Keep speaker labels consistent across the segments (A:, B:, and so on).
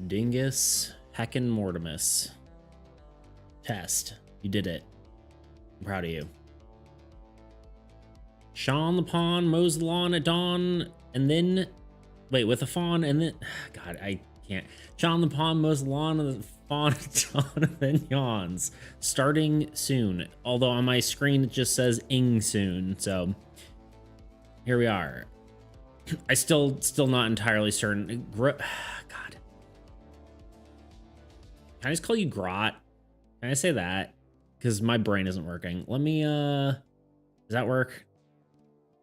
A: Dingus Heckin' Mortimus. Test. You did it. I'm proud of you. Sean the Pawn mows the lawn at dawn, and then... Wait, with a fawn, and then... God, I can't. Sean the Pawn mows the lawn, and the fawn at dawn, and then yawns. Starting soon. Although on my screen it just says ing soon, so... Here we are. I still not entirely certain. God. Can I just call you Grot? Can I say that? Because my brain isn't working. Let me, does that work?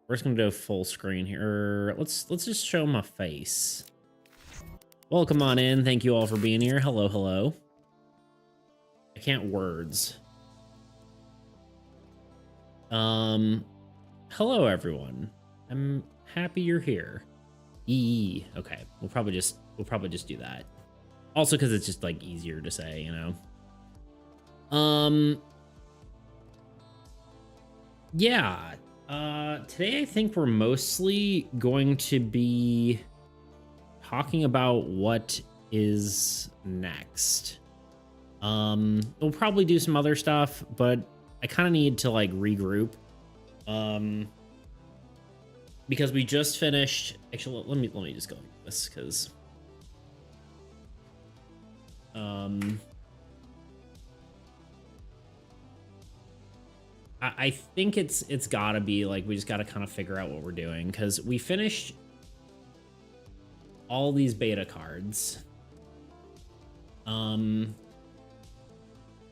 A: We're just gonna do a full screen here. Let's just show my face. Welcome on in. Thank you all for being here. Hello, hello. I can't words. Hello everyone. I'm happy you're here. Okay. We'll probably just do that. Also because it's just like easier to say, you know. Yeah. Today I think we're mostly going to be talking about what is next. We'll probably do some other stuff, but I kind of need to like regroup. Because we just finished. Actually, let me just go like this because I think it's gotta be like we just gotta kind of figure out what we're doing because we finished all these beta cards,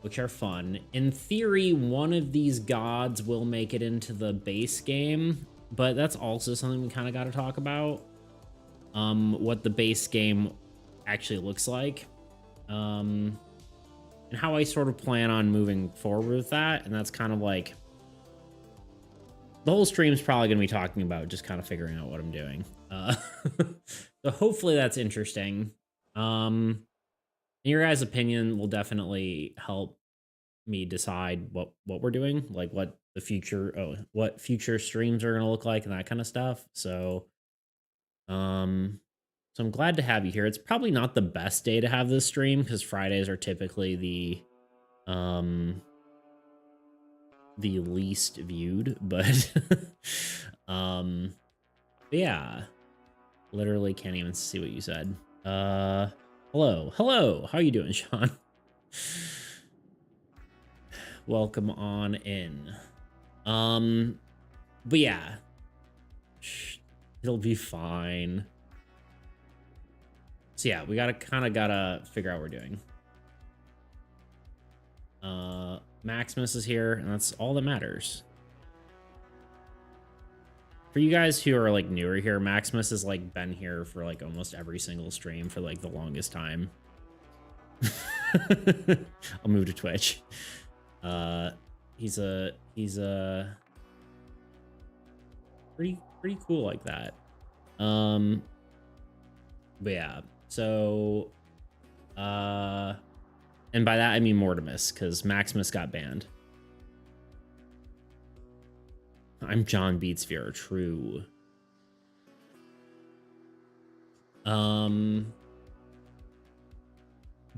A: which are fun. In theory, one of these gods will make it into the base game, but that's also something we kind of got to talk about. What the base game actually looks like. And how I sort of plan on moving forward with that. And that's kind of like the whole stream's probably going to be talking about just kind of figuring out what I'm doing. So hopefully that's interesting. Your guys' opinion will definitely help me decide what we're doing, like what the future, what future streams are going to look like and that kind of stuff. So, so I'm glad to have you here. It's probably not the best day to have this stream because Fridays are typically the least viewed, but yeah, literally can't even see what you said. Hello, how you doing, Sean? Welcome on in. But yeah, it'll be fine. So yeah, we gotta figure out what we're doing. Maximus is here, and that's all that matters. For you guys who are like newer here, Maximus has like been here for like almost every single stream for like the longest time. I'll move to Twitch. He's a pretty cool like that. But yeah, so and by that I mean Mortimus, because Maximus got banned. I'm John Beatsphere, true. But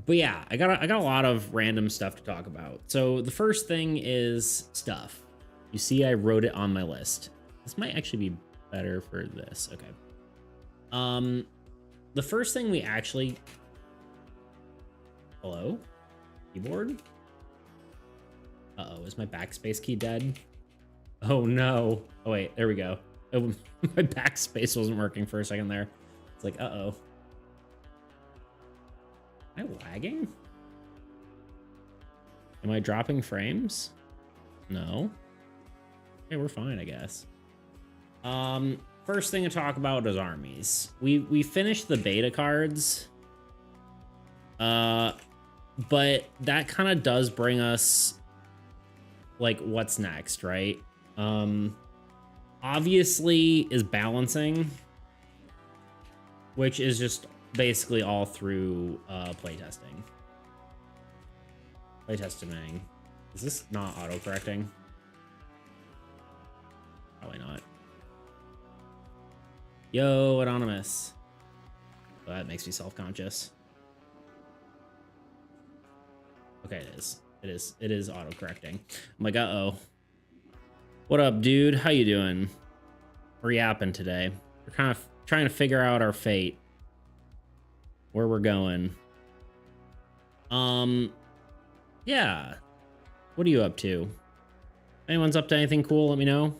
A: yeah, I got a lot of random stuff to talk about. So the first thing is stuff. You see, I wrote it on my list. This might actually be better for this. Okay. The first thing we actually... Hello? Keyboard? Uh-oh, is my backspace key dead? Oh no. Oh wait, there we go. Oh, my backspace wasn't working for a second there. It's like, uh-oh. Am I lagging? Am I dropping frames? No. Okay, we're fine, I guess. First thing to talk about is armies. We finished the beta cards. But that kind of does bring us like what's next, right? Obviously is balancing, which is just basically all through playtesting. Playtesting. Is this not auto-correcting? Probably not. Yo, Anonymous. Oh, that makes me self-conscious. Okay, it is. It is auto-correcting. I'm like, uh-oh. What up, dude? How you doing? We're yapping today. We're kind of trying to figure out our fate. Where we're going. Yeah. What are you up to? Anyone's up to anything cool, let me know.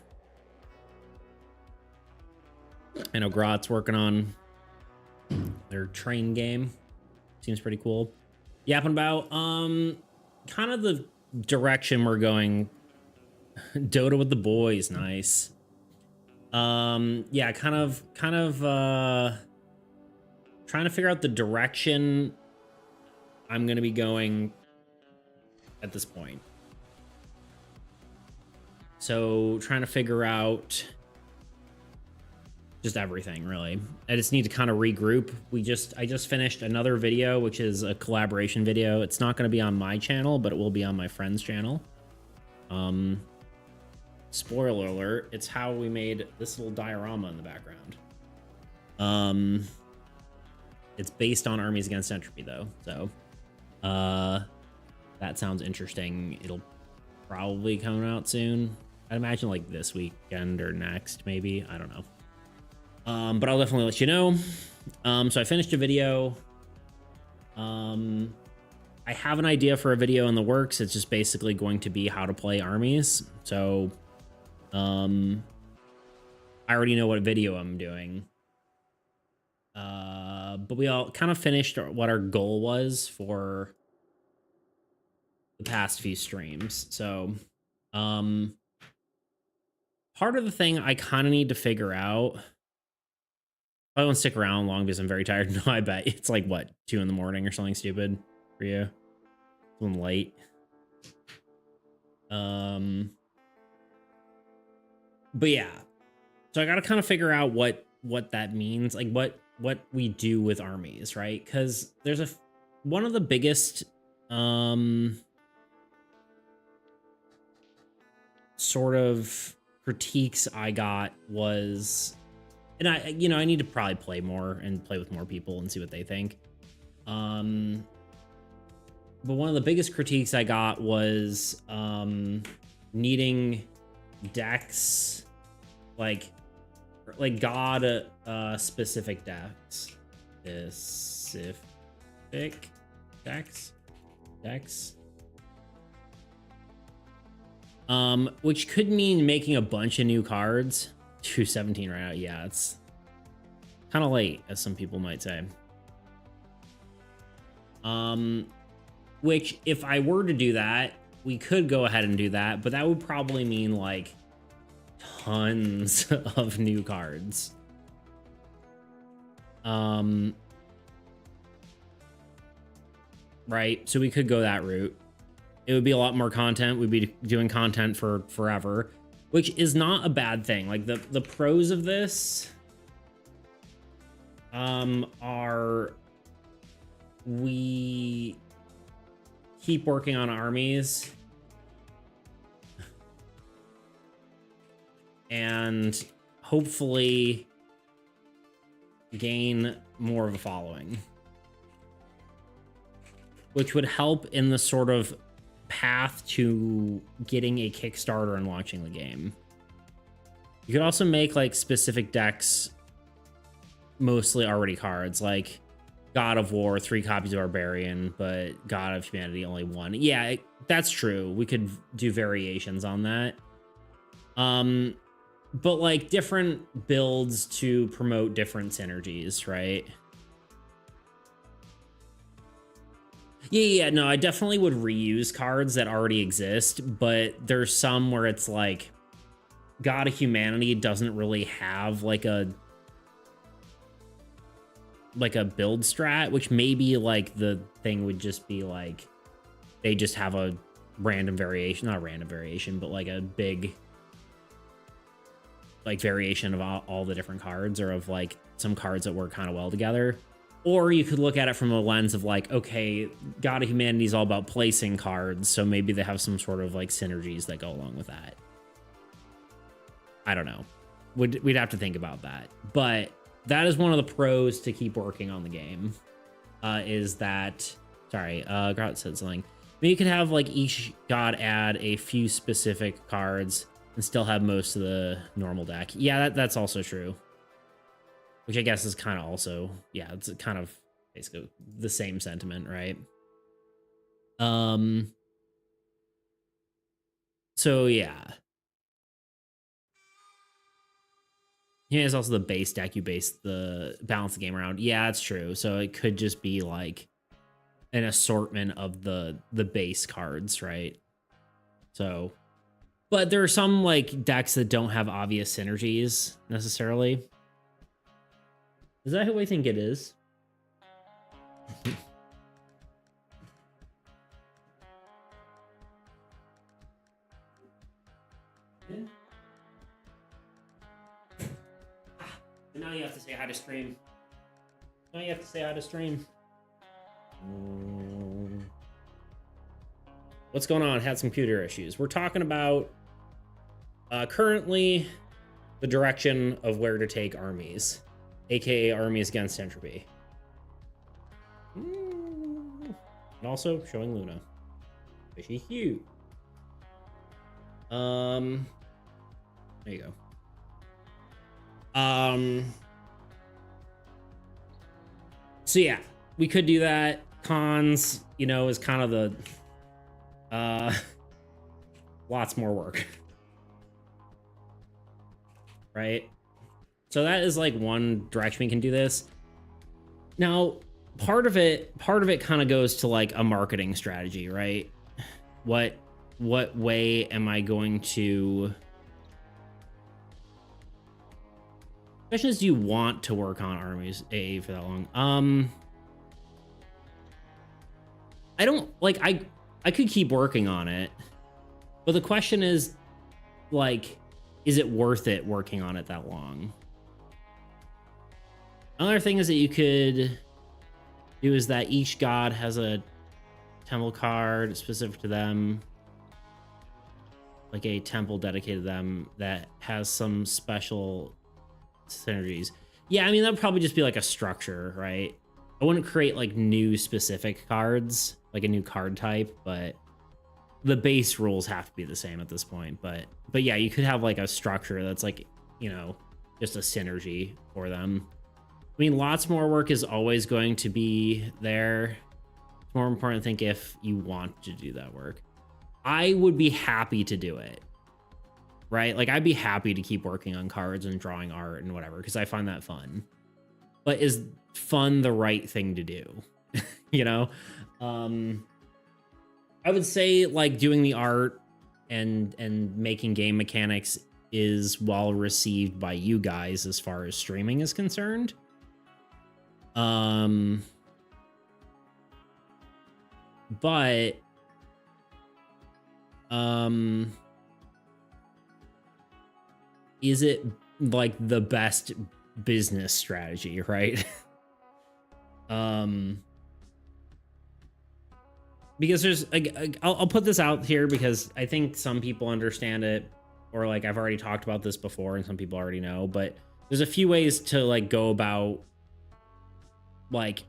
A: I know Grot's working on their train game. Seems pretty cool. Yapping about kind of the direction we're going. Dota with the boys, nice. Yeah, kind of trying to figure out the direction I'm gonna be going at this point. So trying to figure out just everything, really. I just need to kind of regroup. I just finished another video, which is a collaboration video. It's not going to be on my channel, but it will be on my friend's channel. Spoiler alert, it's how we made this little diorama in the background. It's based on Armies Against Entropy, though, so that sounds interesting. It'll probably come out soon. I'd imagine like this weekend or next, maybe. I don't know. But I'll definitely let you know. So I finished a video. I have an idea for a video in the works. It's just basically going to be how to play armies. So, I already know what video I'm doing. But we all kind of finished what our goal was for the past few streams. So, part of the thing I kind of need to figure out. I won't stick around long because I'm very tired. No, I bet it's like what, 2 in the morning or something stupid for you. Something late. But yeah, so I got to kind of figure out what that means, like what we do with armies, right? Because there's one of the biggest sort of critiques I got was, and I need to probably play more and play with more people and see what they think. But one of the biggest critiques I got was needing decks like god specific decks. Specific decks. Which could mean making a bunch of new cards. 217 right now. Yeah, it's kind of late, as some people might say. Which if I were to do that, we could go ahead and do that, but that would probably mean like tons of new cards. Right, so we could go that route. It would be a lot more content. We'd be doing content for forever, which is not a bad thing. Like the pros of this are we keep working on armies and hopefully gain more of a following, which would help in the sort of path to getting a Kickstarter and launching the game. You could also make like specific decks, mostly already cards, like God of War, 3 copies of Barbarian, but God of Humanity only 1. Yeah, that's true. We could do variations on that. But like different builds to promote different synergies, right? Yeah, no, I definitely would reuse cards that already exist, but there's some where it's like God of Humanity doesn't really have like a build strat, which maybe like the thing would just be like they just have a random variation, not a random variation, but like a big like variation of all the different cards, or of like some cards that work kind of well together. Or you could look at it from a lens of like, okay, God of Humanity is all about placing cards, so maybe they have some sort of like synergies that go along with that. I don't know. We'd have to think about that. But that is one of the pros to keep working on the game. Is that, sorry, Grot said something. mean, you could have like each god add a few specific cards and still have most of the normal deck. Yeah, that's also true. Which I guess is kind of also, yeah, it's kind of basically the same sentiment, right? So yeah. Yeah, it's also the base deck you base the balance the game around. Yeah, it's true. So it could just be like an assortment of the base cards, right? So, but there are some like decks that don't have obvious synergies necessarily. Is that who I think it is? Yeah. Now you have to say hi to stream. Now you have to say hi to stream. What's going on? Had some computer issues. We're talking about currently the direction of where to take armies, aka armies against entropy. And also showing Luna. Fishy Hugh. There you go. So yeah, we could do that. Cons, you know, is kind of the lots more work. Right? So that is like one direction we can do this. Now, part of it kind of goes to like a marketing strategy, right? What way am I going to... Question is, do you want to work on armies AA for that long? I don't like I could keep working on it, but the question is, like, is it worth it working on it that long? Another thing is that you could do is that each god has a temple card specific to them, like a temple dedicated to them that has some special synergies. Yeah, I mean, that would probably just be like a structure, right? I wouldn't create like new specific cards, like a new card type, but the base rules have to be the same at this point. But yeah, you could have like a structure that's like, you know, just a synergy for them. I mean, lots more work is always going to be there. It's more important, I think, if you want to do that work. I would be happy to do it, right? Like, I'd be happy to keep working on cards and drawing art and whatever, because I find that fun. But is fun the right thing to do? You know? I would say, like, doing the art and making game mechanics is well received by you guys as far as streaming is concerned. But is it like the best business strategy, right? Because there's I'll put this out here because I think some people understand it, or like I've already talked about this before and some people already know, but there's a few ways to like go about like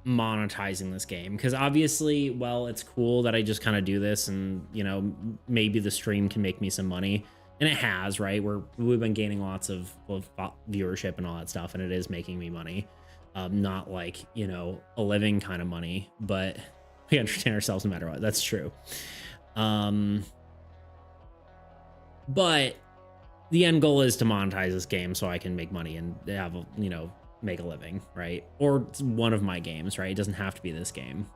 A: monetizing this game, because obviously, well, it's cool that I just kind of do this and, you know, maybe the stream can make me some money, and it has, right? We've been gaining lots of viewership and all that stuff, and it is making me money. Not like, you know, a living kind of money, but we entertain ourselves no matter what. That's true. But the end goal is to monetize this game so I can make money and have, you know, make a living, right? Or it's one of my games, right? It doesn't have to be this game.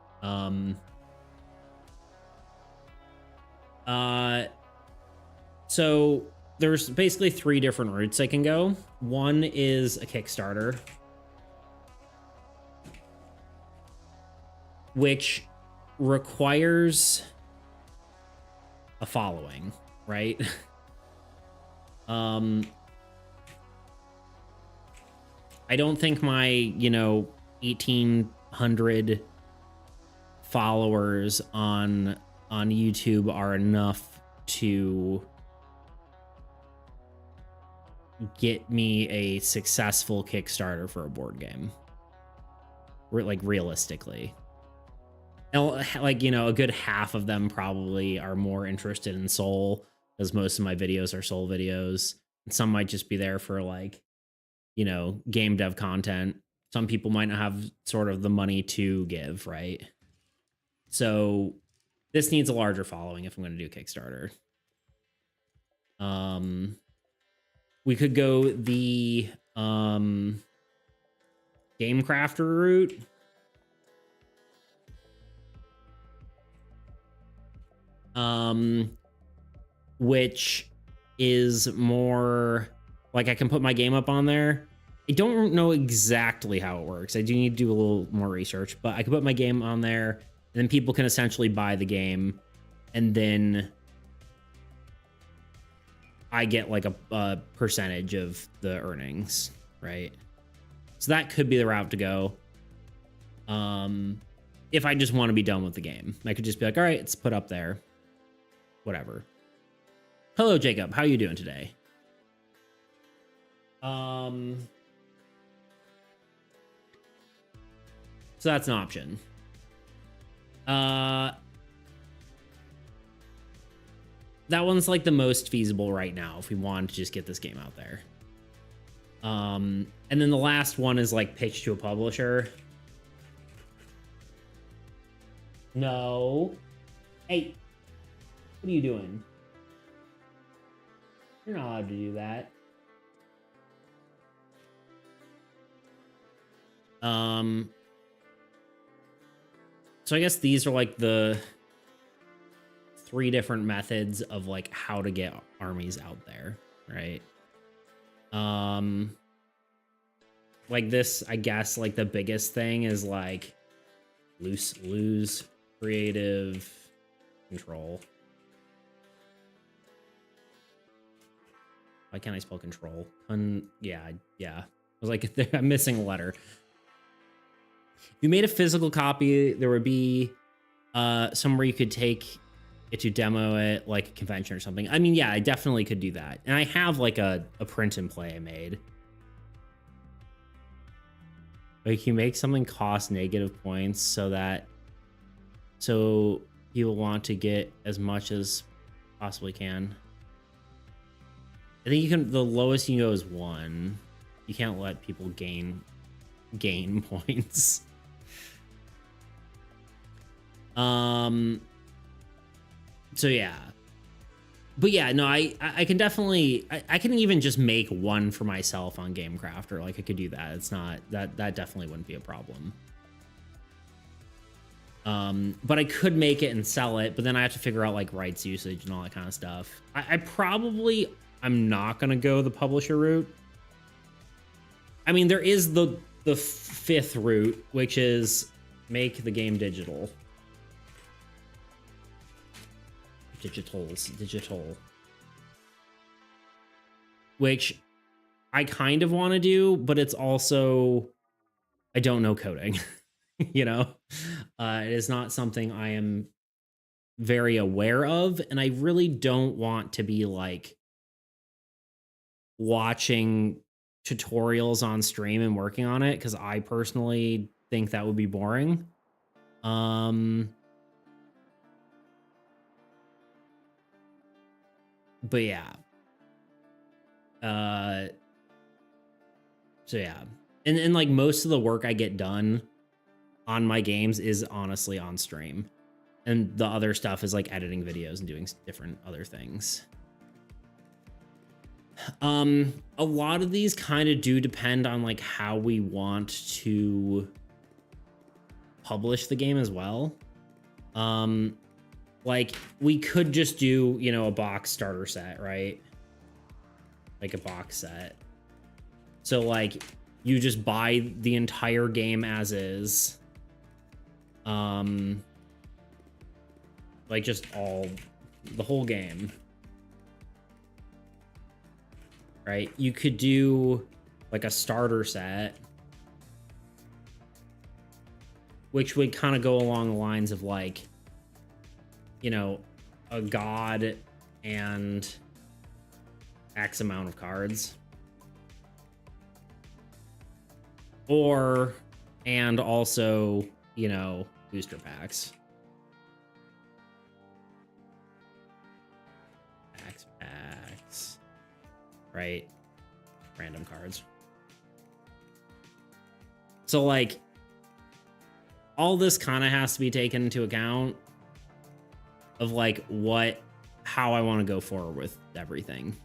A: So there's basically 3 different routes I can go. One is a Kickstarter, which requires a following, right? I don't think my, you know, 1,800 followers on YouTube are enough to get me a successful Kickstarter for a board game. Like, realistically. like, you know, a good half of them probably are more interested in Soul, because most of my videos are Soul videos. And some might just be there for like, you know, game dev content. Some people might not have sort of the money to give, right? So this needs a larger following if I'm going to do Kickstarter. We could go the game crafter route. Which is more like I can put my game up on there. I don't know exactly how it works. I do need to do a little more research, but I can put my game on there, and then people can essentially buy the game, and then I get like a percentage of the earnings, right? So that could be the route to go. If I just want to be done with the game, I could just be like, all right, it's put up there, whatever. Hello, Jacob. How are you doing today? So that's an option. That one's like the most feasible right now if we want to just get this game out there. And then the last one is like pitch to a publisher. No. Hey, what are you doing? You're not allowed to do that. So I guess these are like the 3 different methods of like how to get armies out there, right? Like this, I guess like the biggest thing is like lose creative control. Why can't I spell control? Yeah. I was like, I'm missing a letter. If you made a physical copy, there would be somewhere you could take it to demo it, like a convention or something. I mean, yeah, I definitely could do that. And I have like a print and play I made. Like you make something cost negative points so you'll want to get as much as possibly can. I think you can, the lowest you can go is 1. You can't let people gain points. So yeah. But yeah, no, I can definitely, I can even just make one for myself on Game Crafter. Like I could do that. It's not, that definitely wouldn't be a problem. But I could make it and sell it, but then I have to figure out like rights usage and all that kind of stuff. I'm not gonna go the publisher route. I mean, there is the 5th route, which is make the game digital. Digital. Which I kind of want to do, but it's also, I don't know coding. You know, it is not something I am very aware of, and I really don't want to be like watching tutorials on stream and working on it, because I personally think that would be boring. But yeah. So yeah. And like most of the work I get done on my games is honestly on stream. And the other stuff is like editing videos and doing different other things. A lot of these kind of do depend on like how we want to publish the game as well. Like we could just do, you know, a box starter set, right? Like a box set. So like you just buy the entire game as is. Like just the whole game. Right? You could do like a starter set, which would kind of go along the lines of like, you know, a god and X amount of cards. And also, you know, booster packs. packs. Right? Random cards. So, like, all this kind of has to be taken into account of, like, how I want to go forward with everything.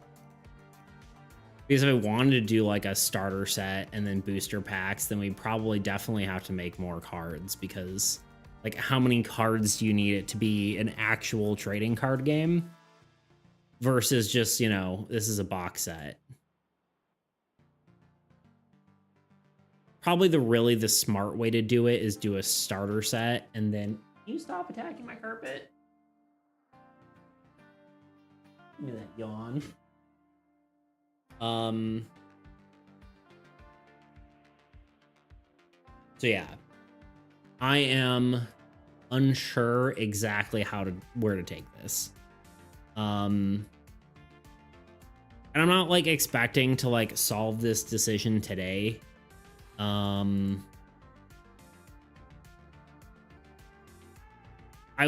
A: Because if I wanted to do, like, a starter set and then booster packs, then we probably definitely have to make more cards, because, like, how many cards do you need it to be an actual trading card game versus just, you know, this is a box set. Probably the smart way to do it is do a starter set and then... Can you stop attacking my carpet? Give me that yawn. So yeah, I am unsure exactly where to take this. And I'm not like expecting to like solve this decision today. I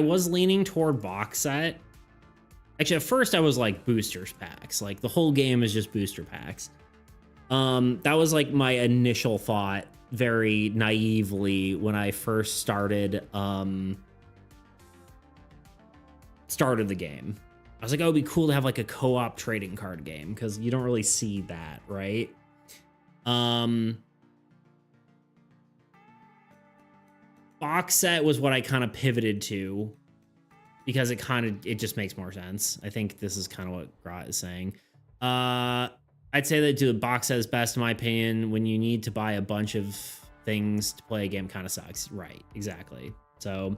A: was leaning toward box set. Actually, at first I was like boosters packs. Like the whole game is just booster packs. That was like my initial thought, very naively, when I first started the game. I was like, oh, it'd be cool to have like a co-op trading card game, because you don't really see that, right? Box set was what I kind of pivoted to, because it just makes more sense. I think this is kind of what Grat is saying. I'd say that the box set is best in my opinion. When you need to buy a bunch of things to play a game, kind of sucks. Right, exactly. So,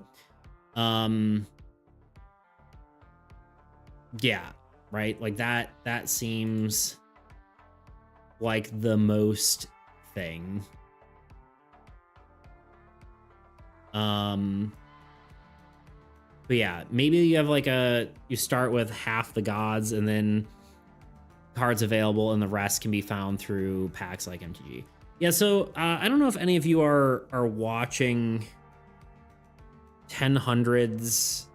A: yeah, right. Like that seems like the most thing. But yeah, maybe you have like you start with half the gods and then cards available, and the rest can be found through packs like MTG. Yeah, so I don't know if any of you are watching 1000s.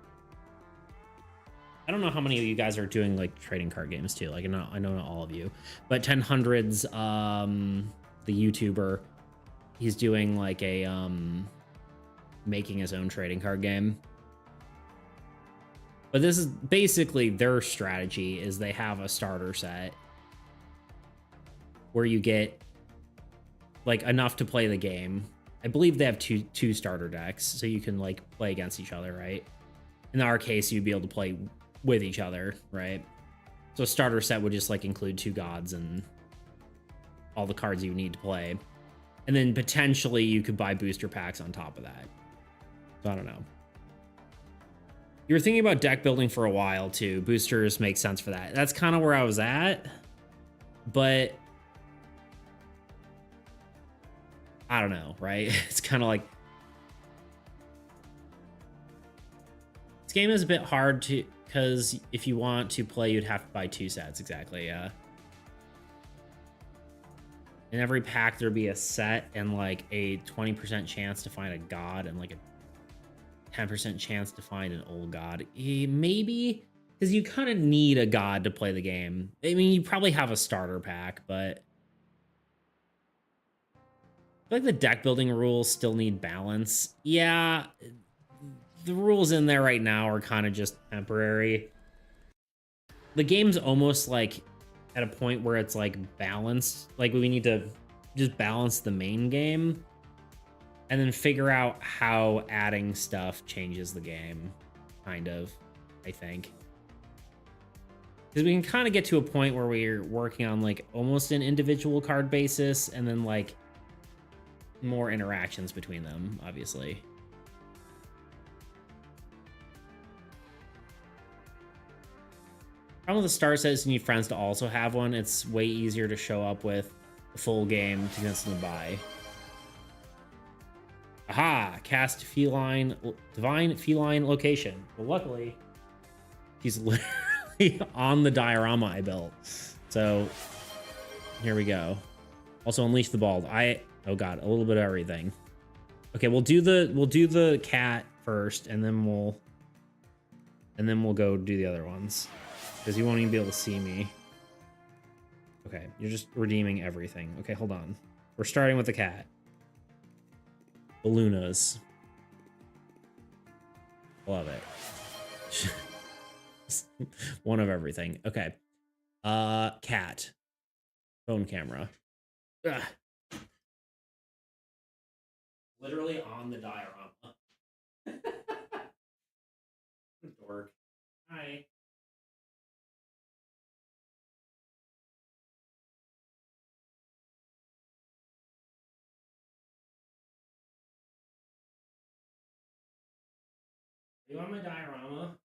A: I don't know how many of you guys are doing like trading card games too. Like I know not all of you, but 1000s, the YouTuber, he's doing like a making his own trading card game. But this is basically their strategy, is they have a starter set where you get like enough to play the game. I believe they have two starter decks, so you can like play against each other, right? In our case, you'd be able to play with each other, right? So a starter set would just like include 2 gods and all the cards you need to play. And then potentially you could buy booster packs on top of that. So I don't know. You were thinking about deck building for a while too. Boosters make sense for that. That's kind of where I was at, but I don't know, right? It's kind of like, this game is a bit hard to, because if you want to play, you'd have to buy 2 sets. Exactly, yeah. In every pack, there'd be a set and like a 20% chance to find a god and like a 10% chance to find an old god. Maybe, because you kind of need a god to play the game. I mean, you probably have a starter pack, but I feel like the deck building rules still need balance. Yeah, the rules in there right now are kind of just temporary. The game's almost like at a point where it's like balanced. Like we need to just balance the main game and then figure out how adding stuff changes the game, kind of, I think. Because we can kind of get to a point where we're working on like almost an individual card basis and then like more interactions between them, obviously. Problem with the star set is you need friends to also have one. It's way easier to show up with a full game to convince them to buy. Aha! Cast divine feline location. Well, luckily, he's literally on the diorama I built. So here we go. Also, unleash the bald. Oh god, a little bit of everything. Okay, we'll do the cat first, and then we'll go do the other ones. because you won't even be able to see me. Okay, you're just redeeming everything. Okay, hold on. We're starting with the cat. The Lunas. Love it. One of everything. Okay. Cat. Phone camera. Ugh. Literally on the diorama. Dork. Hi. Are you on my diorama?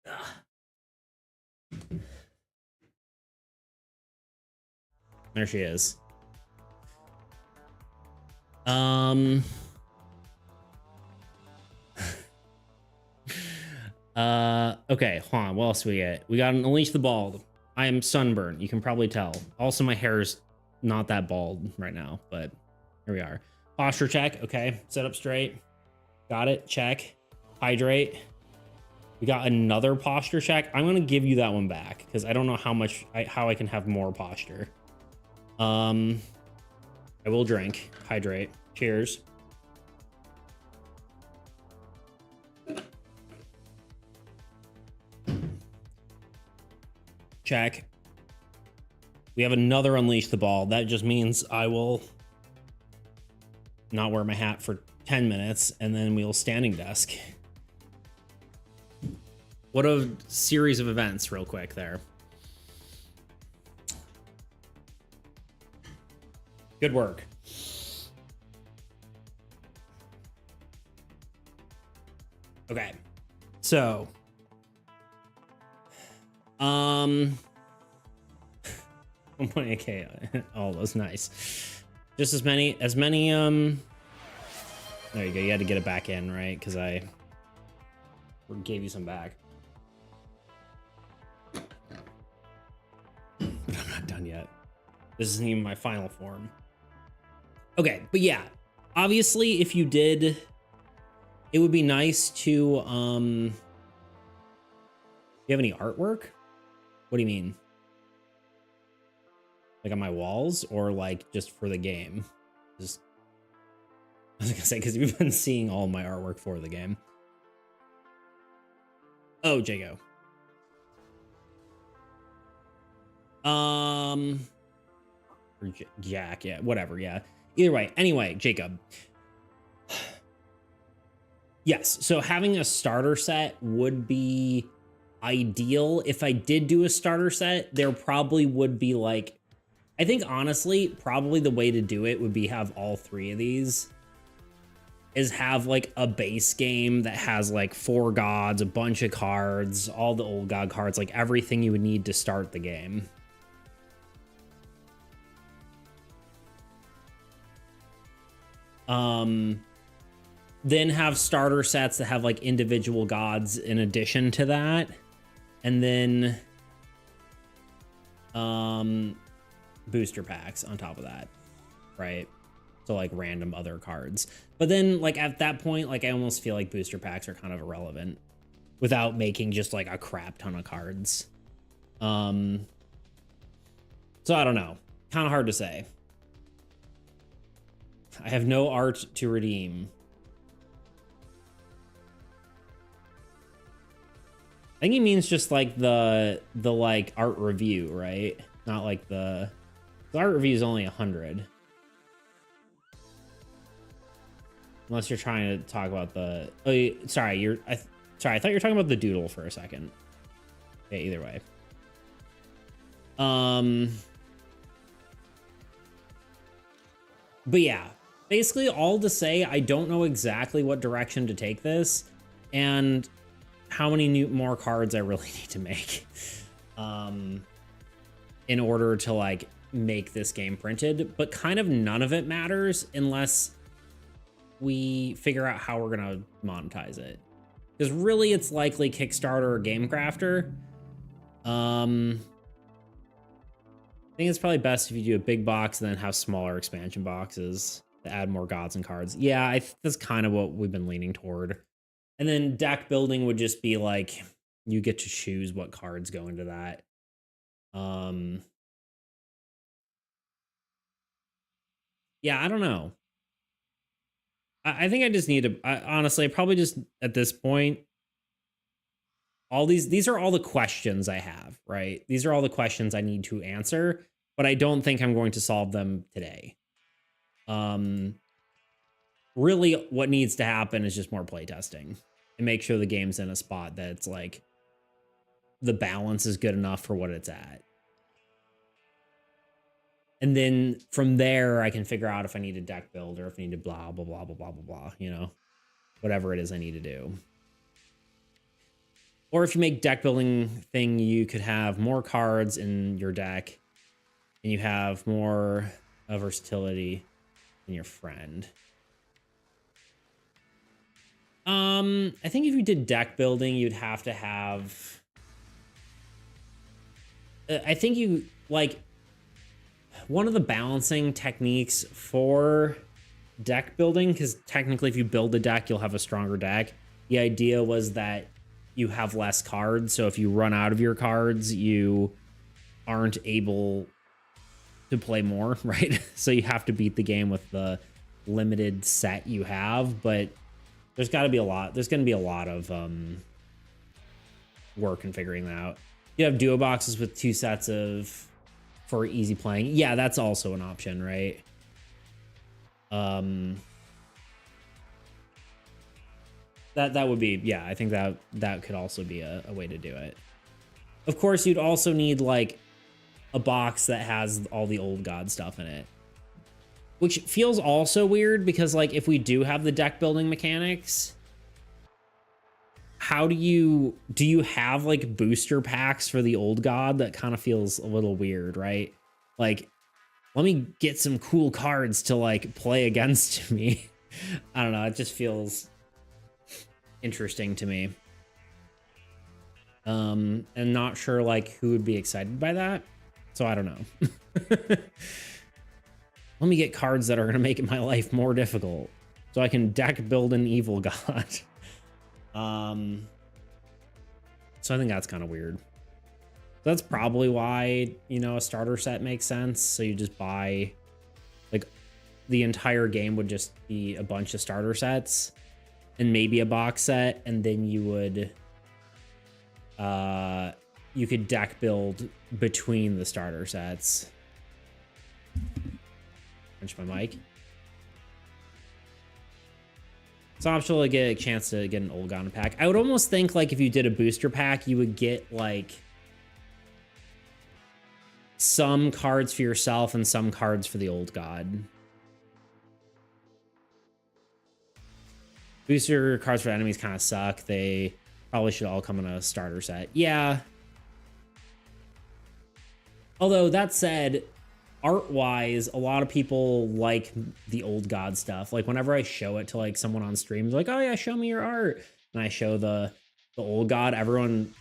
A: Ugh. There she is. Um. Okay, hold on. What else we get? We got an Unleash the Bald. I am sunburned. You can probably tell. Also, my hair is not that bald right now, but here we are. Posture check. Okay, sit up straight. Got it. Check. Hydrate. We got another posture check. I'm gonna give you that one back because I don't know how I can have more posture. I will drink. Hydrate. Cheers. Check. We have another Unleash the Ball. That just means I will not wear my hat for 10 minutes and then we'll standing desk. What a series of events real quick there. Good work. Okay. So, 1.8K. All those nice. Just as many there you go. You had to get it back in, right? Because I gave you some back. But I'm not done yet. This isn't even my final form. Okay, but yeah, obviously if you did, it would be nice to you have any artwork? What do you mean? Like on my walls or like just for the game? Just, I was gonna say, because you've been seeing all my artwork for the game. Oh, Jago. Or Jack, yeah, whatever, yeah. Either way, anyway, Jacob. Yes, so having a starter set would be ideal. If I did do a starter set, there probably would be like, I think honestly, probably the way to do it would be have all three of these. Is have like a base game that has like 4 gods, a bunch of cards, all the old god cards, like everything you would need to start the game. Then have starter sets that have like individual gods in addition to that. And then booster packs on top of that, right? So like random other cards. But then like at that point, like I almost feel like booster packs are kind of irrelevant without making just like a crap ton of cards. So I don't know, kind of hard to say. I have no art to redeem. I think he means just like the like art review, right? Not like the art review is only 100. Unless you're trying to talk about the, oh, sorry, sorry, I thought you were talking about the doodle for a second. Okay, either way. But yeah, basically all to say, I don't know exactly what direction to take this and how many more cards I really need to make in order to like make this game printed, but kind of none of it matters unless we figure out how we're going to monetize it. Because really it's likely Kickstarter or GameCrafter. I think it's probably best if you do a big box and then have smaller expansion boxes to add more gods and cards. Yeah, that's kind of what we've been leaning toward. And then deck building would just be like, you get to choose what cards go into that. Yeah, I don't know. I think I just need to, honestly, I probably just at this point, all these are all the questions I have, right? These are all the questions I need to answer, but I don't think I'm going to solve them today. Really what needs to happen is just more playtesting and make sure the game's in a spot that it's like the balance is good enough for what it's at. And then from there, I can figure out if I need a deck build or if I need to blah, blah, blah, blah, blah, blah, blah, you know, whatever it is I need to do. Or if you make deck building thing, you could have more cards in your deck and you have more versatility in your friend. I think if you did deck building, you'd have to have, I think you like one of the balancing techniques for deck building, because technically if you build a deck, you'll have a stronger deck. The idea was that you have less cards. So if you run out of your cards, you aren't able to play more, right? So you have to beat the game with the limited set you have, but there's got to be a lot. There's going to be a lot of work in figuring that out. You have duo boxes with 2 sets of for easy playing. Yeah, that's also an option, right? That would be, yeah, I think that could also be a way to do it. Of course, you'd also need like a box that has all the old god stuff in it, which feels also weird because like if we do have the deck building mechanics, how do you have like booster packs for the old god? That kind of feels a little weird, right? Like, let me get some cool cards to like play against me. I don't know, it just feels interesting to me. And not sure like who would be excited by that. So I don't know. Let me get cards that are going to make my life more difficult so I can deck build an evil god. So I think that's kind of weird. That's probably why, you know, a starter set makes sense. So you just buy, like, the entire game would just be a bunch of starter sets and maybe a box set, and then you would, you could deck build between the starter sets. Punch my mic. It's optional to get a chance to get an old god pack. I would almost think like if you did a booster pack, you would get like some cards for yourself and some cards for the old god. Booster cards for enemies kind of suck. They probably should all come in a starter set. Yeah. Although that said, art-wise, a lot of people like the old god stuff. Like whenever I show it to like someone on stream, like, oh yeah, show me your art. And I show the old god, everyone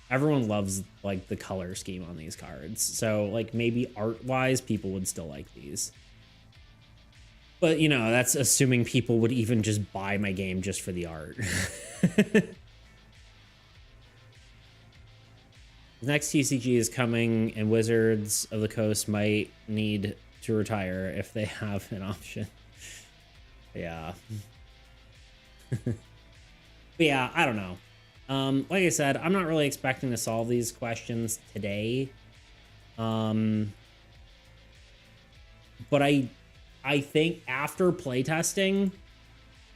A: loves like the color scheme on these cards. So like maybe art-wise, people would still like these. But you know, that's assuming people would even just buy my game just for the art. The next TCG is coming, and Wizards of the Coast might need to retire if they have an option. Yeah. But yeah, I don't know. Like I said, I'm not really expecting to solve these questions today. But I think after playtesting,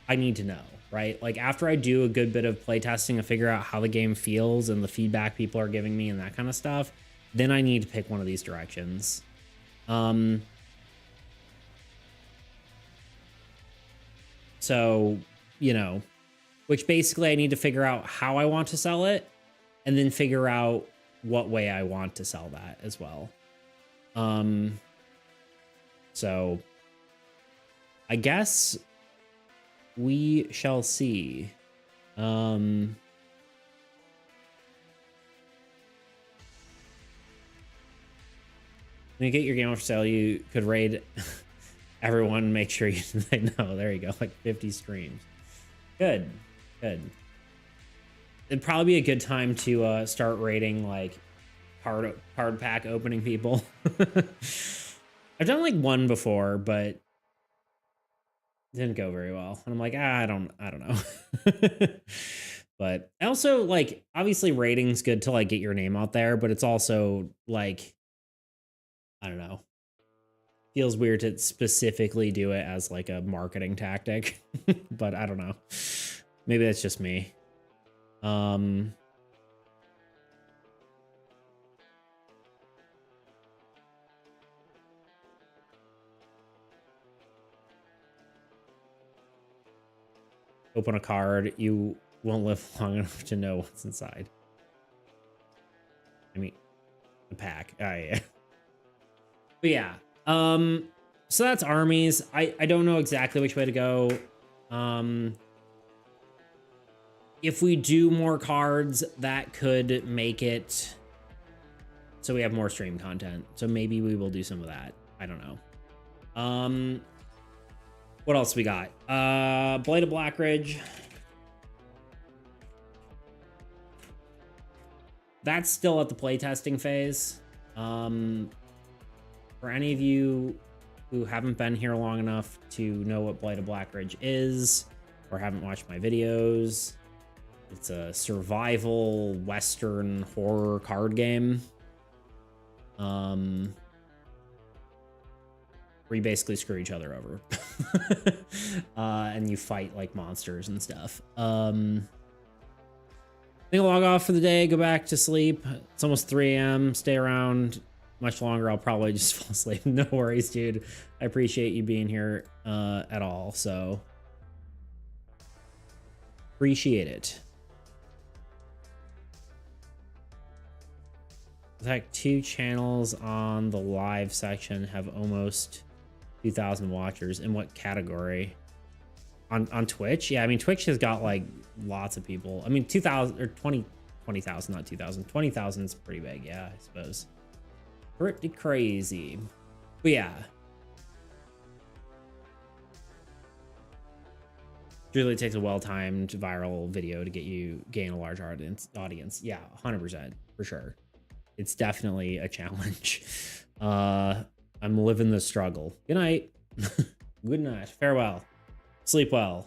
A: I need to know, right? Like after I do a good bit of playtesting to figure out how the game feels and the feedback people are giving me and that kind of stuff, then I need to pick one of these directions. So, you know, which basically I need to figure out how I want to sell it and then figure out what way I want to sell that as well. So I guess we shall see. When you get your game for sale, you could raid everyone. Make sure you know. There you go, like 50 streams. Good. It'd probably be a good time to start raiding like card pack opening people. I've done like one before, but it didn't go very well. And I'm like, I don't know. But also, like, obviously rating's good to like get your name out there, but it's also like, I don't know. Feels weird to specifically do it as like a marketing tactic, but I don't know. Maybe that's just me. Open a card, you won't live long enough to know what's inside. I mean, the pack. Oh, yeah. But yeah. So that's armies. I don't know exactly which way to go. If we do more cards, that could make it so we have more stream content. So maybe we will do some of that. I don't know. What else we got? Blade of Blackridge. That's still at the playtesting phase. For any of you who haven't been here long enough to know what Blade of Blackridge is, or haven't watched my videos, it's a survival Western horror card game. Where you basically screw each other over. And you fight like monsters and stuff. I think I'll log off for the day, go back to sleep. It's almost 3 a.m. Stay around much longer. I'll probably just fall asleep. No worries, dude. I appreciate you being here at all. So appreciate it. In fact, 2 channels on the live section have almost 2,000 watchers. In what category? On Twitch? Yeah, I mean, Twitch has got like lots of people. I mean, 2,000 or 20,000, not 2,000. 20,000 is pretty big. Yeah, I suppose. Pretty crazy. But yeah. It really takes a well-timed viral video to gain a large audience. Yeah, 100% for sure. It's definitely a challenge. I'm living the struggle. Good night. Good night. Farewell. Sleep well.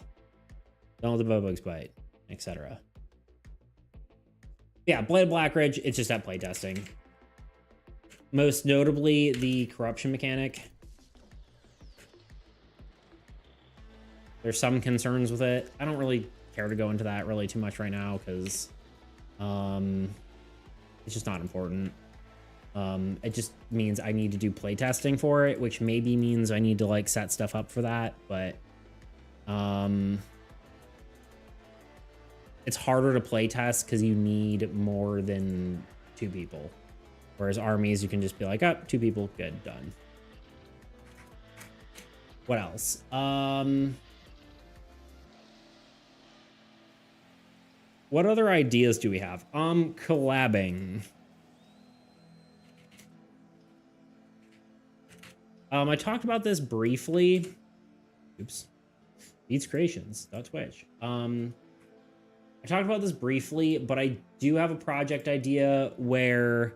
A: Don't let the bugs bite, etc. Yeah, Blade of Blackridge, it's just at playtesting. Most notably, the corruption mechanic. There's some concerns with it. I don't really care to go into that really too much right now because it's just not important. It just means I need to do playtesting for it, which maybe means I need to like set stuff up for that, but it's harder to playtest because you need more than 2 people. Whereas armies, you can just be like, oh, 2 people, good, done. What else? What other ideas do we have? Collabing. I talked about this briefly. Oops. Beats Creations. Twitch. I talked about this briefly, but I do have a project idea where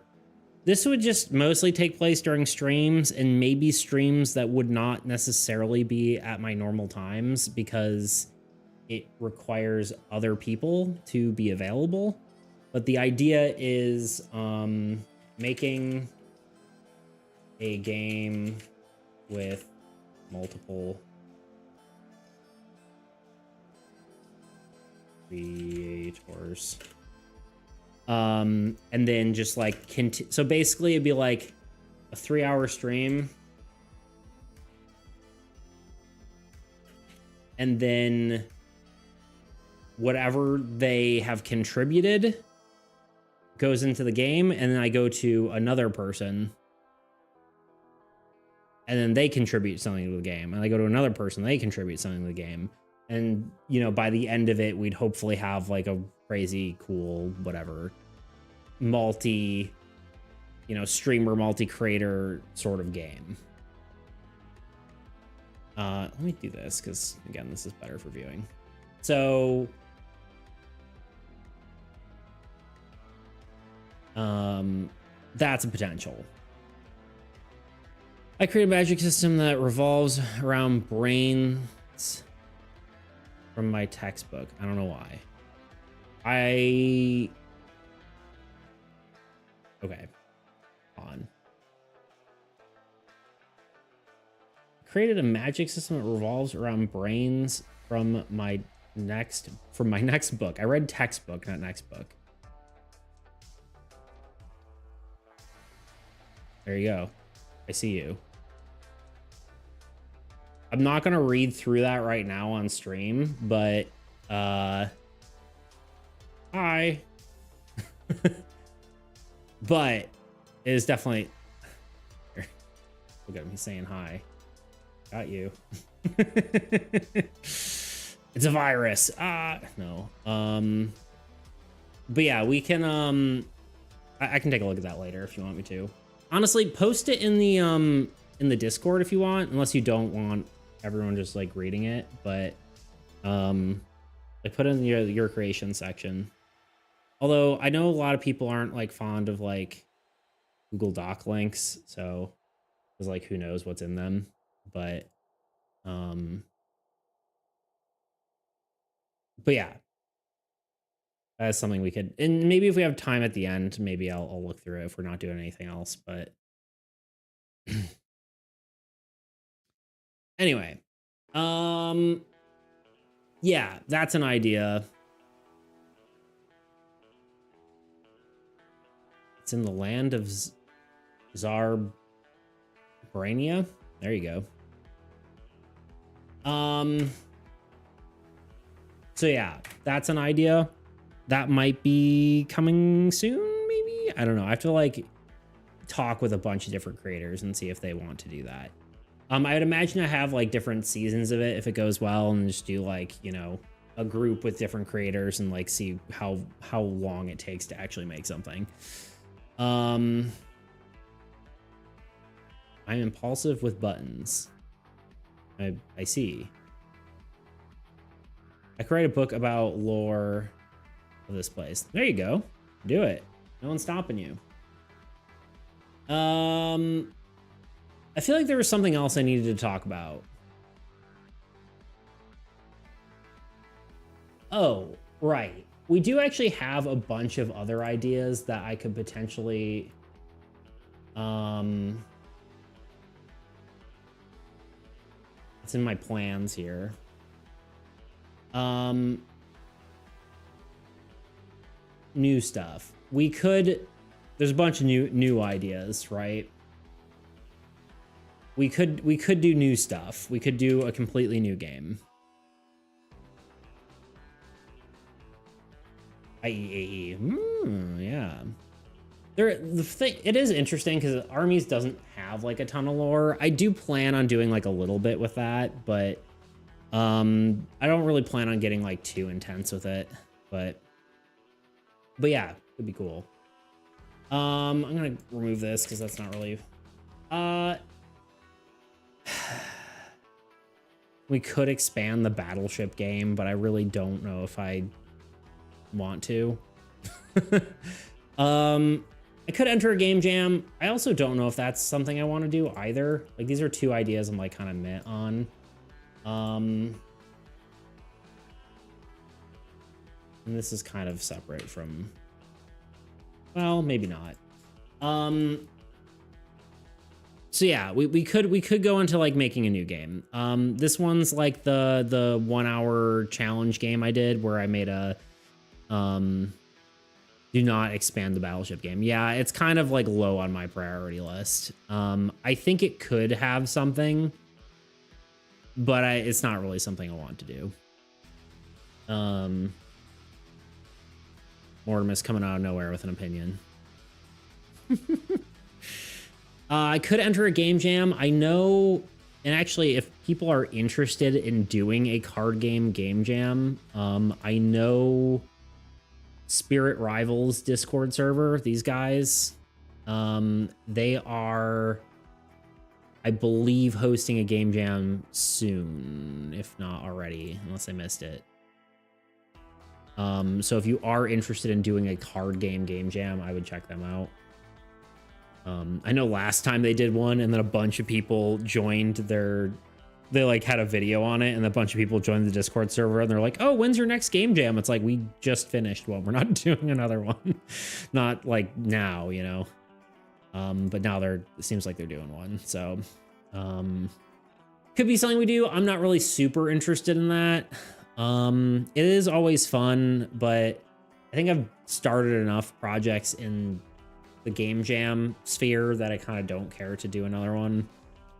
A: this would just mostly take place during streams, and maybe streams that would not necessarily be at my normal times because it requires other people to be available. But the idea is making a game with multiple creators. And then just like so basically it'd be like a 3-hour stream, and then whatever they have contributed goes into the game, and then I go to another person and then they contribute something to the game, and I go to another person, they contribute something to the game. And, you know, by the end of it, we'd hopefully have like a crazy cool, whatever, multi, you know, streamer, multi-creator sort of game. Let me do this because, again, this is better for viewing. So, that's a potential. I create a magic system that revolves around brains from my textbook. I don't know why. Okay. On. Created a magic system that revolves around brains from my next book. I read textbook, not next book. There you go. I see you. I'm not gonna read through that right now on stream, but hi. But it is definitely look at me saying hi. Got you. It's a virus. No. But yeah, we can I can take a look at that later if you want me to. Honestly, post it in the Discord if you want, unless you don't want everyone just like reading it, but like put it in your creation section. Although I know a lot of people aren't like fond of like Google Doc links, so it's like who knows what's in them, but yeah, that's something we could, and maybe if we have time at the end, maybe I'll look through it if we're not doing anything else, but anyway, yeah, that's an idea. It's in the land of Zarbrania. There you go. So yeah, that's an idea. That might be coming soon, maybe? I don't know. I have to like talk with a bunch of different creators and see if they want to do that. I would imagine I have like different seasons of it if it goes well, and just do like, you know, a group with different creators and like see how long it takes to actually make something. I'm impulsive with buttons. I see. I create a book about lore of this place. There you go. Do it. No one's stopping you. I feel like there was something else I needed to talk about. Oh, right. We do actually have a bunch of other ideas that I could potentially it's in my plans here. New stuff. We could, there's a bunch of new ideas, right? We could do new stuff. We could do a completely new game. IEAE. Yeah. It is interesting because Armies doesn't have like a ton of lore. I do plan on doing like a little bit with that, but I don't really plan on getting like too intense with it, but yeah, it'd be cool. I'm gonna remove this because that's not really we could expand the battleship game, but I really don't know if I want to. I could enter a game jam. I also don't know if that's something I want to do either. Like, these are two ideas I'm like kind of meh on. And this is kind of separate from, well, maybe not. So yeah, we could go into like making a new game. This one's like the 1 hour challenge game I did where I made a do not expand the battleship game. Yeah, it's kind of like low on my priority list. I think it could have something, but it's not really something I want to do. Mortimer's coming out of nowhere with an opinion. I could enter a game jam. I know, and actually, if people are interested in doing a card game jam, I know Spirit Rivals Discord server, these guys, they are, I believe, hosting a game jam soon, if not already, unless I missed it. So if you are interested in doing a card game jam, I would check them out. I know last time they did one and then a bunch of people joined they like had a video on it and a bunch of people joined the Discord server and they're like, oh, when's your next game jam? It's like, we just finished one. We're not doing another one. Not like now, you know? But now it seems like they're doing one. So, could be something we do. I'm not really super interested in that. It is always fun, but I think I've started enough projects in the game jam sphere that I kind of don't care to do another one,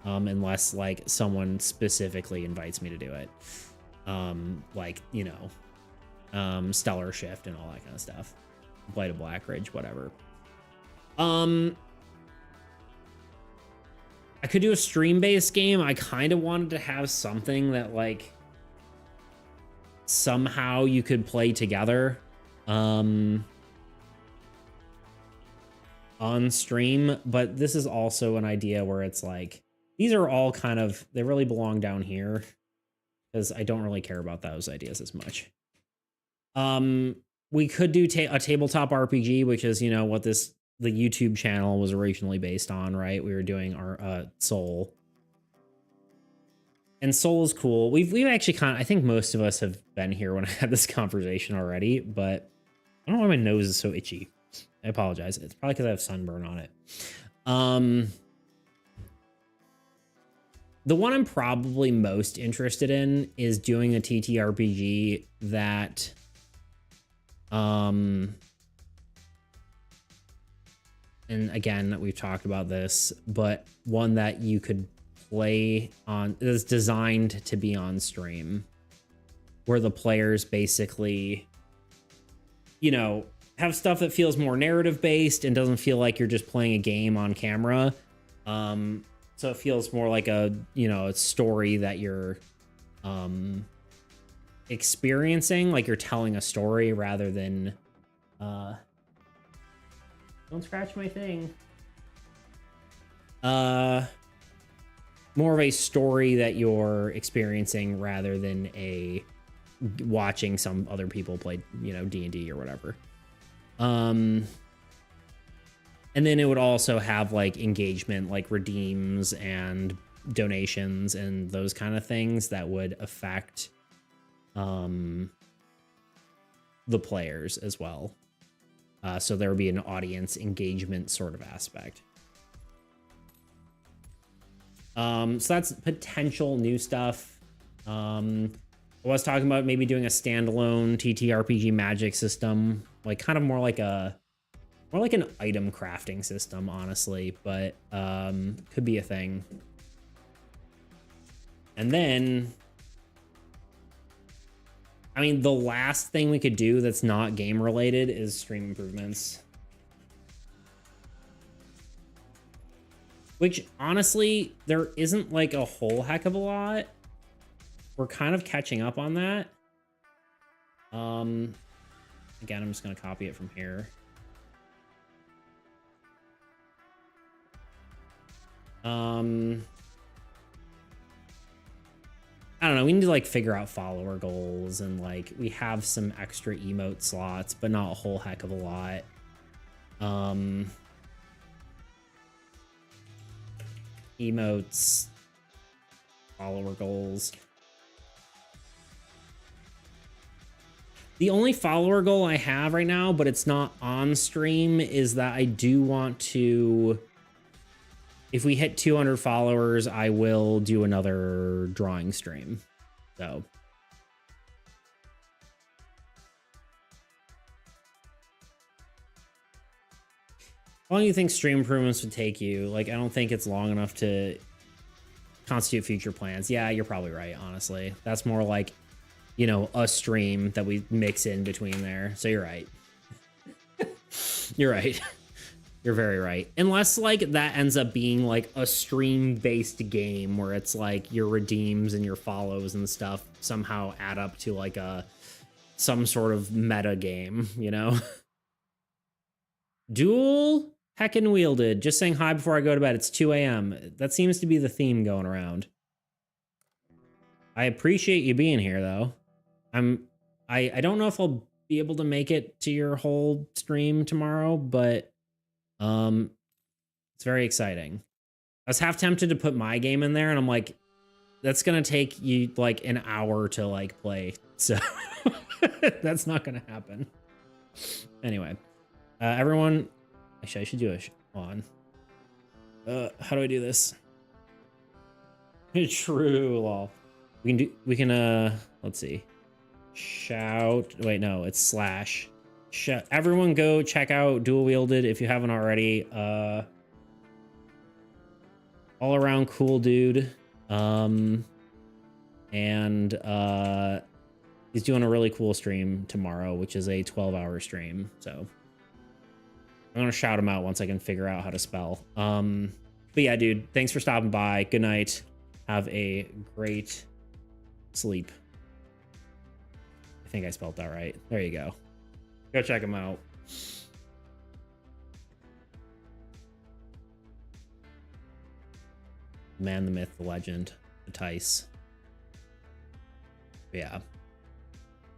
A: unless like someone specifically invites me to do it. Like, you know, Stellar Shift and all that kind of stuff. Blight of Blackridge, whatever. I could do a stream-based game. I kind of wanted to have something that like somehow you could play together on stream, but this is also an idea where it's like, these are all kind of, they really belong down here because I don't really care about those ideas as much. We could do a tabletop RPG, which is, you know, what the YouTube channel was originally based on, right? We were doing our Soul. And Soul is cool. We've actually I think most of us have been here when I had this conversation already, but I don't know why my nose is so itchy. I apologize. It's probably because I have sunburn on it. The one I'm probably most interested in is doing a TTRPG that and again, we've talked about this, but one that you could play on, is designed to be on stream, where the players basically, you know, have stuff that feels more narrative based and doesn't feel like you're just playing a game on camera. So it feels more like a, you know, a story that you're experiencing, like you're telling a story rather than don't scratch my thing. More of a story that you're experiencing rather than watching some other people play, you know, D&D or whatever. And then it would also have like engagement, like redeems and donations and those kind of things that would affect the players as well. So there would be an audience engagement sort of aspect. So that's potential new stuff. I was talking about maybe doing a standalone TTRPG magic system, like kind of more like an item crafting system, honestly, but could be a thing. And then, I mean, the last thing we could do that's not game related is stream improvements. Which, honestly, there isn't like a whole heck of a lot. We're kind of catching up on that. Again, I'm just going to copy it from here. I don't know. We need to like figure out follower goals, and like we have some extra emote slots, but not a whole heck of a lot. Emotes, follower goals. The only follower goal I have right now, but it's not on stream, is that I do want to if we hit 200 followers, I will do another drawing stream. So. How long do you think stream improvements would take you? Like, I don't think it's long enough to constitute future plans. Yeah, you're probably right, honestly. That's more like, you know, a stream that we mix in between there. So you're right. You're right. You're very right. Unless, like, that ends up being, like, a stream-based game where it's, like, your redeems and your follows and stuff somehow add up to, like, some sort of meta game, you know? Dual heckin' wielded. Just saying hi before I go to bed. It's 2 a.m. That seems to be the theme going around. I appreciate you being here, though. I don't know if I'll be able to make it to your whole stream tomorrow, but it's very exciting. I was half tempted to put my game in there, and I'm like, that's gonna take you like an hour to like play, so that's not gonna happen. Anyway, everyone, actually, I should do a on. How do I do this? True, lol. We can let's see. Shout, wait, no, it's slash. Everyone go check out Dual Wielded if you haven't already. All around cool dude. And he's doing a really cool stream tomorrow, which is a 12-hour stream. So I'm gonna shout him out once I can figure out how to spell. But yeah, dude, thanks for stopping by. Good night. Have a great sleep. I think I spelled that right. There you go. Go check him out. Man, the myth, the legend, the Tice. Yeah.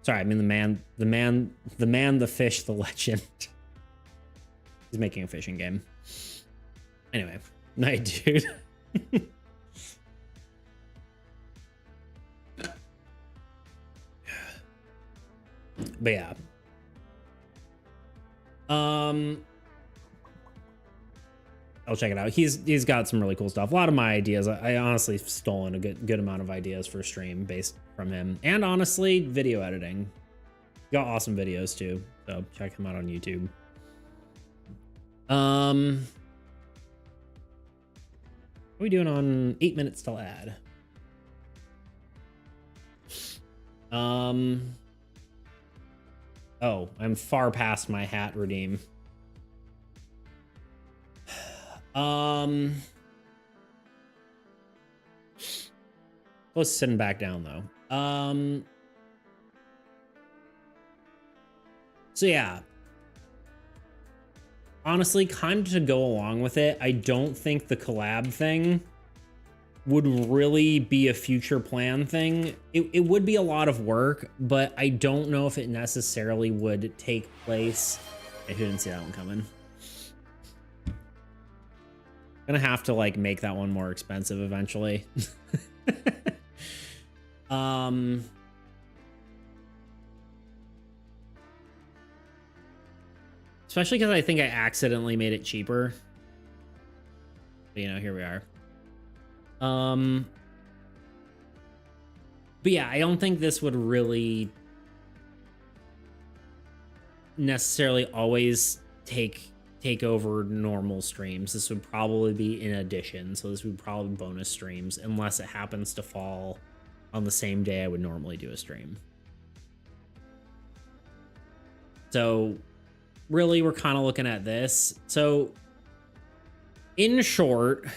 A: Sorry, I mean the man, the fish, the legend. He's making a fishing game. Anyway, night, dude. But yeah. I'll check it out. He's got some really cool stuff. A lot of my ideas. I honestly stolen a good amount of ideas for stream based from him. And honestly, video editing. Got awesome videos too. So check him out on YouTube. What are we doing on 8 minutes till ad? Oh, I'm far past my hat redeem. Close to sitting back down though. So yeah. Honestly, kind of to go along with it, I don't think the collab thing would really be a future plan thing. It would be a lot of work, but I don't know if it necessarily would take place. I didn't see that one coming. Gonna have to like make that one more expensive eventually. Especially because I think I accidentally made it cheaper. But, you know, here we are. But yeah, I don't think this would really necessarily always take over normal streams. This would probably be in addition. So this would probably be bonus streams unless it happens to fall on the same day I would normally do a stream. So really, we're kind of looking at this. So in short,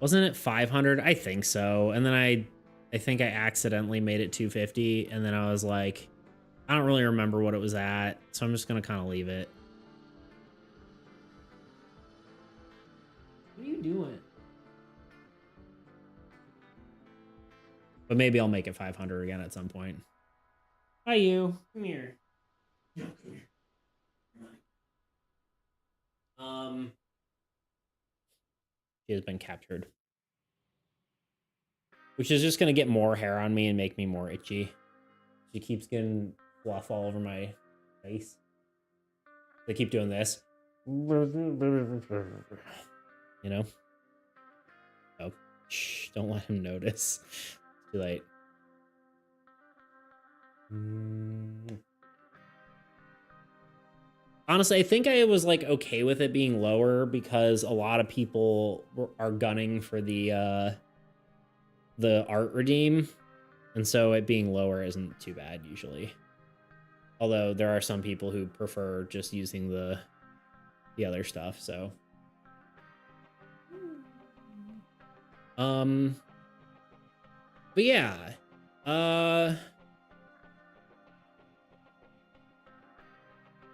A: wasn't it 500? I think so. And then I think I accidentally made it 250. And then I was like, I don't really remember what it was at. So I'm just going to kind of leave it. What are you doing? But maybe I'll make it 500 again at some point. Hi, you. Come here. No, come here. She has been captured. Which is just going to get more hair on me and make me more itchy. She keeps getting fluff all over my face. They keep doing this. you know? Oh, shh, don't let him notice. Too late. Honestly, I think I was like okay with it being lower because a lot of people are gunning for the art redeem, and so it being lower isn't too bad usually. Although there are some people who prefer just using the other stuff, so but yeah.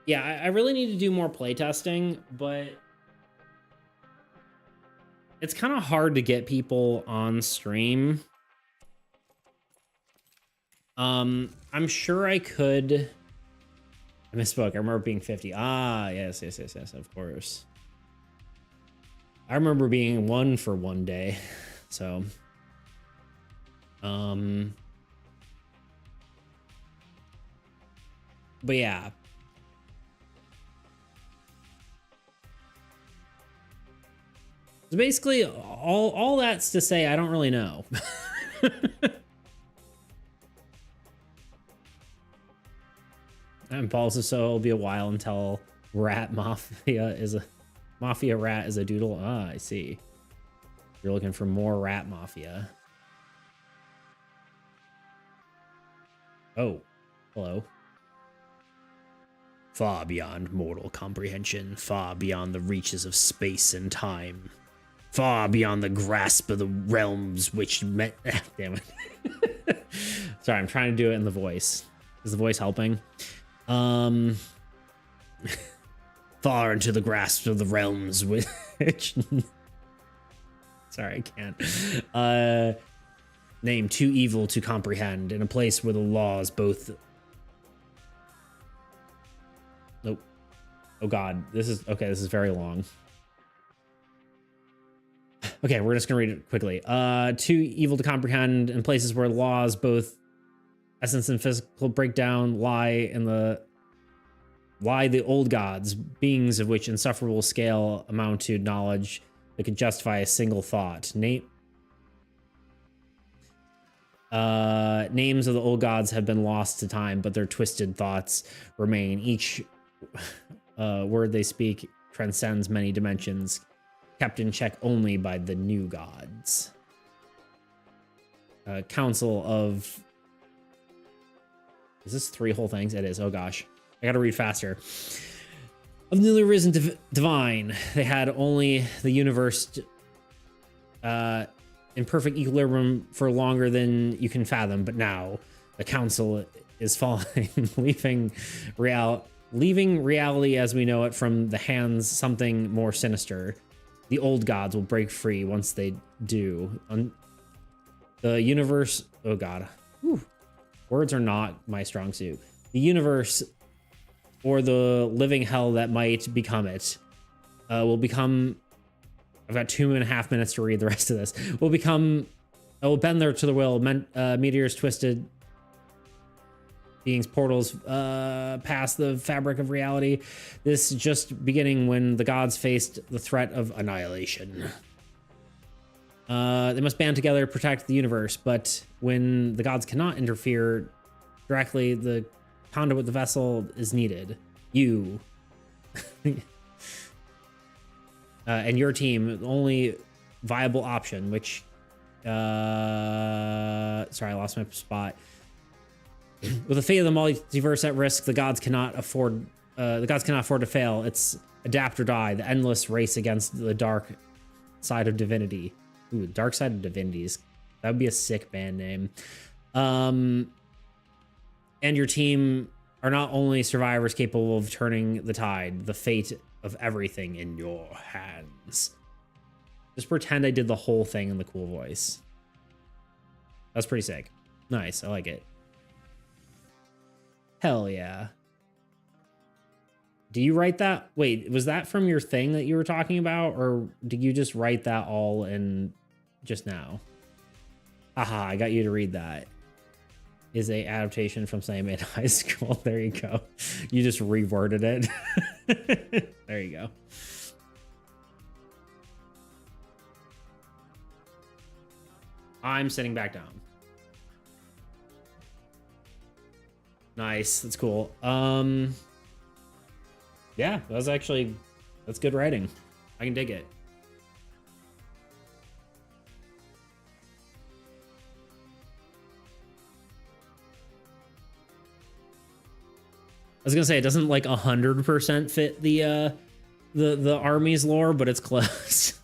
A: Yeah, I really need to do more playtesting, but it's kind of hard to get people on stream. I'm sure I could. I misspoke. I remember being 50. Ah, yes, of course. I remember being 1 for 1 day. So, but yeah. So basically, all that's to say, I don't really know. And also, so it'll be a while until Rat Mafia is a Mafia Rat is a doodle. Ah, I see. You're looking for more Rat Mafia. Oh, hello. Far beyond mortal comprehension, far beyond the reaches of space and time, far beyond the grasp of the realms which met. Damn it. Sorry, I'm trying to do it in the voice. Is the voice helping? Far into the grasp of the realms which. Sorry, I can't. Name too evil to comprehend, in a place where the laws both. Nope. Oh god, this is okay. This is very long. Okay, we're just gonna read it quickly. Too evil to comprehend, in places where laws both essence and physical breakdown lie the old gods, beings of which insufferable scale amount to knowledge that could justify a single thought. Names of the old gods have been lost to time, but their twisted thoughts remain. Each word they speak transcends many dimensions, kept in check only by the new gods. Council of... Is this 3 whole things? It is. Oh gosh. I gotta read faster. Of newly risen divine, they had only the universe in perfect equilibrium for longer than you can fathom, but now the council is falling, leaving reality as we know it from the hands something more sinister. The old gods will break free once they do. The universe... Oh god. Whew. Words are not my strong suit. The universe, or the living hell that might become it, will become... I've got 2.5 minutes to read the rest of this. Will bend there to the will. Meteors twisted. Beings, portals past the fabric of reality. This just beginning when the gods faced the threat of annihilation. They must band together to protect the universe, but when the gods cannot interfere directly, the conduit, the vessel, is needed. You. And your team, the only viable option, which... sorry, I lost my spot. With the fate of the multiverse at risk, the gods cannot afford to fail. It's adapt or die, the endless race against the dark side of divinity. Ooh, dark side of divinities. That would be a sick band name. And your team are not only survivors capable of turning the tide, the fate of everything in your hands. Just pretend I did the whole thing in the cool voice. That's pretty sick. Nice, I like it. Hell yeah. Do you write that? Wait, was that from your thing that you were talking about? Or did you just write that all in just now? Aha, I got you to read that. Is a adaptation from something in high school. There you go. You just reworded it. There you go. I'm sitting back down. Nice. That's cool. Yeah, that's good writing. I can dig it. I was gonna say it doesn't like 100% fit the army's lore, but it's close.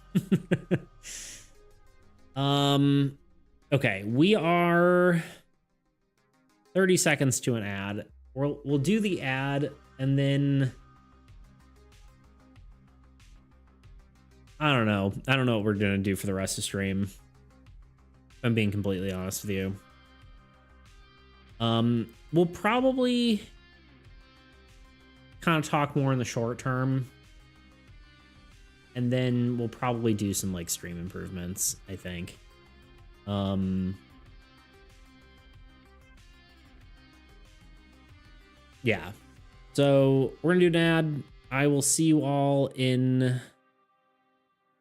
A: Okay, we are 30 seconds to an ad. We'll do the ad and then I don't know what we're gonna do for the rest of the stream. If I'm being completely honest with you. We'll probably kind of talk more in the short term. And then we'll probably do some like stream improvements, I think. Yeah. So we're gonna do an ad. I will see you all in a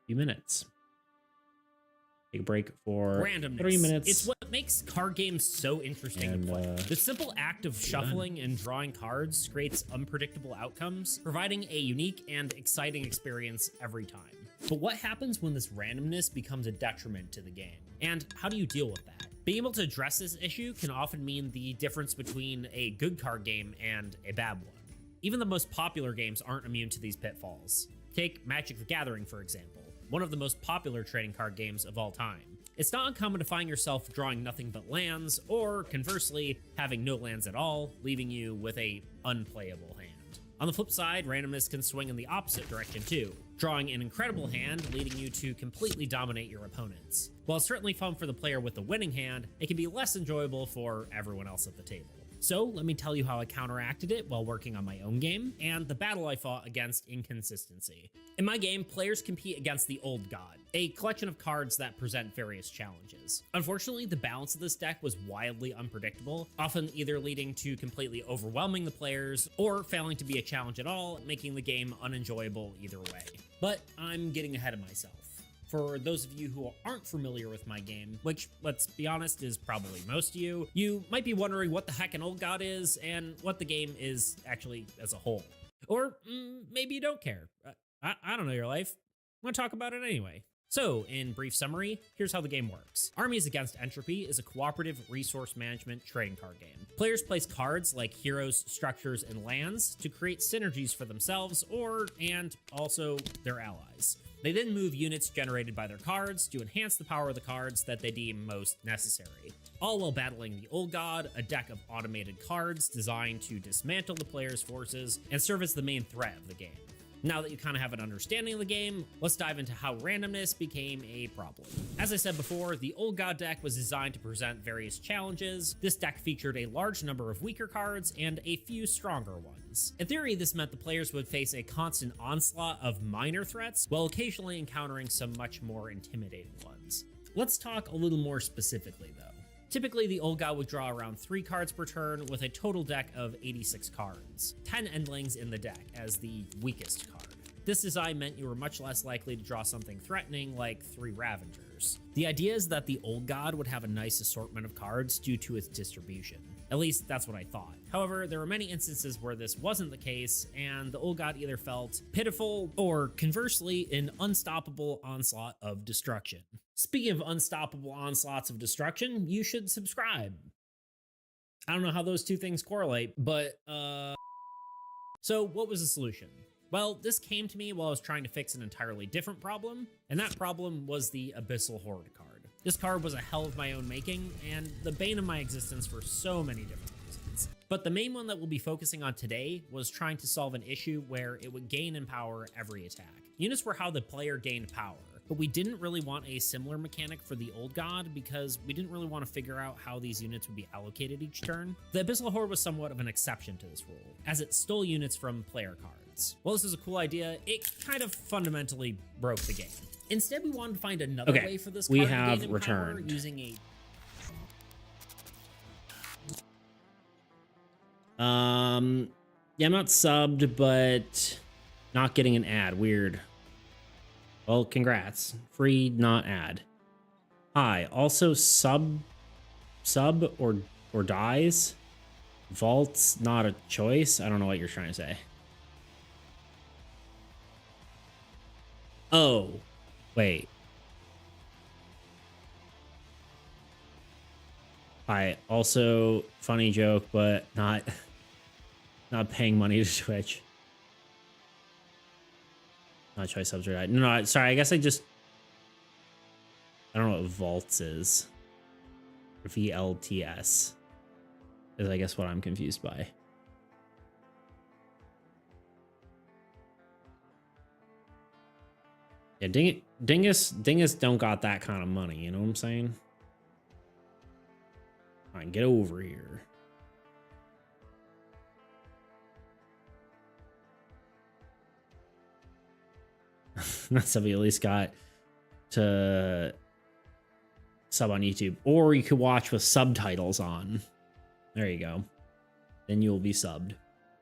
A: few minutes. Take a break for
B: Randomness.
A: 3 minutes.
B: It's what makes card games so interesting to play. The simple act of shuffling and drawing cards creates unpredictable outcomes, providing a unique and exciting experience every time. But what happens when this randomness becomes a detriment to the game? And how do you deal with that? Being able to address this issue can often mean the difference between a good card game and a bad one. Even the most popular games aren't immune to these pitfalls. Take Magic the Gathering, for example, one of the most popular trading card games of all time. It's not uncommon to find yourself drawing nothing but lands, or conversely, having no lands at all, leaving you with a unplayable hand. On the flip side, randomness can swing in the opposite direction too, drawing an incredible hand, leading you to completely dominate your opponents. While it's certainly fun for the player with the winning hand, it can be less enjoyable for everyone else at the table. So let me tell you how I counteracted it while working on my own game, and the battle I fought against inconsistency. In my game, players compete against the Old God, a collection of cards that present various challenges. Unfortunately, the balance of this deck was wildly unpredictable, often either leading to completely overwhelming the players, or failing to be a challenge at all, making the game unenjoyable either way. But I'm getting ahead of myself. For those of you who aren't familiar with my game, which, let's be honest, is probably most of you, you might be wondering what the heck an Old God is and what the game is actually as a whole. Or maybe you don't care. I don't know your life. I'm going to talk about it anyway. So, in brief summary, here's how the game works. Armies Against Entropy is a cooperative resource management trading card game. Players place cards like heroes, structures, and lands to create synergies for themselves and also their allies. They then move units generated by their cards to enhance the power of the cards that they deem most necessary, all while battling the Old God, a deck of automated cards designed to dismantle the player's forces and serve as the main threat of the game. Now that you kind of have an understanding of the game, let's dive into how randomness became a problem. As I said before, the Old God deck was designed to present various challenges. This deck featured a large number of weaker cards and a few stronger ones. In theory, this meant the players would face a constant onslaught of minor threats, while occasionally encountering some much more intimidating ones. Let's talk a little more specifically though. Typically, the Old God would draw around 3 cards per turn with a total deck of 86 cards, 10 endlings in the deck as the weakest card. This design meant you were much less likely to draw something threatening like 3 Ravengers. The idea is that the Old God would have a nice assortment of cards due to its distribution. At least that's what I thought. However, there were many instances where this wasn't the case, and the Old God either felt pitiful or, conversely, an unstoppable onslaught of destruction. Speaking of unstoppable onslaughts of destruction, you should subscribe. I don't know how those two things correlate, but, So what was the solution? Well, this came to me while I was trying to fix an entirely different problem, and that problem was the Abyssal Horde card. This card was a hell of my own making, and the bane of my existence for so many different reasons. But the main one that we'll be focusing on today was trying to solve an issue where it would gain in power every attack. Units were how the player gained power, but we didn't really want a similar mechanic for the Old God because we didn't really want to figure out how these units would be allocated each turn. The Abyssal Horde was somewhat of an exception to this rule, as it stole units from player cards. While this is a cool idea, it kind of fundamentally broke the game. Instead, we wanted to find another way for this card to gain in power using a... Yeah, I'm not subbed, but not getting an ad. Weird. Well, congrats. Free, not ad.
A: Hi. Also sub or dies. Vault's not a choice. I don't know what you're trying to say. Oh, wait. Hi. Also funny joke, but not paying money to Twitch. Not choice subs or die. No, sorry. I guess I don't know what Vaults is. VLTS is I guess what I'm confused by. Yeah, Dingus don't got that kind of money, you know what I'm saying? All right, get over here. That's something at least got to sub on YouTube. Or you could watch with subtitles on. There you go. Then you'll be subbed.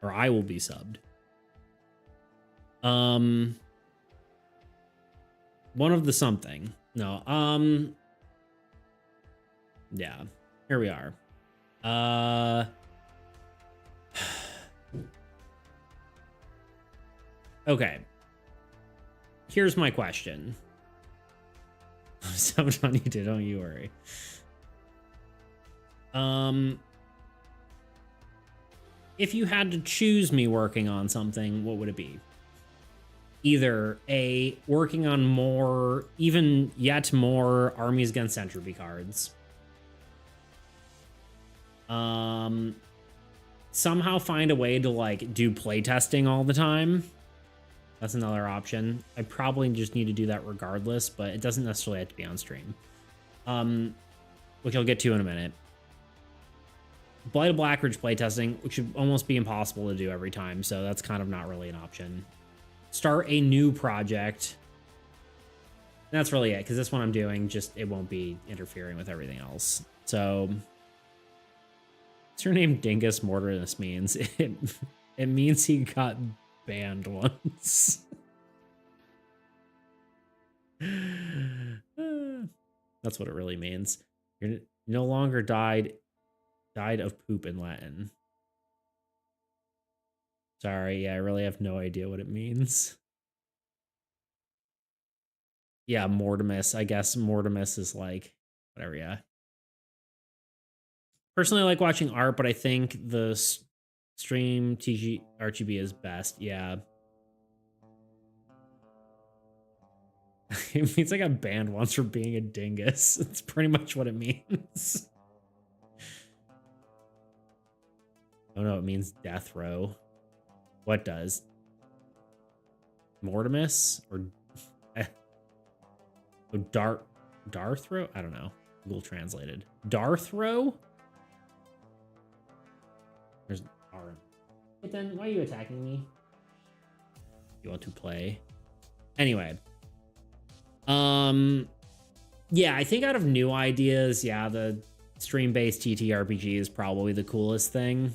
A: Or I will be subbed. One of the something. No. Yeah. Here we are. Okay. Here's my question. Someone you did, don't you worry. If you had to choose me working on something, what would it be? Either A, working on more, even yet more Armies Against Entropy cards. Somehow find a way to like do playtesting all the time. That's another option. I probably just need to do that regardless, but it doesn't necessarily have to be on stream. Which I'll get to in a minute. Blight of Blackridge playtesting, which should almost be impossible to do every time, so that's kind of not really an option. Start a new project. That's really it, because this one I'm doing, just it won't be interfering with everything else. So, what's your name? Dingus Mortarness means? It means he got banned once. That's what it really means. You're no longer died of poop in Latin. Sorry, yeah, I really have no idea what it means. Yeah, Mortimus. I guess Mortimus is like, whatever, yeah. Personally, I like watching art, but I think the stream TG RGB is best. Yeah. It means I got banned once for being a dingus. It's pretty much what it means. Oh no, it means death row. What does? Mortimus or oh, Darthrow? I don't know. Google translated. Darthrow? There's R. But then why are you attacking me? You want to play? Anyway. Yeah, I think out of new ideas, yeah, the stream-based TTRPG is probably the coolest thing.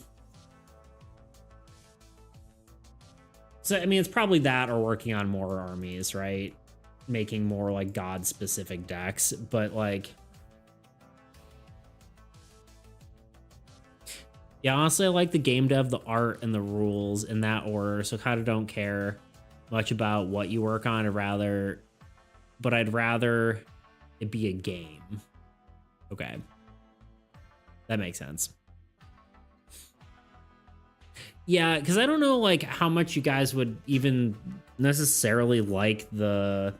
A: So, I mean, it's probably that or working on more armies, right? Making more, like, god-specific decks, but, like... Yeah, honestly, I like the game dev, the art, and the rules in that order, so kind of don't care much about what you work on. I'd rather it be a game. Okay. That makes sense. Yeah, because I don't know, like, how much you guys would even necessarily like the...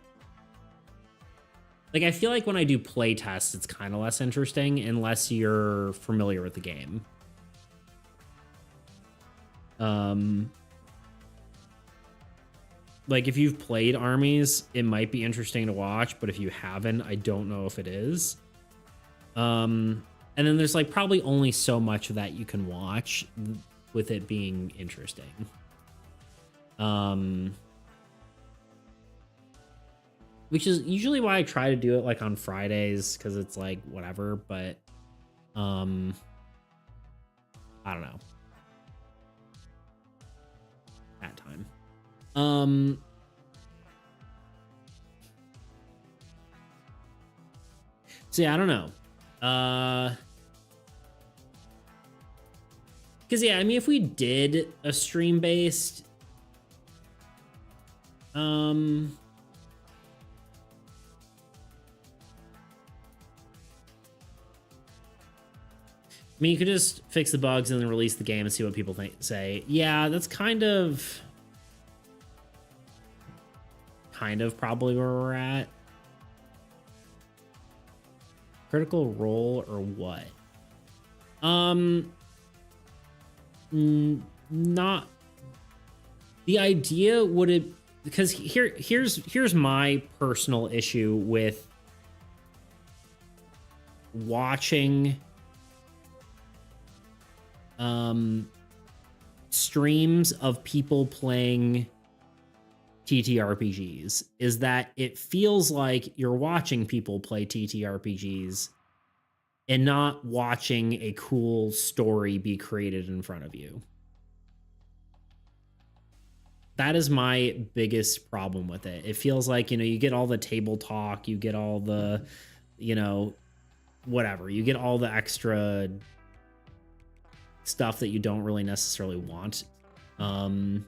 A: Like, I feel like when I do play tests, it's kind of less interesting unless you're familiar with the game. Like, if you've played armies, it might be interesting to watch, but if you haven't, I don't know if it is. And then there's, like, probably only so much of that you can watch with it being interesting. Which is usually why I try to do it, like, on Fridays, because it's, like, whatever, but, I don't know. That time. So yeah, I don't know. Because yeah, I mean, if we did a stream based, I mean, you could just fix the bugs and then release the game and see what people say. Yeah, that's kind of probably where we're at. Critical Role or what? Not the idea. Would it, because here's my personal issue with watching streams of people playing TTRPGs, is that it feels like you're watching people play TTRPGs and not watching a cool story be created in front of you. That is my biggest problem with it. It feels like, you know, you get all the table talk, you get all the, you know, whatever, you get all the extra stuff that you don't really necessarily want. And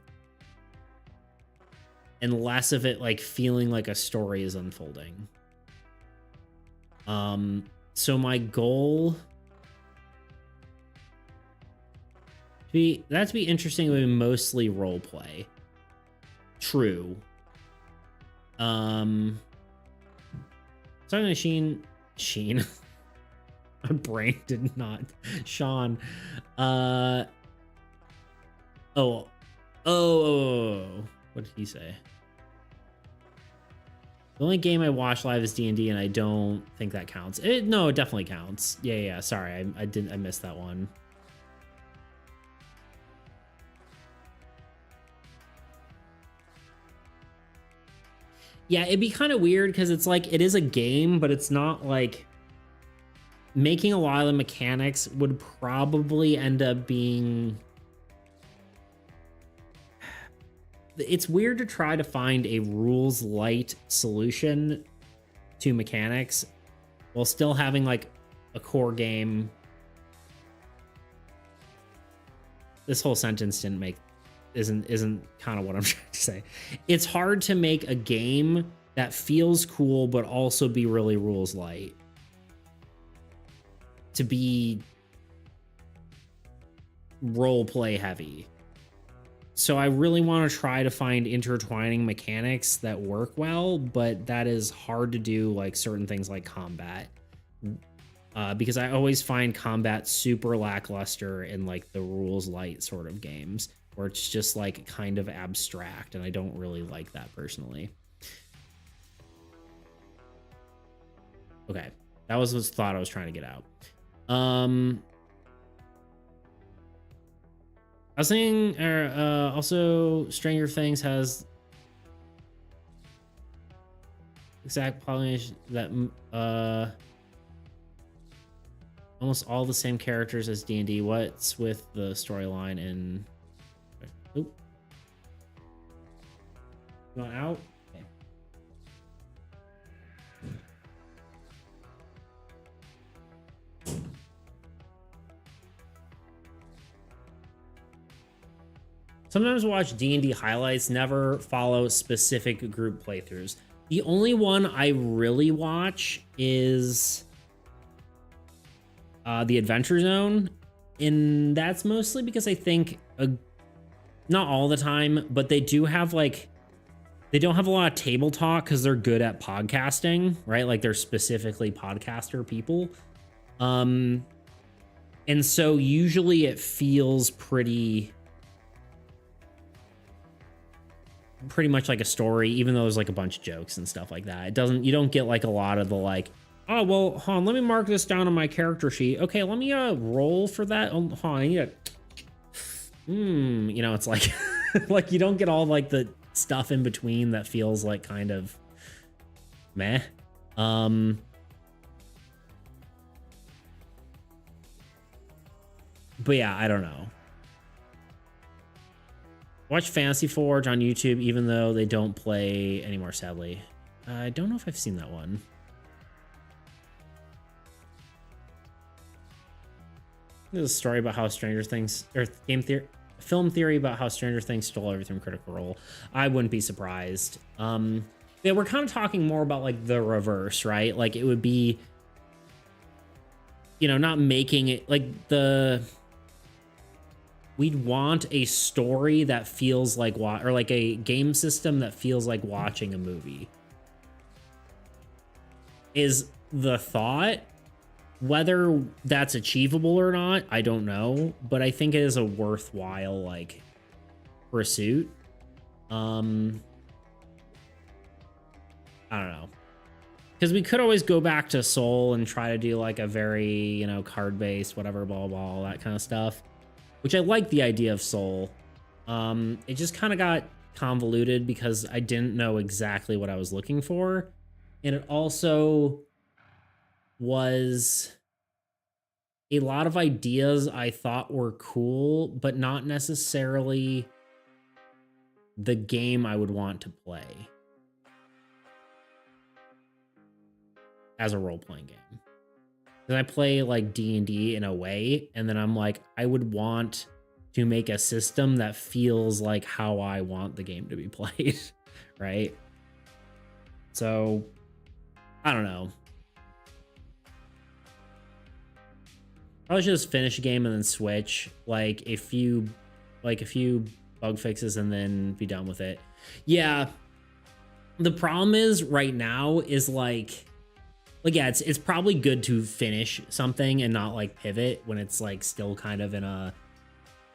A: less of it like feeling like a story is unfolding. So my goal to be interesting would be mostly role play. True. Talking to Sheen. My brain did not. Sean. Oh. What did he say? The only game I watch live is D&D, and I don't think that counts. No, it definitely counts. Yeah. Sorry, I missed that one. Yeah, it'd be kind of weird because it's like it is a game, but it's not like making a lot of the mechanics would probably end up being. It's weird to try to find a rules light solution to mechanics while still having like a core game. This whole sentence isn't kind of what I'm trying to say. It's hard to make a game that feels cool but also be really rules light. To be role play heavy. So I really want to try to find intertwining mechanics that work well, but that is hard to do, like certain things like combat. Because I always find combat super lackluster in like the rules light sort of games, where it's just like kind of abstract, and I don't really like that personally. Okay, that was the thought I was trying to get out. I was thinking, also Stranger Things has exact pollination that almost all the same characters as D&D. What's with the storyline in? Oop. Going out. Okay. Sometimes watch D&D highlights, never follow specific group playthroughs. The only one I really watch is the Adventure Zone, and that's mostly because I think, not all the time, but they do have like, they don't have a lot of table talk because they're good at podcasting, right? Like they're specifically podcaster people. And so usually it feels pretty much like a story, even though there's like a bunch of jokes and stuff like that. You don't get like a lot of the like, oh, well, hold on, let me mark this down on my character sheet. Okay, let me roll for that. Oh, hold on, I need you know, it's like, like you don't get all like the stuff in between that feels like kind of meh. But yeah, I don't know. Watch Fantasy Forge on YouTube, even though they don't play anymore, sadly. I don't know if I've seen that one. There's a story about how Stranger Things, or film theory about how Stranger Things stole everything from Critical Role. I wouldn't be surprised. Yeah, we're kind of talking more about like the reverse, right? Like it would be, you know, not making it like we'd want a story that feels like or like a game system that feels like watching a movie. Is the thought. Whether that's achievable or not, I don't know, but I think it is a worthwhile like pursuit. I don't know. Because we could always go back to Soul and try to do like a very, you know, card-based, whatever, blah, blah, all that kind of stuff. Which I like the idea of Soul. It just kind of got convoluted because I didn't know exactly what I was looking for. And it also was a lot of ideas I thought were cool, but not necessarily the game I would want to play as a role-playing game. Because I play like D&D in a way, and then I'm like, I would want to make a system that feels like how I want the game to be played, right? So, I don't know. Probably should just finish a game and then switch like a few bug fixes and then be done with it. Yeah. The problem is right now is like yeah, it's probably good to finish something and not like pivot when it's like still kind of in a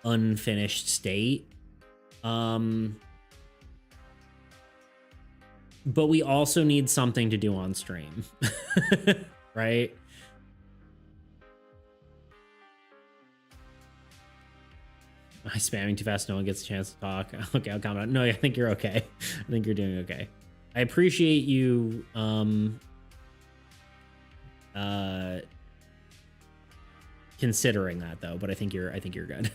A: unfinished state. But we also need something to do on stream. Right? Am I spamming too fast? No one gets a chance to talk. Okay, I'll comment. No, I think you're okay. I think you're doing okay. I appreciate you considering that though, but I think you're good.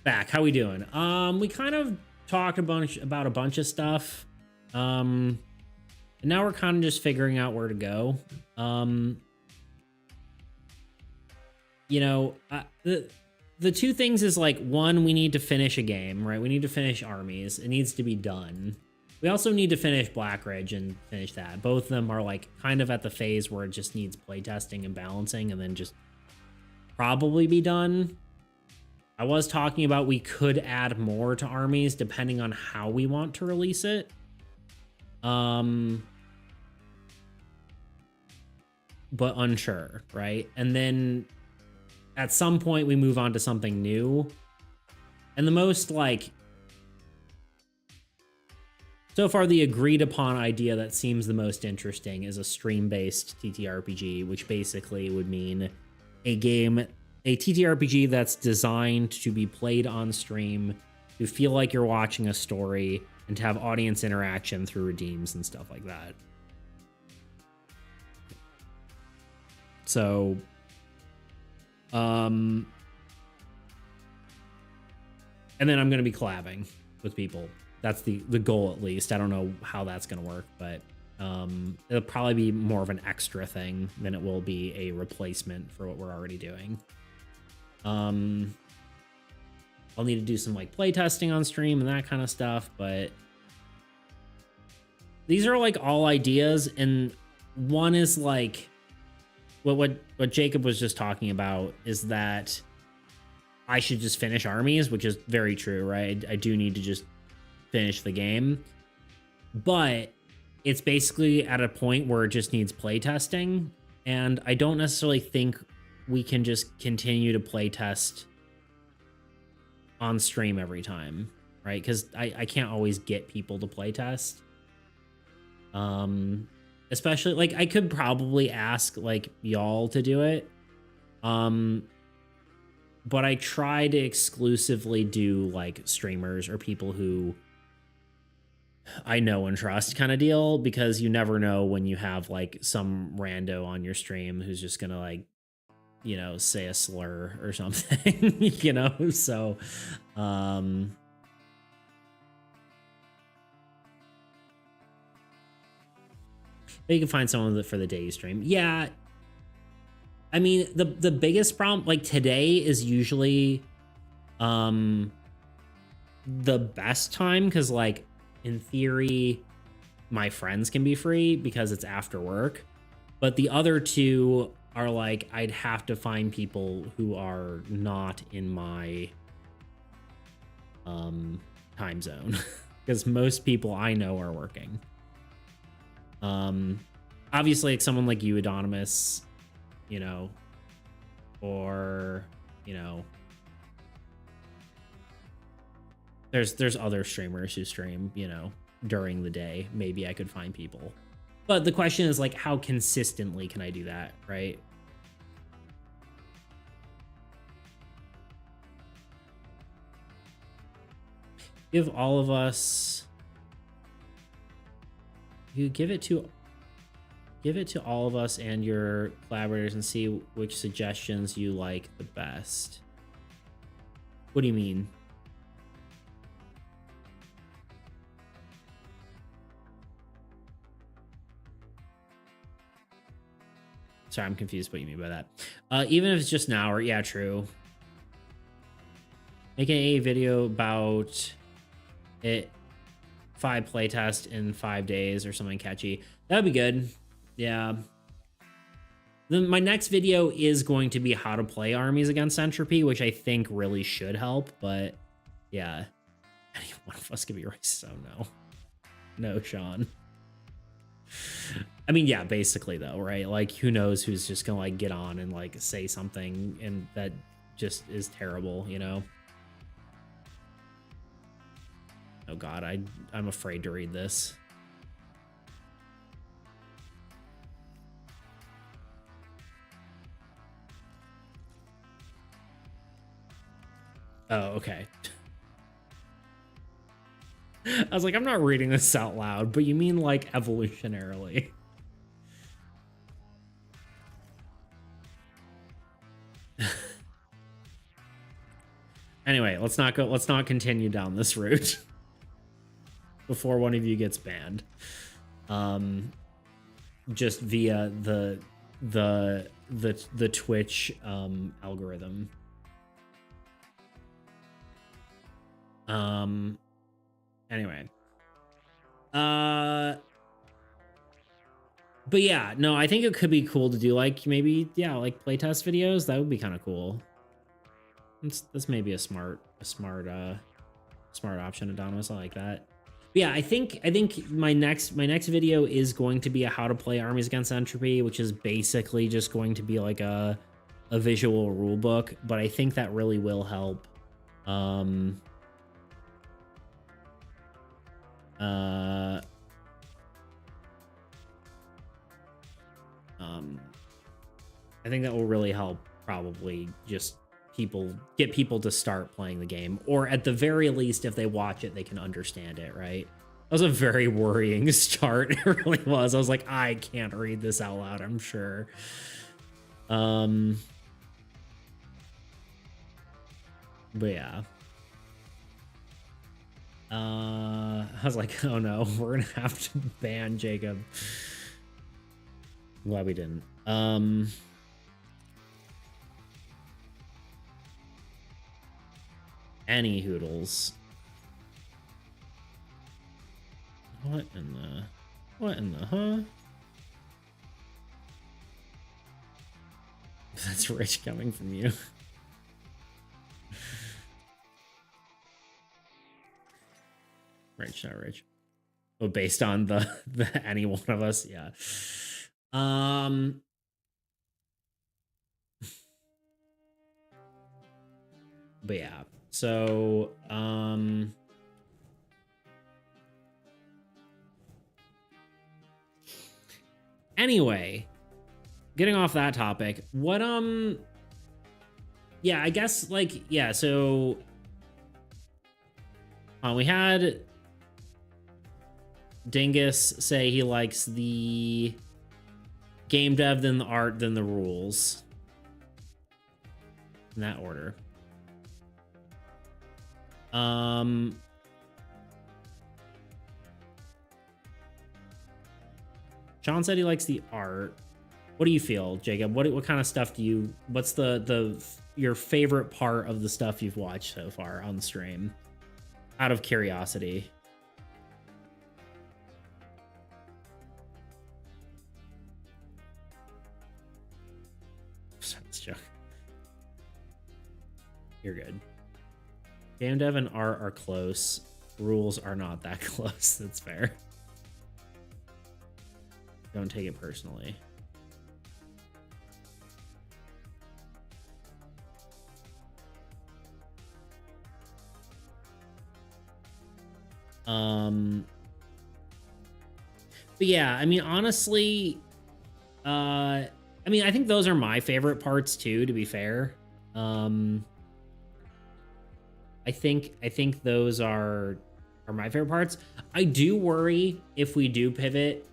A: Back, how we doing? We kind of talked about a bunch of stuff. And now we're kind of just figuring out where to go. You know, the two things is like, one, we need to finish a game, right? We need to finish Armies. It needs to be done. We also need to finish Black Ridge and finish that. Both of them are like kind of at the phase where it just needs playtesting and balancing and then just probably be done. I was talking about we could add more to Armies depending on how we want to release it. But unsure, right? And then at some point we move on to something new. And the most like so far the agreed upon idea that seems the most interesting is a stream-based TTRPG, which basically would mean a TTRPG that's designed to be played on stream, to feel like you're watching a story, and to have audience interaction through redeems and stuff like that. So, and then I'm going to be collabing with people. That's the goal, at least. I don't know how that's going to work, but it'll probably be more of an extra thing than it will be a replacement for what we're already doing. I'll need to do some like play testing on stream and that kind of stuff, but these are like all ideas, and one is like what Jacob was just talking about is that I should just finish Armies, which is very true, right? I do need to just finish the game, but it's basically at a point where it just needs playtesting, and I don't necessarily think we can just continue to playtest on stream every time, right? Because I can't always get people to playtest. Especially like I could probably ask like y'all to do it, but I try to exclusively do like streamers or people who I know and trust kind of deal, because you never know when you have like some rando on your stream who's just gonna like, you know, say a slur or something, you know? So, you can find someone for the day you stream. Yeah, I mean, the biggest problem, like today is usually the best time because like in theory my friends can be free because it's after work, but the other two are like I'd have to find people who are not in my time zone because most people I know are working. Obviously like someone like you, Anonymous, you know, or you know, there's other streamers who stream, you know, during the day. Maybe I could find people, but the question is like how consistently can I do that, right? Give all of us, you give it to all of us and your collaborators and see which suggestions you like the best. What do you mean? Sorry, I'm confused what you mean by that. Even if it's just an hour, yeah, true. Making a video about it, 5 playtest in 5 days or something catchy. That'd be good. Yeah. Then my next video is going to be how to play armies against entropy, which I think really should help, but yeah. Any one of us could be right, so no. No, Sean. I mean, yeah, basically though, right? Like who knows who's just gonna like get on and like say something and that just is terrible, you know? Oh god, I'm afraid to read this. Oh, okay. I was like, I'm not reading this out loud, but you mean like evolutionarily. Anyway, let's not continue down this route before one of you gets banned. Just via the Twitch algorithm. Anyway. But yeah, no, I think it could be cool to do like maybe, yeah, like playtest videos. That would be kind of cool. That's maybe a smart option, Adonis. I like that. But yeah, I think my next video is going to be a how to play armies against entropy, which is basically just going to be like a visual rule book, but I think that really will help. I think that will really help probably just get people to start playing the game, or at the very least, if they watch it, they can understand it, right? That was a very worrying start. It really was. I was like, I can't read this out loud, I'm sure. But yeah. I was like, oh no, we're gonna have to ban Jacob. Glad we didn't. Any hoodles. What in the huh? That's rich coming from you. Rich, not rich. Well, based on the any one of us, yeah. But yeah. So, anyway, getting off that topic, what, yeah, I guess, like, yeah, so, we had Dingus say he likes the game dev, then the art, then the rules. In that order. Sean said he likes the art. What do you feel, Jacob? What kind of stuff do you? What's your favorite part of the stuff you've watched so far on the stream? Out of curiosity. That's a joke. You're good. Game dev and art are close. Rules are not that close. That's fair. Don't take it personally. But yeah, I mean, honestly, I mean, I think those are my favorite parts too, to be fair. I think those are my favorite parts. I do worry if we do pivot.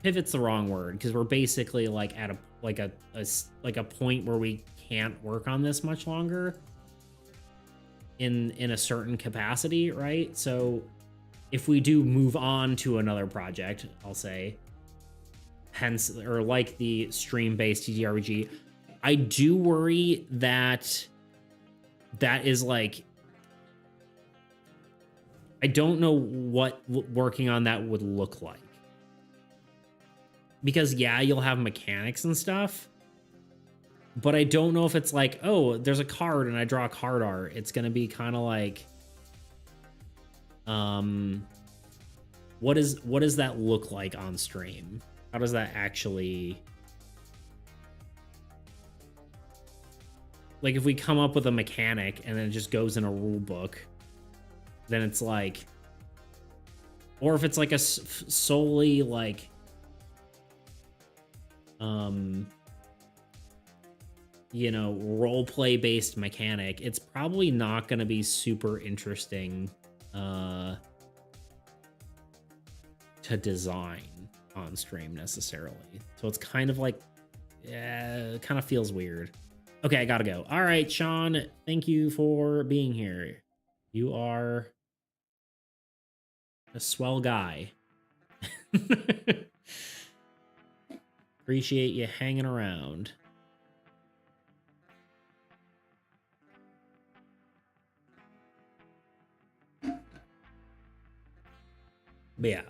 A: Pivot's the wrong word, because we're basically like at a point where we can't work on this much longer in a certain capacity, right? So if we do move on to another project, I'll say, hence, or like the stream-based TTRPG, I do worry that is like, I don't know what working on that would look like. Because yeah, you'll have mechanics and stuff, but I don't know if it's like, oh, there's a card and I draw card art. It's going to be kind of like, what does that look like on stream? How does that actually, like, if we come up with a mechanic and then it just goes in a rule book, then it's like, or if it's like a solely like, you know, role play based mechanic, it's probably not going to be super interesting to design on stream necessarily. So it's kind of like, yeah, it kind of feels weird. Okay, I gotta go. All right, Sean, thank you for being here. You are a swell guy. Appreciate you hanging around. But yeah.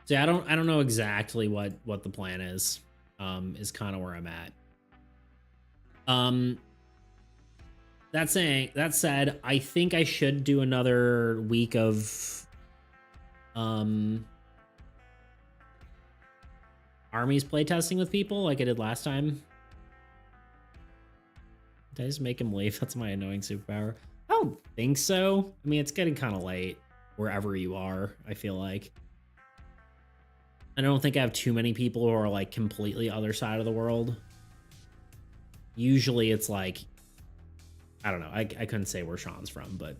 A: So I don't know exactly what the plan is. Is kind of where I'm at. That said, I think I should do another week of armies playtesting with people like I did last time. Did I just make him leave? That's my annoying superpower. I don't think so. I mean, it's getting kind of late wherever you are, I feel like. I don't think I have too many people who are like completely other side of the world. Usually it's like, I don't know. I couldn't say where Sean's from, but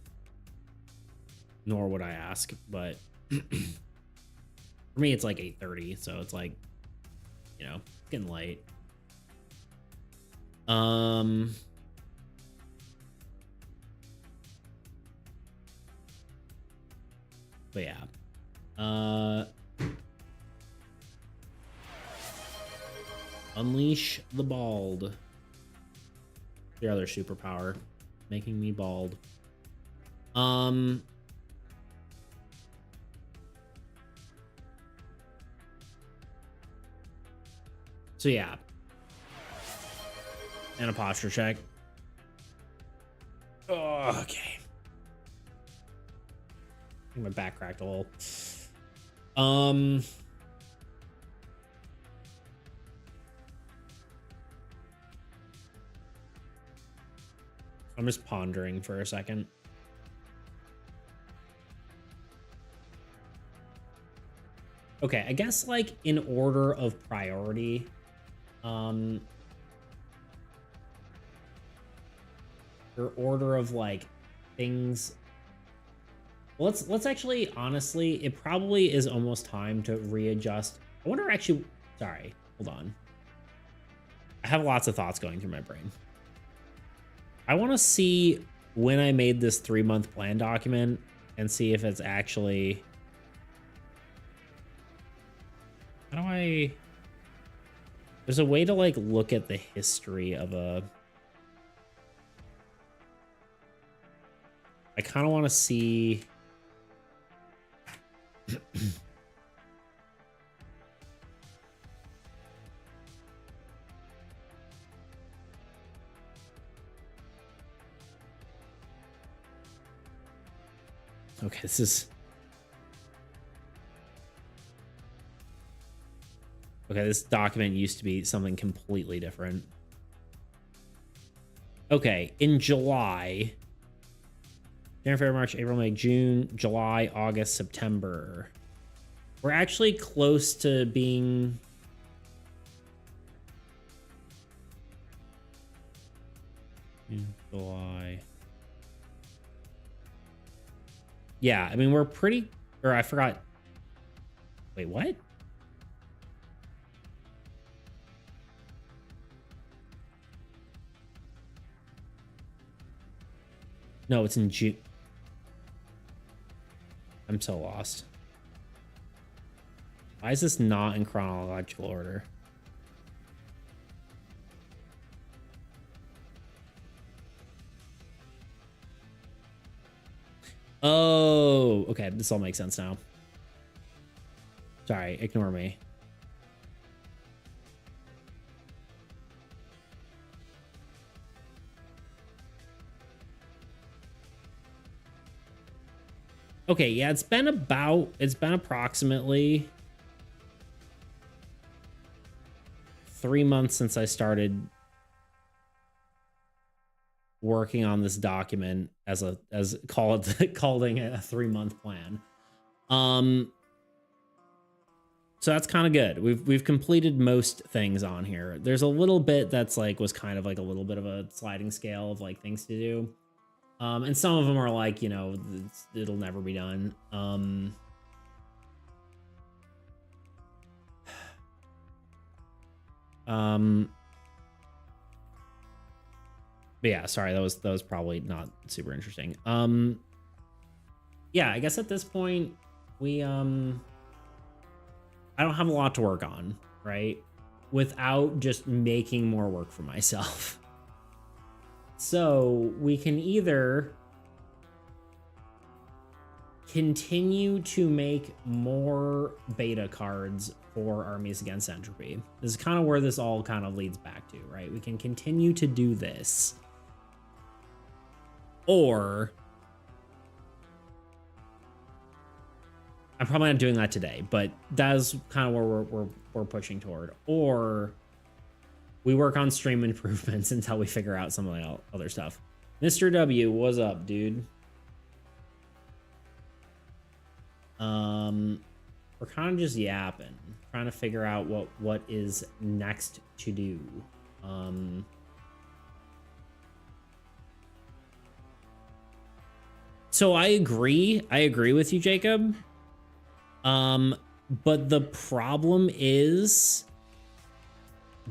A: nor would I ask. But for me, it's like 8:30, so it's like, you know, getting late. But yeah. Unleash the bald. The other superpower, making me bald. So yeah. And a posture check. Oh, okay. I think my back cracked a little. I'm just pondering for a second. Okay, I guess like in order of priority, or order of like things. Well, let's actually, honestly, it probably is almost time to readjust. I wonder actually, sorry, hold on. I have lots of thoughts going through my brain. I want to see when I made this 3-month plan document and see if it's actually... How do I... There's a way to, like, look at the history of a... I kind of want to see... Okay, this is... Okay, this document used to be something completely different. Okay, in July... January, February, March, April, May, June, July, August, September. We're actually close to being... July. Yeah, I mean, we're pretty... Or I forgot... Wait, what? No, it's in June. I'm so lost. Why is this not in chronological order? Oh, okay. This all makes sense now. Sorry, ignore me. Okay, yeah, it's been approximately 3 months since I started working on this document calling it a 3-month plan. So that's kind of good. We've completed most things on here. There's a little bit that's like was kind of like a little bit of a sliding scale of like things to do. And some of them are like, you know, it'll never be done. But yeah, sorry, that was probably not super interesting. Yeah, I guess at this point we I don't have a lot to work on, right? Without just making more work for myself. So we can either continue to make more beta cards for Armies Against Entropy. This is kind of where this all kind of leads back to, right? We can continue to do this. Or I'm probably not doing that today, but that's kind of where we're pushing toward. Or we work on stream improvements until we figure out some of the other stuff. Mr. W, what's up, dude? We're kind of just yapping, trying to figure out what is next to do. So I agree with you, Jacob. But the problem is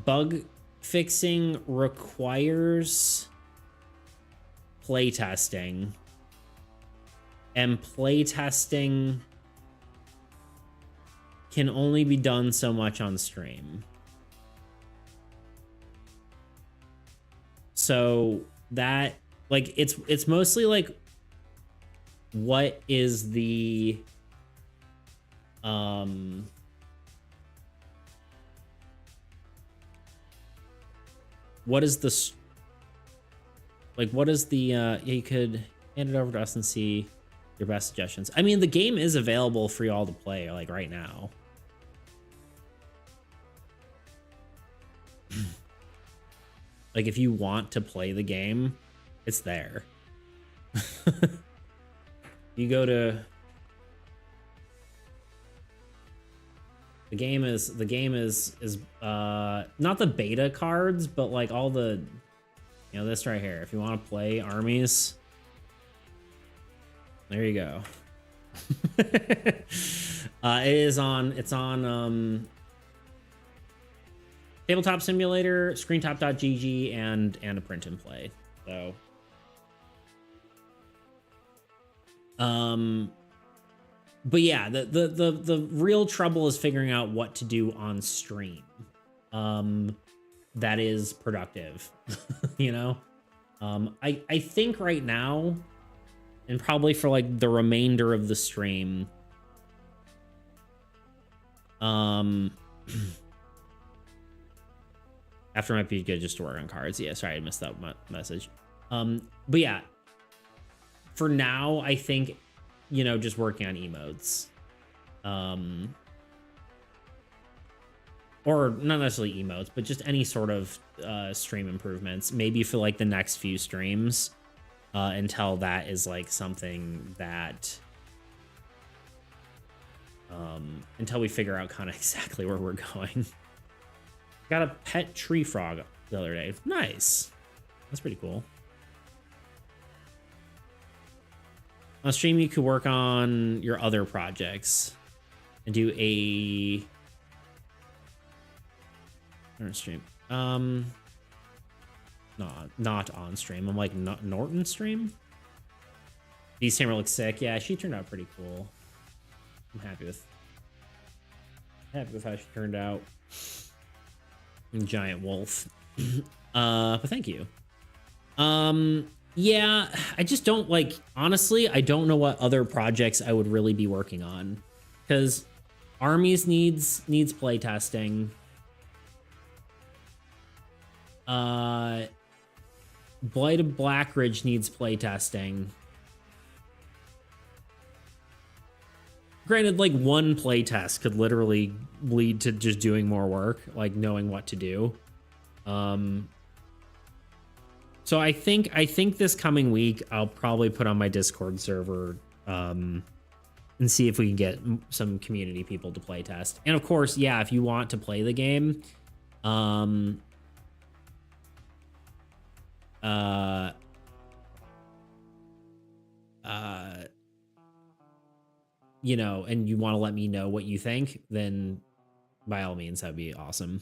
A: bug fixing requires playtesting, and playtesting can only be done so much on stream. So that, like, it's mostly like, what is the what is the yeah, you could hand it over to us and see your best suggestions. I mean, the game is available for y'all to play, like, right now. Like, if you want to play the game, it's there. You go to the game is not the beta cards, but like all the, you know, this right here. If you want to play armies, there you go. It's on Tabletop Simulator, screentop.gg, and a print and play. So But yeah, the real trouble is figuring out what to do on stream. That is productive, you know? I think right now, and probably for like the remainder of the stream, after might be good just to work on cards. Yeah, sorry, I missed that message. But yeah, for now, I think, you know, just working on emotes. Or not necessarily emotes, but just any sort of stream improvements, maybe for like the next few streams, until that is like something that, until we figure out kind of exactly where we're going. Got a pet tree frog the other day. Nice. That's pretty cool. On stream, you could work on your other projects and do a stream. Not on stream. I'm like Norton stream. Beast Hammer looks sick. Yeah, she turned out pretty cool. I'm happy with how she turned out. Giant wolf. But thank you. Yeah, I just don't like, honestly, I don't know what other projects I would really be working on, because Armies needs playtesting. Blight of Blackridge needs playtesting. Granted, like one playtest could literally lead to just doing more work, like knowing what to do. So I think this coming week I'll probably put on my Discord server and see if we can get some community people to play test. And of course, yeah, if you want to play the game, you know, and you want to let me know what you think, then by all means, that'd be awesome.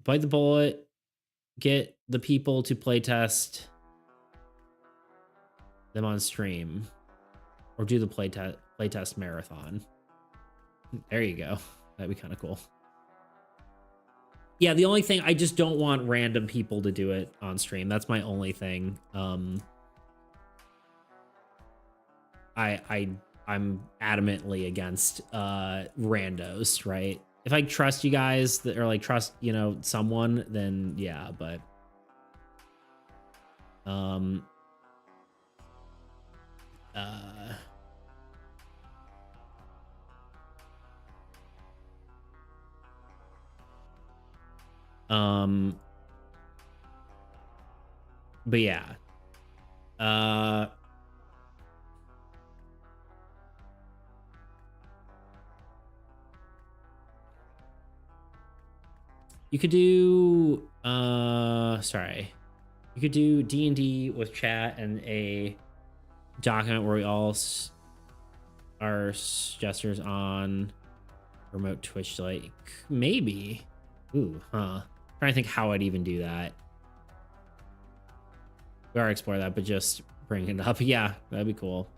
A: Bite the bullet, get the people to playtest them on stream, or do the playtest marathon. There you go. That'd be kind of cool. Yeah, the only thing, I just don't want random people to do it on stream. That's my only thing. I'm adamantly against randos, right? If I trust you guys that, or like trust, you know, someone, then yeah, but but yeah. You could do sorry. You could do D&D with chat and a document where we all are gestures on remote Twitch, like maybe. Ooh, huh. Trying to think how I'd even do that. We already explored that, but just bring it up. Yeah, that'd be cool.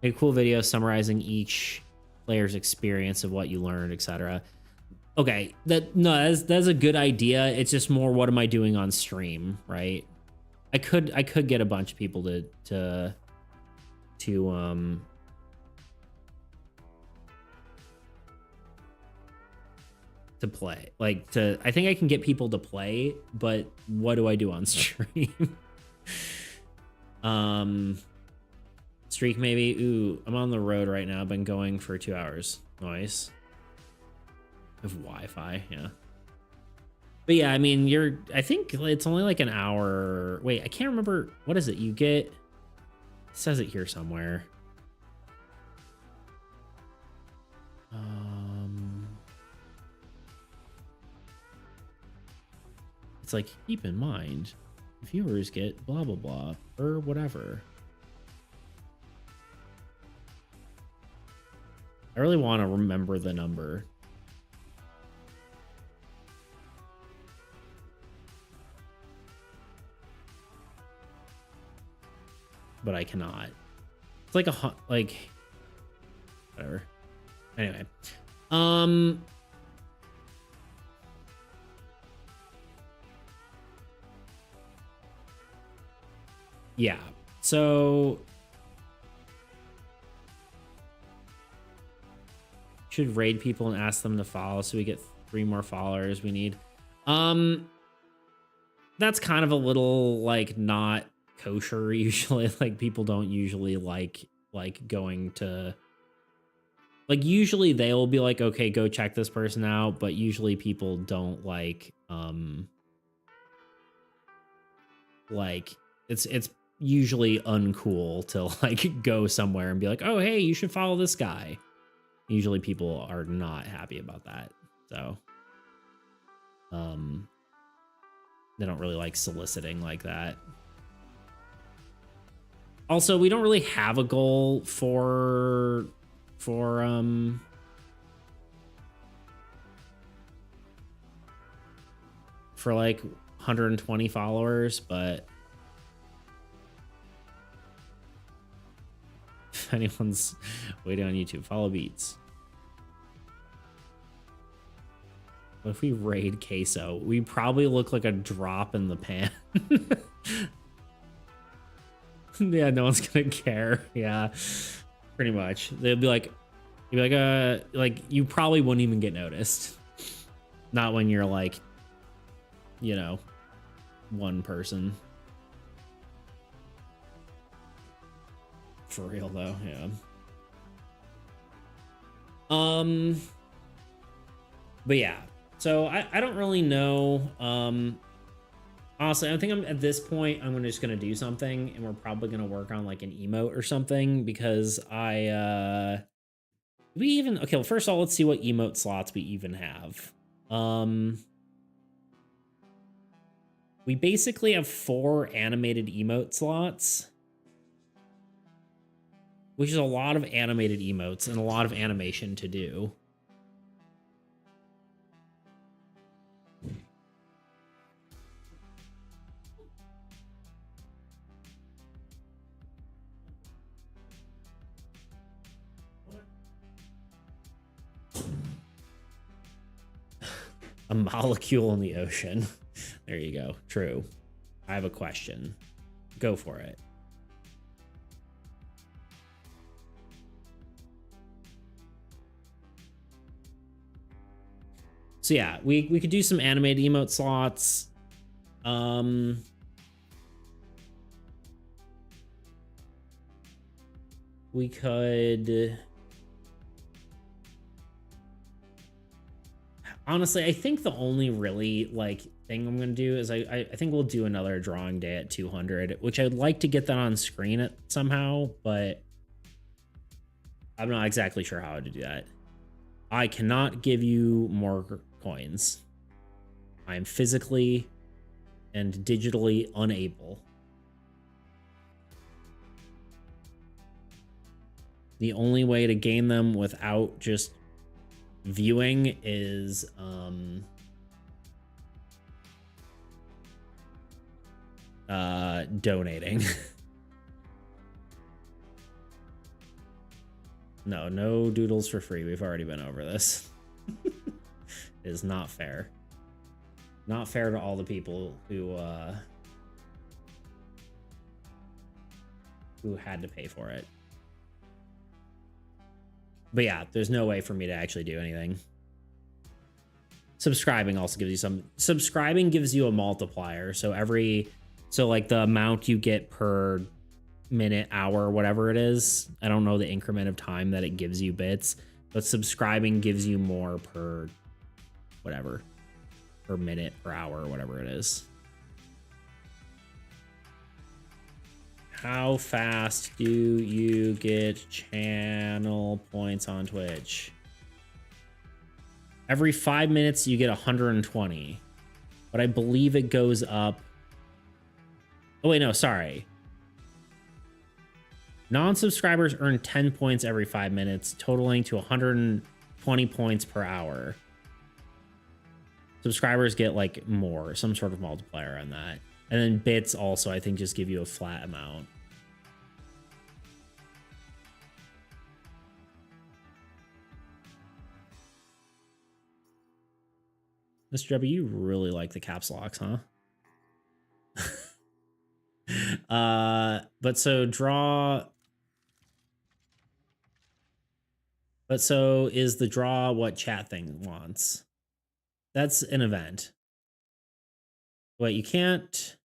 A: Make a cool video summarizing each player's experience of what you learned, etc. Okay, that's a good idea. It's just more, what am I doing on stream, right? I could get a bunch of people to play. Like I think I can get people to play, but what do I do on stream? Streak maybe. Ooh, I'm on the road right now. I've been going for 2 hours. Nice. I have Wi-Fi, yeah. But yeah, I mean, I think it's only like an hour. Wait, I can't remember. What is it? You get, it says it here somewhere. It's like, keep in mind, viewers get blah, blah, blah, or whatever. I really want to remember the number. but I cannot. It's like like whatever. Anyway, yeah. So should raid people and ask them to follow so we get 3 more followers we need. That's kind of a little like not kosher usually. Like people don't usually like going to like usually they'll be like, okay, go check this person out, but usually people don't like it's usually uncool to like go somewhere and be like, oh hey, you should follow this guy. Usually people are not happy about that. So they don't really like soliciting like that. Also, we don't really have a goal for like 120 followers, but if anyone's waiting on YouTube, follow Beats. What if we raid Queso? We probably look like a drop in the pan. Yeah, no one's gonna care. Yeah, pretty much. They'll be like, you probably wouldn't even get noticed. Not when you're like, you know, one person. For real though, yeah. But yeah, so I don't really know. Honestly, I think at this point, I'm just gonna do something, and we're probably gonna work on like an emote or something because okay. Well, first of all, let's see what emote slots we even have. We basically have 4 animated emote slots, which is a lot of animated emotes and a lot of animation to do. A molecule in the ocean. There you go. True. I have a question. Go for it. So yeah, we could do some animated emote slots. We could... Honestly, I think the only really like thing I'm gonna do is I think we'll do another drawing day at 200, which I'd like to get that on screen somehow, but I'm not exactly sure how to do that. I cannot give you more coins. I am physically and digitally unable. The only way to gain them without just viewing is donating. No doodles for free. We've already been over this. It is not fair. Not fair to all the people who had to pay for it. But yeah, there's no way for me to actually do anything. Subscribing also gives you some... Subscribing gives you a multiplier. So like the amount you get per minute, hour, whatever it is. I don't know the increment of time that it gives you bits, but subscribing gives you more per whatever. Per minute, per hour, whatever it is. How fast do you get channel points on Twitch? Every 5 minutes you get 120, but I believe it goes up. Oh wait, no, sorry. Non-subscribers earn 10 points every 5 minutes, totaling to 120 points per hour. Subscribers get like more, some sort of multiplier on that. And then bits also, I think, just give you a flat amount. Mr. W, you really like the caps locks, huh? But so draw. But so is the draw what chat thing wants? That's an event. What you can't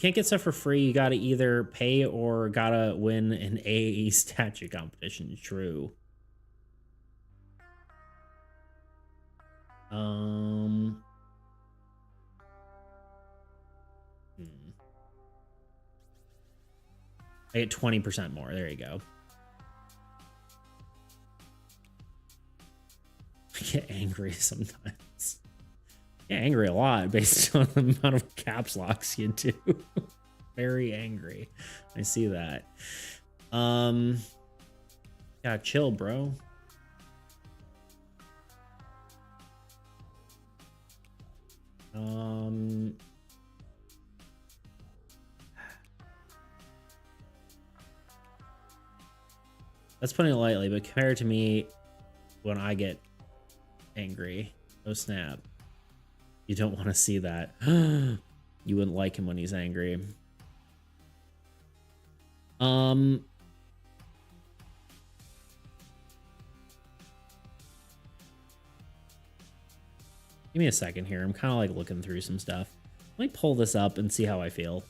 A: get stuff for free. You gotta either pay or gotta win an AAE statue competition. True. I get 20% more. There you go. I get angry sometimes. I get angry a lot based on the amount of caps locks you do. Very angry. I see that. Yeah, chill, bro. That's putting it lightly, but compared to me when I get angry, oh snap. You don't want to see that. You wouldn't like him when he's angry. Give me a second here. I'm kind of like looking through some stuff. Let me pull this up and see how I feel.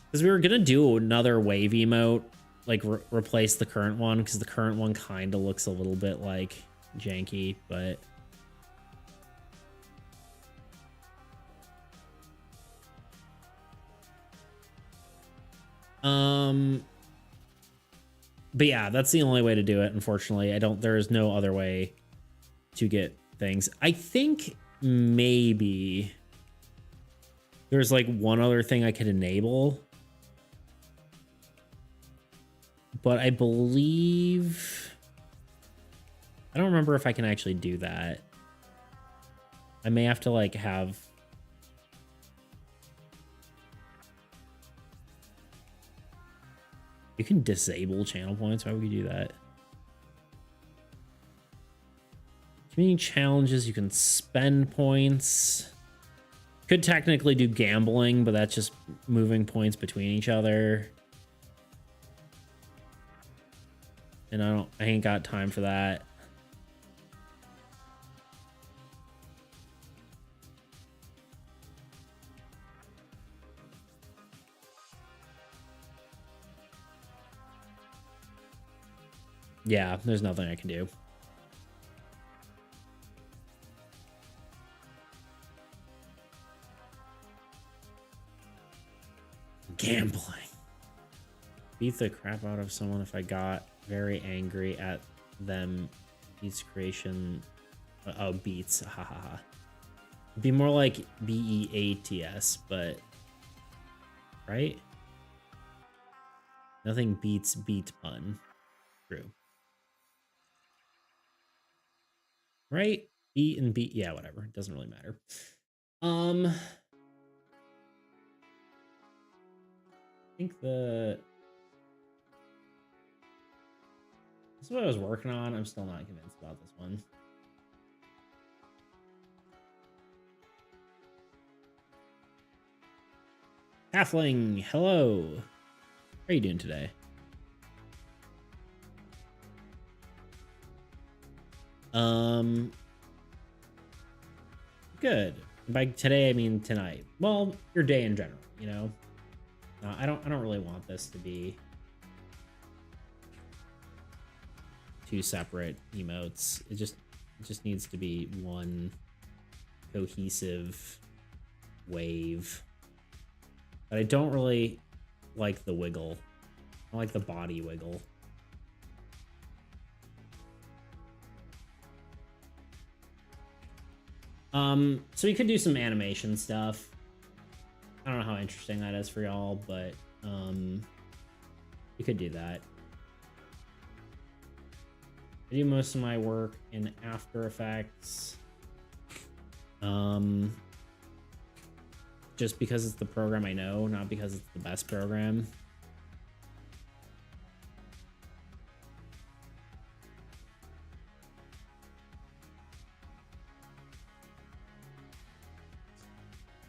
A: Because we were going to do another wave emote, like replace the current one, because the current one kind of looks a little bit like janky, but... But yeah, that's the only way to do it, unfortunately. There is no other way to get things. I think maybe there's like one other thing I could enable. But I believe... I don't remember if I can actually do that. I may have to like have... You can disable channel points. Why would you do that? Community challenges, you can spend points. Could technically do gambling, but that's just moving points between each other. And I ain't got time for that. Yeah, there's nothing I can do. Gambling. Beat the crap out of someone if I got very angry at them. Beats creation. Oh, beats. Ha ha ha. Be more like BEATS, but... Right? Nothing beats beat pun. True. Right? Beat and beat. Yeah, whatever. It doesn't really matter. I think this is what I was working on. I'm still not convinced about this one. Halfling, hello. How are you doing today? Good. By today, I mean tonight. Well, your day in general, you know? I don't really want this to be two separate emotes. It just needs to be one cohesive wave. But I don't really like the wiggle. I like the body wiggle. So we could do some animation stuff. I don't know how interesting that is for y'all, but we could do that. I do most of my work in After Effects. Just because it's the program I know, not because it's the best program.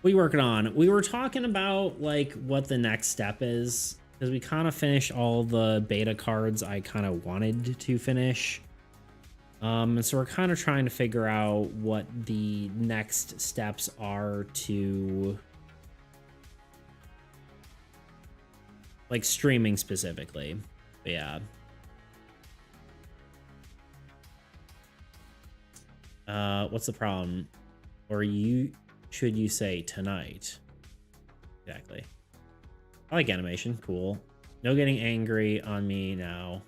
A: we working on? We were talking about like what the next step is, because we kind of finished all the beta cards I kind of wanted to finish. And so we're kind of trying to figure out what the next steps are to like streaming specifically. But yeah. What's the problem? Or should you say tonight? Exactly. I like animation. Cool. No getting angry on me now.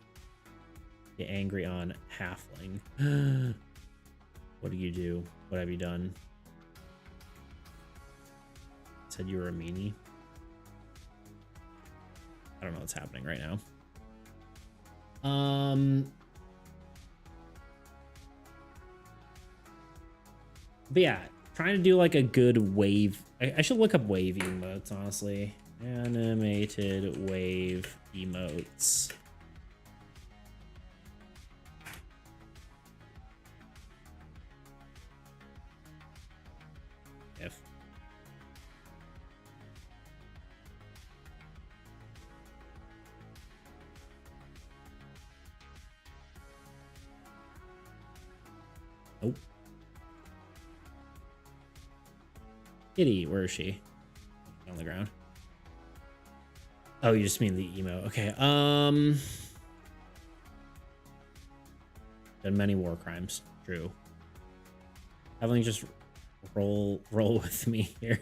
A: Get angry on halfling. What do you do? What have you done? Said you were a meanie. I don't know what's happening right now. But yeah, trying to do like a good wave. I should look up wave emotes, honestly. Animated wave emotes. If. Nope. Kitty, where is she? On the ground. Oh, you just mean the emo. Okay. Done many war crimes. True. Having just roll with me here.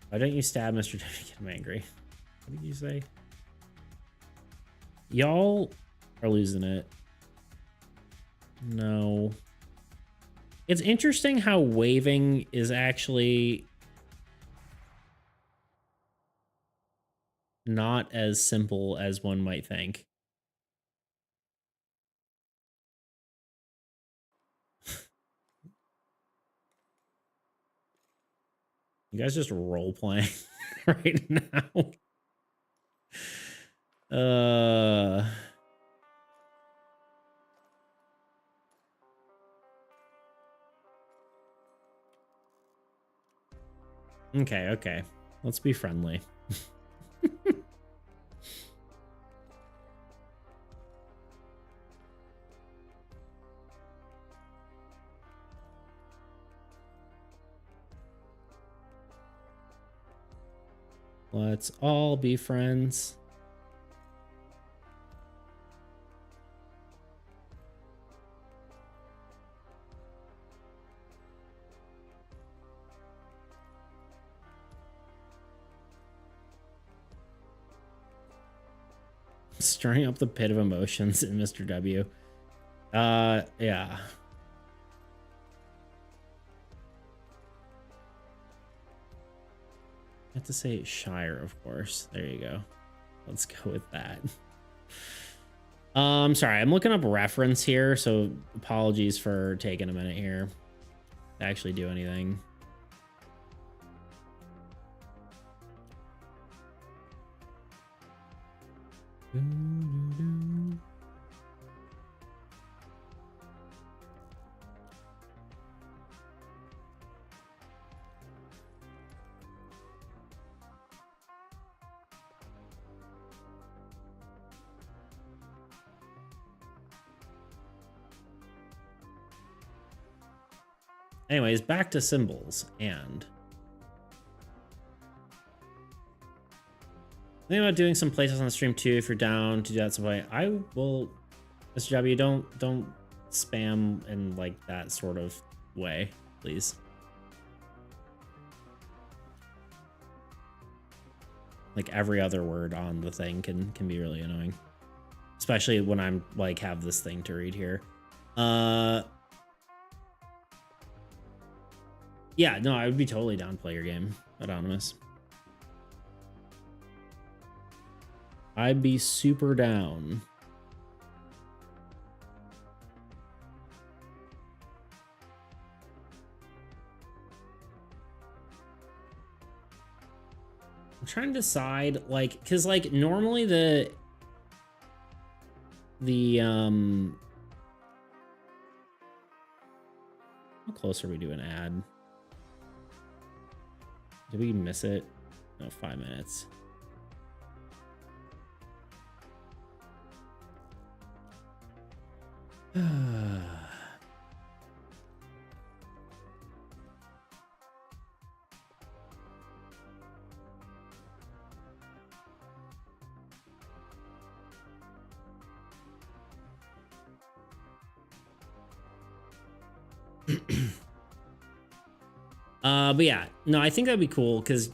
A: Why don't you stab Mr. W to get him angry? What did you say? Y'all are losing it. No. It's interesting how waving is actually not as simple as one might think. You guys just role playing right now. Okay. Let's be friendly. Let's all be friends. Stirring up the pit of emotions in Mr. W. Yeah. I have to say Shire, of course. There you go. Let's go with that. Sorry, I'm looking up reference here, so apologies for taking a minute here to actually do anything. Anyways, back to symbols and think about doing some places on the stream too if you're down to do that some way. I will, Mr. W, don't spam in like that sort of way, please. Like every other word on the thing can be really annoying. Especially when I'm like have this thing to read here. Yeah, no, I would be totally down to play your game, Anonymous. I'd be super down. I'm trying to decide, like, because, like, normally the how close are we to an ad? Did we miss it? No, 5 minutes. But yeah, no, I think that'd be cool because,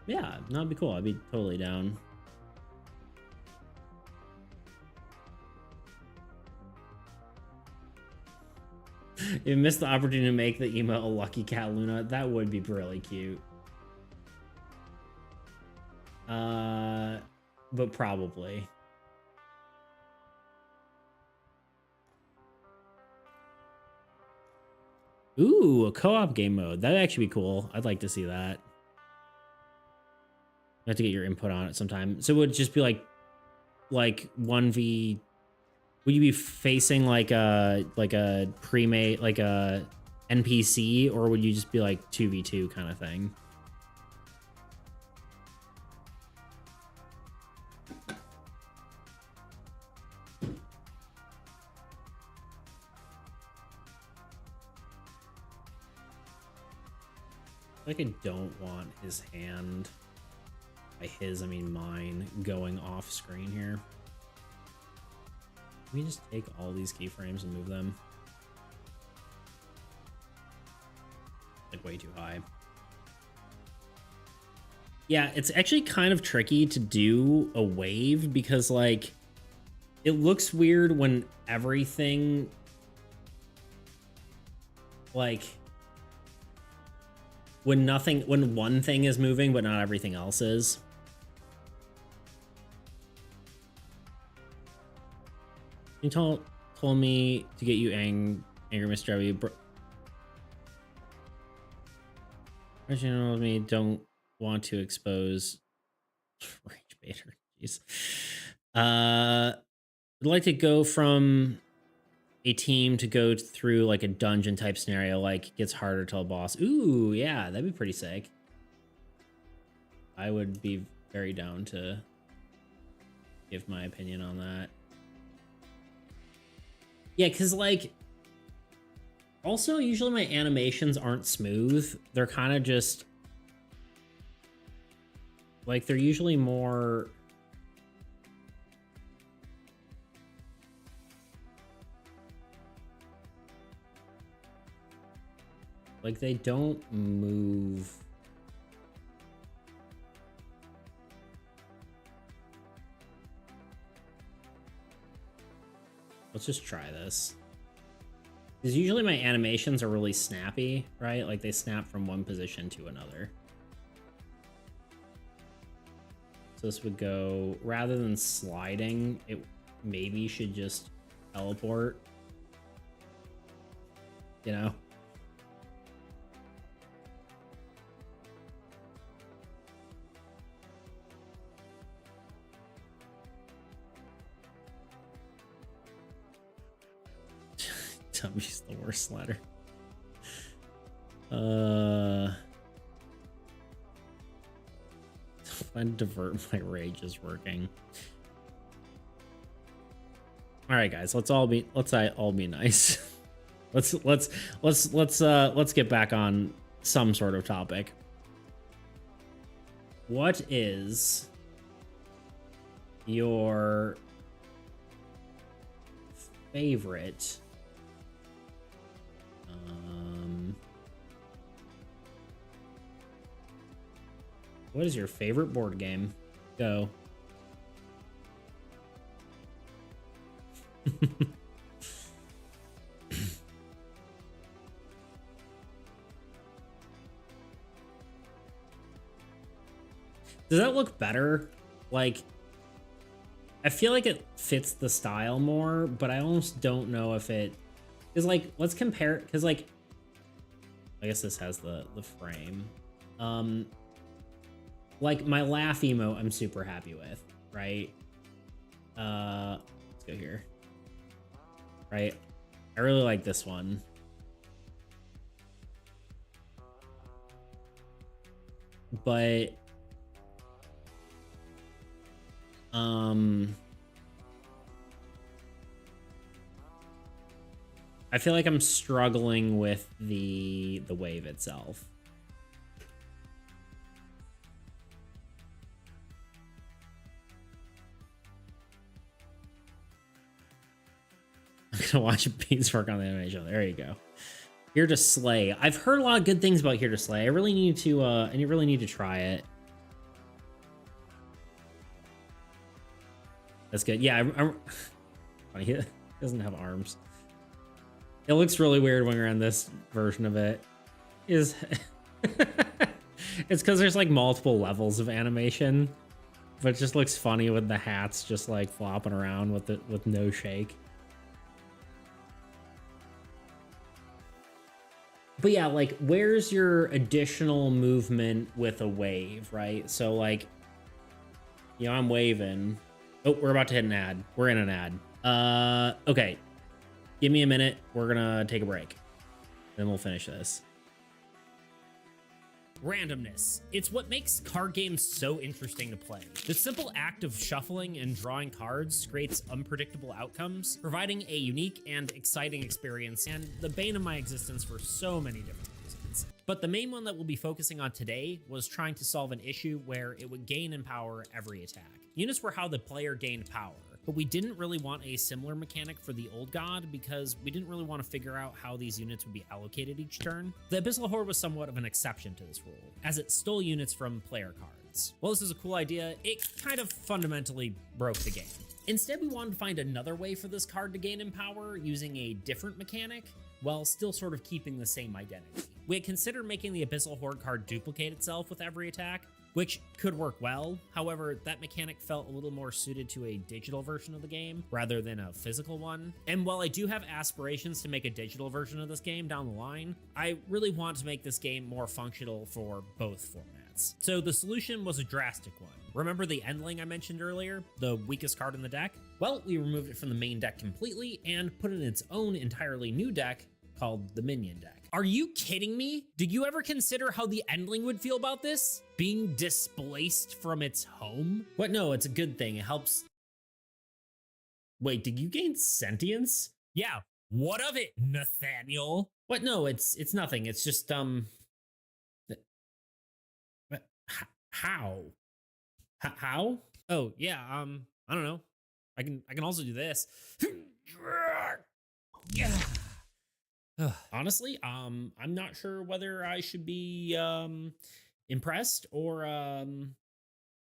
A: yeah, that'd be cool. I'd be totally down. You missed the opportunity to make the emote a Lucky Cat Luna. That would be really cute. But probably. Ooh, a co-op game mode. That'd actually be cool. I'd like to see that. I have to get your input on it sometime. So it would just be like 1v. Would you be facing like a pre-made, like a NPC, or would you just be like 2v2 kind of thing? Like, I don't want his hand, by his I mean mine, going off screen here. Can we just take all these keyframes and move them? Like way too high. Yeah, it's actually kind of tricky to do a wave because like it looks weird when everything like when one thing is moving but not everything else is. You told me to get you angry, Mr. W. You know me, don't want to expose rage baiter. Jeez. I'd like to go from a team to go through like a dungeon type scenario, like gets harder to a boss. Ooh, yeah, that'd be pretty sick. I would be very down to give my opinion on that. Yeah, because like also usually my animations aren't smooth. They're kind of just like they're usually more like they don't move. Let's just try this. Because usually my animations are really snappy, right? Like they snap from one position to another. So this would go, rather than sliding, it maybe should just teleport. You know? Tummy's the worst letter. Find divert my rage is working. All right, guys, let's all be nice. let's get back on some sort of topic. What is your favorite what is your favorite board game? Go. Does that look better? Like, I feel like it fits the style more, but I almost don't know if it is like, let's compare it. Cause like, I guess this has the frame. Like my laugh emote, I'm super happy with, right? Let's go here. Right. I really like this one. but I feel like I'm struggling with the wave itself. I'm gonna watch a piece work on the animation. There you go. Here to Slay. I've heard a lot of good things about Here to Slay. I really need to and you really need to try it. That's good. Yeah, I'm funny. He doesn't have arms. It looks really weird when you're on this version of it. It's because there's like multiple levels of animation, but it just looks funny with the hats just like flopping around with no shake. But yeah, like, where's your additional movement with a wave, right? So like, you know, I'm waving. Oh, we're about to hit an ad. We're in an ad. Okay. Give me a minute. We're gonna take a break. Then we'll finish this.
B: Randomness. It's what makes card games so interesting to play. The simple act of shuffling and drawing cards creates unpredictable outcomes, providing a unique and exciting experience, and the bane of my existence for so many different reasons. But the main one that we'll be focusing on today was trying to solve an issue where it would gain in power every attack. Units were how the player gained power, but we didn't really want a similar mechanic for the old god because we didn't really want to figure out how these units would be allocated each turn. The Abyssal Horde was somewhat of an exception to this rule, as it stole units from player cards. While this is a cool idea, it kind of fundamentally broke the game. Instead, we wanted to find another way for this card to gain in power using a different mechanic, while still sort of keeping the same identity. We had considered making the Abyssal Horde card duplicate itself with every attack, which could work well. However, that mechanic felt a little more suited to a digital version of the game rather than a physical one. And while I do have aspirations to make a digital version of this game down the line, I really want to make this game more functional for both formats. So the solution was a drastic one. Remember the Endling I mentioned earlier, the weakest card in the deck? Well, we removed it from the main deck completely and put it in its own entirely new deck called the Minion deck. Are you kidding me? Did you ever consider how the Endling would feel about this? Being displaced from its home? What? No, it's a good thing. It helps. Wait, did you gain sentience? Yeah. What of it, Nathaniel? What? No, it's nothing. It's just how? How? Oh, yeah. I don't know. I can also do this. Yeah. Honestly, I'm not sure whether I should be impressed or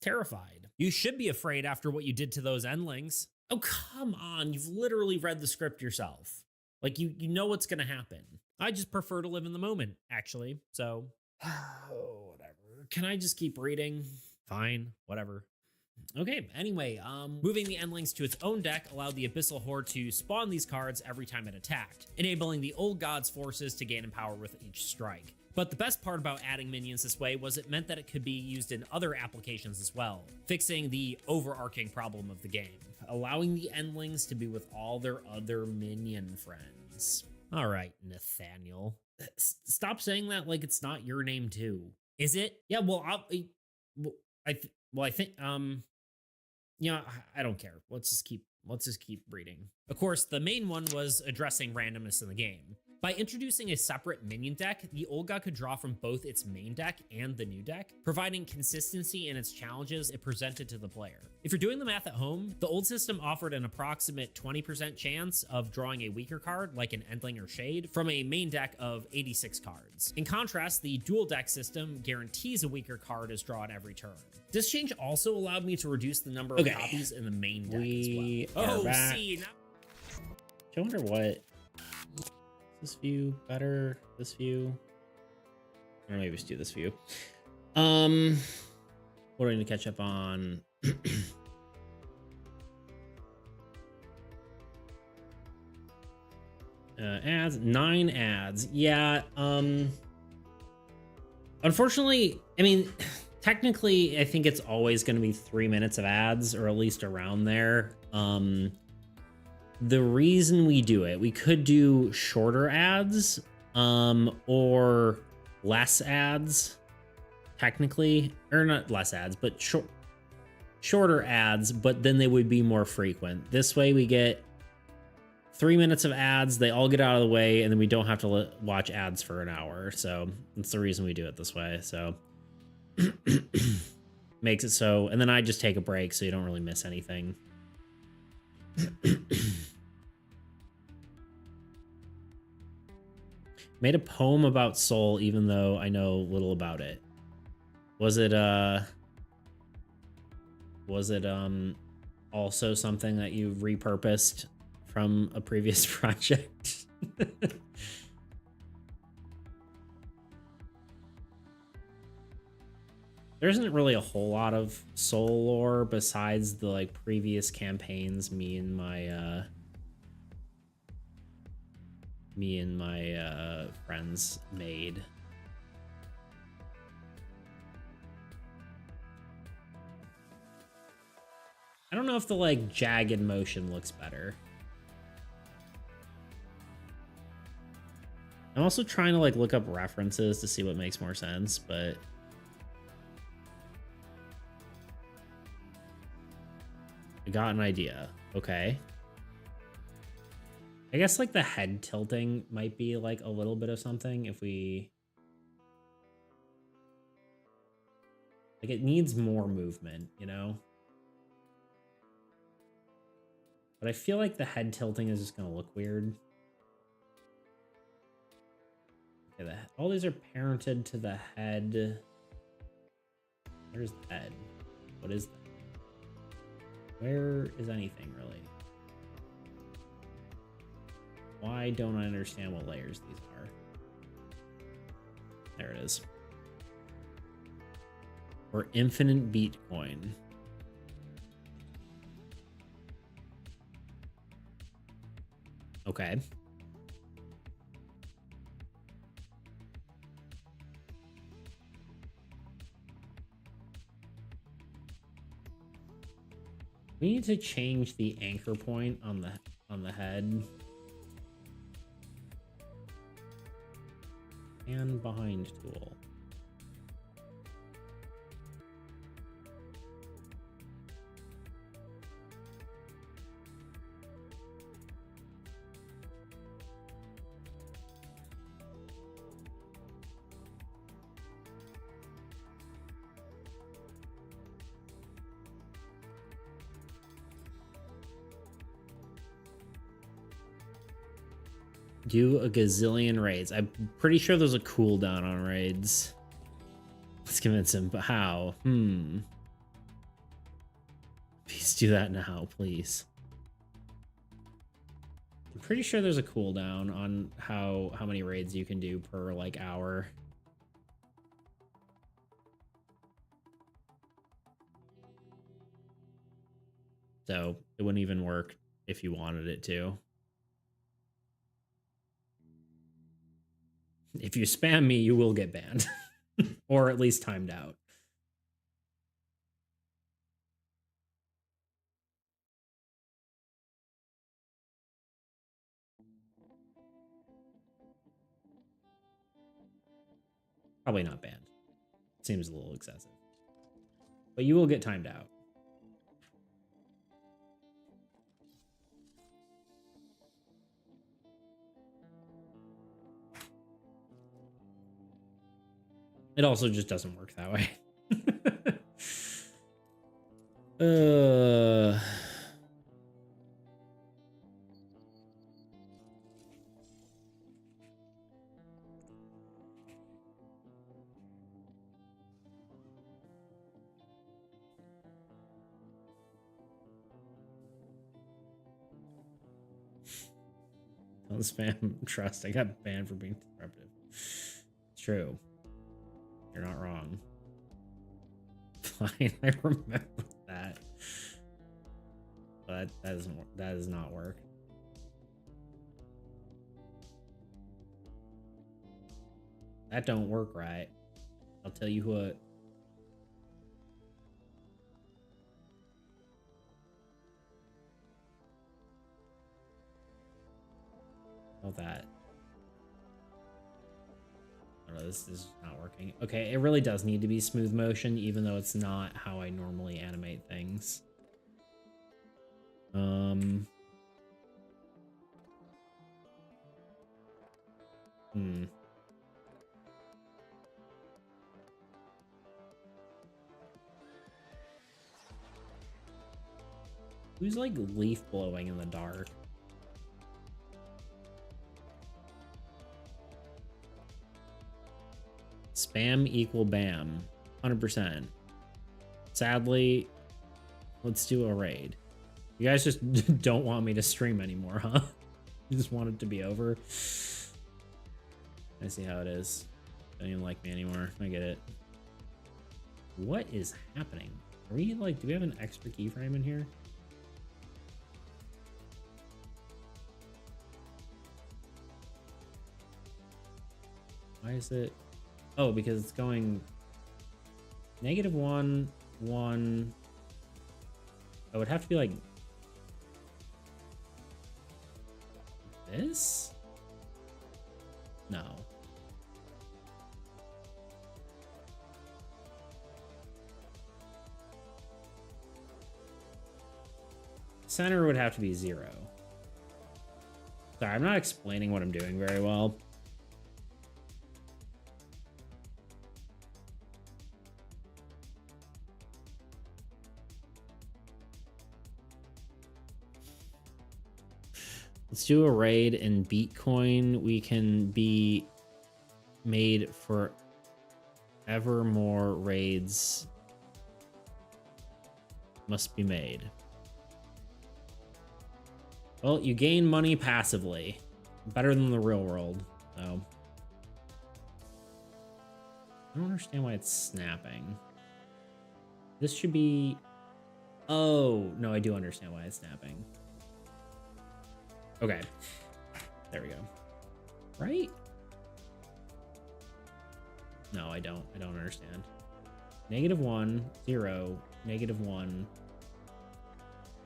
B: terrified. You should be afraid after what you did to those endlings. Oh, come on. You've literally read the script yourself. Like, you know what's going to happen. I just prefer to live in the moment, actually. So, whatever. Can I just keep reading? Fine, whatever. Okay, anyway, moving the Endlings to its own deck allowed the Abyssal Horde to spawn these cards every time it attacked, enabling the old god's forces to gain in power with each strike. But the best part about adding minions this way was it meant that it could be used in other applications as well, fixing the overarching problem of the game, allowing the Endlings to be with all their other minion friends. All right, Nathaniel. Stop saying that like it's not your name too. Is it? Yeah, well, I think, yeah, I don't care. Let's just keep reading. Of course, the main one was addressing randomness in the game. By introducing a separate minion deck, the old god could draw from both its main deck and the new deck, providing consistency in its challenges it presented to the player. If you're doing the math at home, the old system offered an approximate 20% chance of drawing a weaker card, like an Endling or Shade, from a main deck of 86 cards. In contrast, the dual deck system guarantees a weaker card is drawn every turn. This change also allowed me to reduce the number of copies in the main deck as well. Oh, see, now
A: I wonder what. This view better? This view? Or maybe just do this view. What do I need to catch up on? Ads, 9 ads. Yeah. Unfortunately, I mean, technically, I think it's always going to be 3 minutes of ads, or at least around there. The reason we do it, we could do shorter ads, or less ads. technically, or not less ads, but shorter ads, but then they would be more frequent. This way we get 3 minutes of ads, they all get out of the way, and then we don't have to watch ads for an hour. So that's the reason we do it this way. So makes it so, and then I just take a break so you don't really miss anything. Made a poem about Soul even though I know little about it. Was it also something that you repurposed from a previous project? There isn't really a whole lot of Soul lore besides the like previous campaigns me and my friends made. I don't know if the like jagged motion looks better. I'm also trying to like look up references to see what makes more sense, but I got an idea. Okay. I guess like the head tilting might be like a little bit of something if we... Like it needs more movement, you know? But I feel like the head tilting is just gonna look weird. Okay, all these are parented to the head. Where's the head? What is that? Where is anything really? Why don't I understand what layers these are? There it is. Or infinite Bitcoin. Okay. We need to change the anchor point on the head. And behind tool. Do a gazillion raids. I'm pretty sure there's a cooldown on raids. Let's convince him, but how? Please do that now, please. I'm pretty sure there's a cooldown on how many raids you can do per like hour. So it wouldn't even work if you wanted it to. If you spam me, you will get banned. Or at least timed out. Probably not banned. Seems a little excessive. But you will get timed out. It also just doesn't work that way. Don't spam trust. I got banned for being disruptive. It's true. You're not wrong. Fine, I remember that. But that does not work. That don't work right. I'll tell you what. Oh, that. Oh, this is not working. Okay, it really does need to be smooth motion, even though it's not how I normally animate things. Who's like leaf blowing in the dark? Spam equal bam. 100%. Sadly, let's do a raid. You guys just don't want me to stream anymore, huh? You just want it to be over. I see how it is. Don't even like me anymore. I get it. What is happening? Are we like, do we have an extra keyframe in here? Why is it? Oh, because it's going -1, 1. Oh, it would have to be like this? No. Center would have to be 0. Sorry, I'm not explaining what I'm doing very well. Let's do a raid in Bitcoin. We can be made for ever more raids must be made. Well, you gain money passively. Better than the real world, though. I don't understand why it's snapping. This should be... Oh, no, I do understand why it's snapping. Okay. There we go. Right? No, I don't. I don't understand. -1, 0, -1.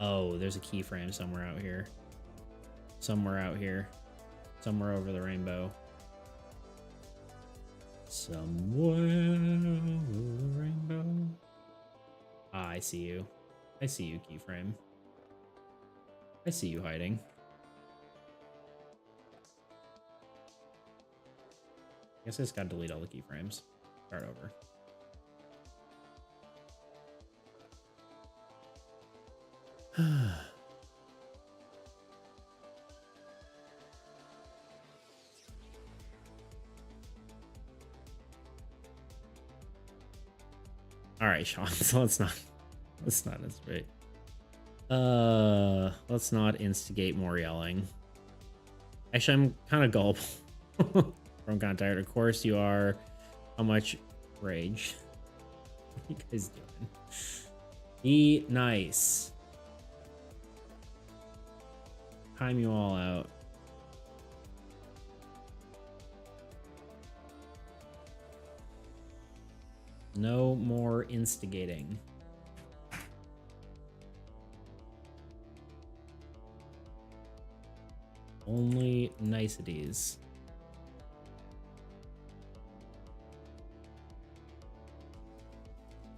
A: Oh, there's a keyframe somewhere out here. Somewhere out here. Somewhere over the rainbow. Somewhere over the rainbow. Ah, I see you. I see you, keyframe. I see you hiding. I guess I just gotta delete all the keyframes. Start over. All right, Sean. So let's not instigate. Let's not instigate more yelling. Actually, I'm kind of gullible. I'm kind of tired. Of course you are. How much rage? What are you guys doing? Be nice. Time you all out. No more instigating. Only niceties.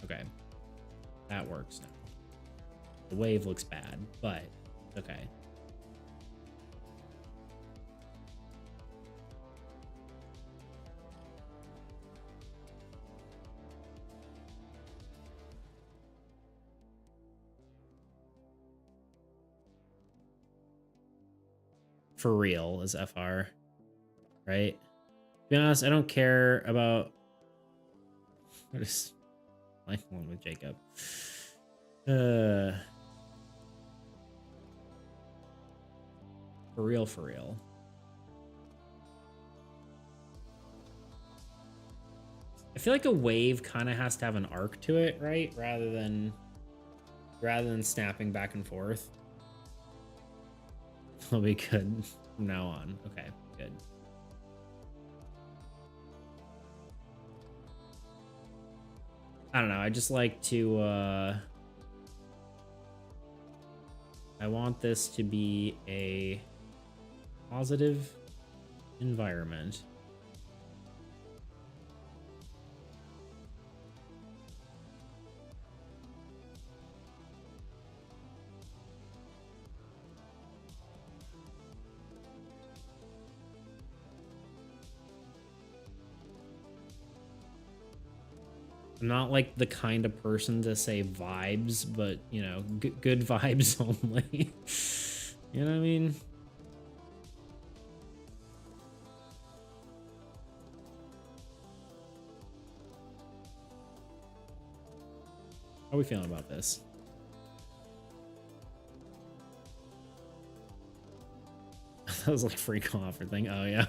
A: Okay. That works now. The wave looks bad, but okay. For real is FR, right? To be honest, I don't care about. I just like one with Jacob. For real, for real. I feel like a wave kind of has to have an arc to it, right? Rather than snapping back and forth. It'll be good from now on. Okay, good. I don't know. I just like to, I want this to be a positive environment. I'm not like the kind of person to say vibes, but you know, good vibes only. You know what I mean? How are we feeling about this? That was like free offer thing. Oh yeah.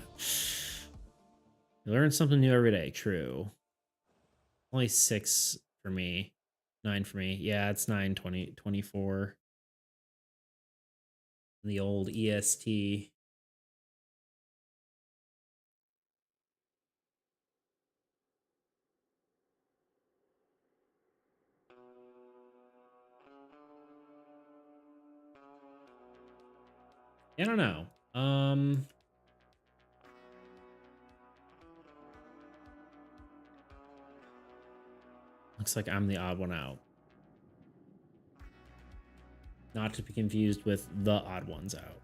A: You learn something new every day. True. Only 6 for me. 9 for me. Yeah, it's 9, 20, 24. The old EST. I don't know. Looks like I'm the odd one out. Not to be confused with the odd ones out.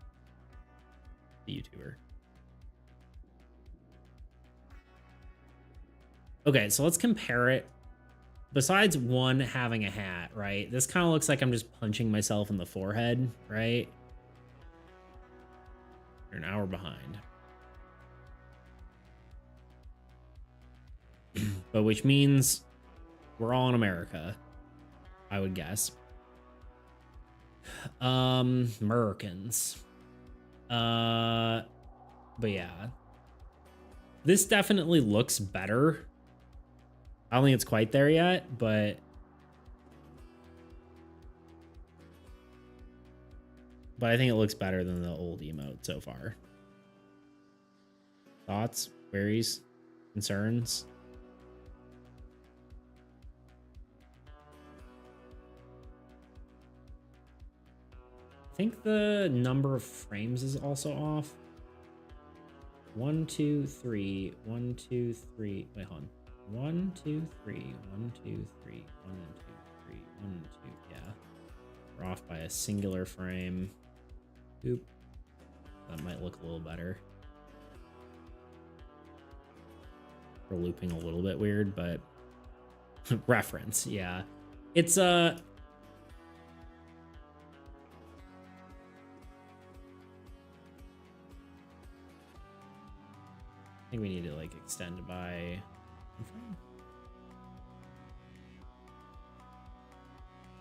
A: The YouTuber. Okay, so let's compare it. Besides one having a hat, right? This kind of looks like I'm just punching myself in the forehead, right? You're an hour behind. But which means we're all in America, I would guess. Americans. But yeah. This definitely looks better. I don't think it's quite there yet, but I think it looks better than the old emote so far. Thoughts, queries, concerns? I think the number of frames is also off. 1, 2, 3, 1, 2, 3. Wait, hold on. 1, 2, 3, 1, 2, 3, 1, 2, 3, 1, 2. Yeah. We're off by a singular frame. Oop. That might look a little better. We're looping a little bit weird, but reference, yeah. It's I think we need to like extend by one frame.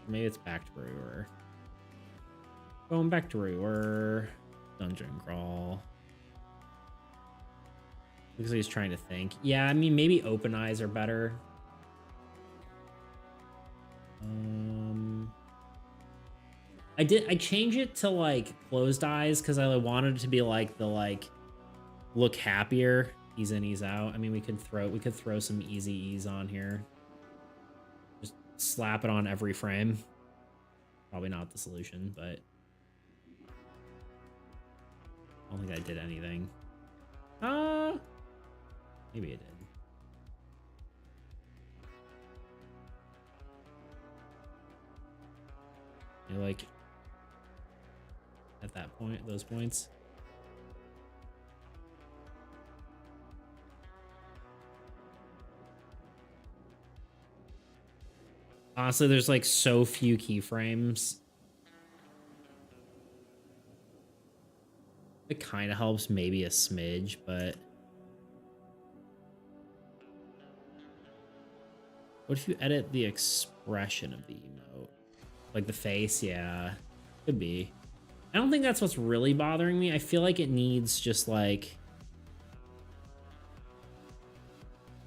A: Maybe it's back to where we were. Going back to where we were. Dungeon crawl. Looks like he's trying to think. Yeah, I mean, maybe open eyes are better. I changed it to like closed eyes because I wanted it to be like the like look happier. Ease in, ease out. I mean, we could throw some easy ease on here. Just slap it on every frame. Probably not the solution, but I don't think I did anything. Maybe it did. You like at that point, those points. Honestly, there's like so few keyframes. It kind of helps maybe a smidge, but what if you edit the expression of the emote? Like the face, yeah. Could be. I don't think that's what's really bothering me. I feel like it needs just like...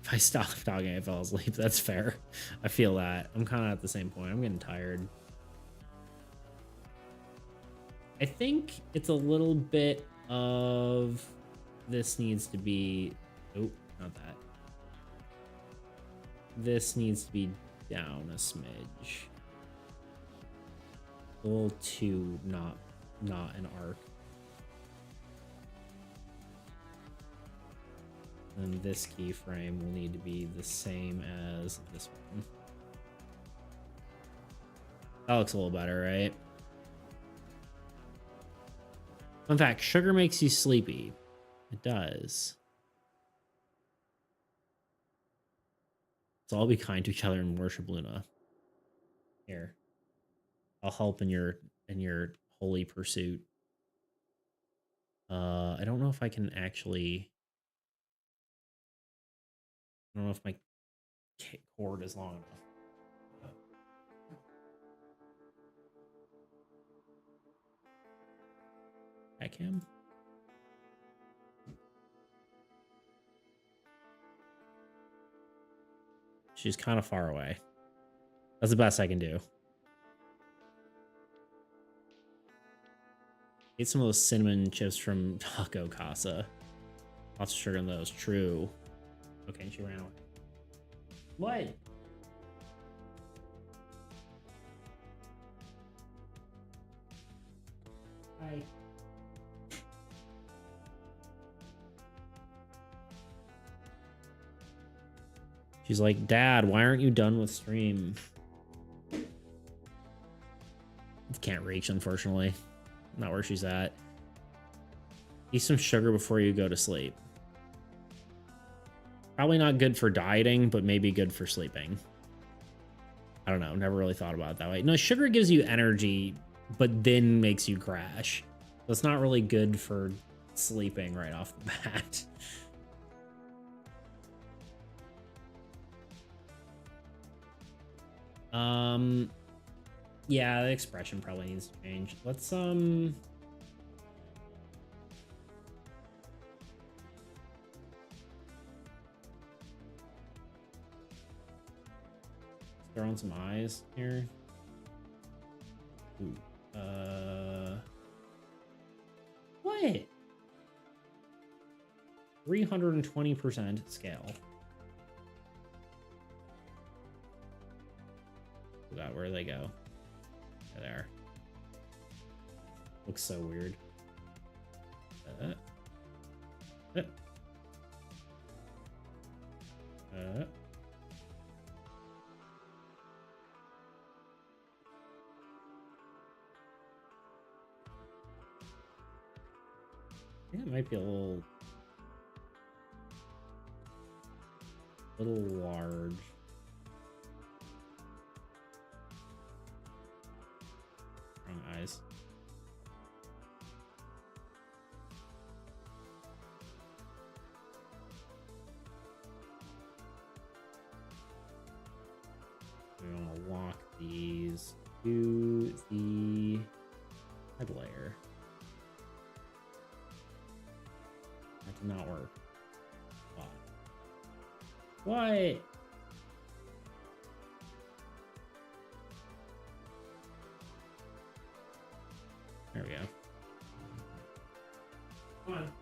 A: If I stop talking, I fell asleep. That's fair. I feel that. I'm kind of at the same point. I'm getting tired. I think it's a little bit of... This needs to be... Oh, not that. This needs to be down a smidge. A little too not an arc. And this keyframe will need to be the same as this one. That looks a little better, right? In fact, sugar makes you sleepy. It does. So all be kind to each other and worship Luna. Here. I'll help in your holy pursuit. I don't know if I can actually. I don't know if my cord is long enough. Heck him. She's kind of far away. That's the best I can do. Eat some of those cinnamon chips from Taco Casa. Lots of sugar in those. True. Okay, and she ran away. What? Hi. She's like, Dad, why aren't you done with stream? Can't reach, unfortunately. Not where she's at. Eat some sugar before you go to sleep. Probably not good for dieting, but maybe good for sleeping. I don't know. Never really thought about it that way. No, sugar gives you energy, but then makes you crash. So it's not really good for sleeping right off the bat. Yeah, the expression probably needs to change. Let's throw on some eyes here. Ooh. What? 320% scale. Oh God, where do they go? There. Looks so weird. I think it might be a little large. Wrong eyes. We want to lock these to the head layer. That did not work. What? There we go. Come on.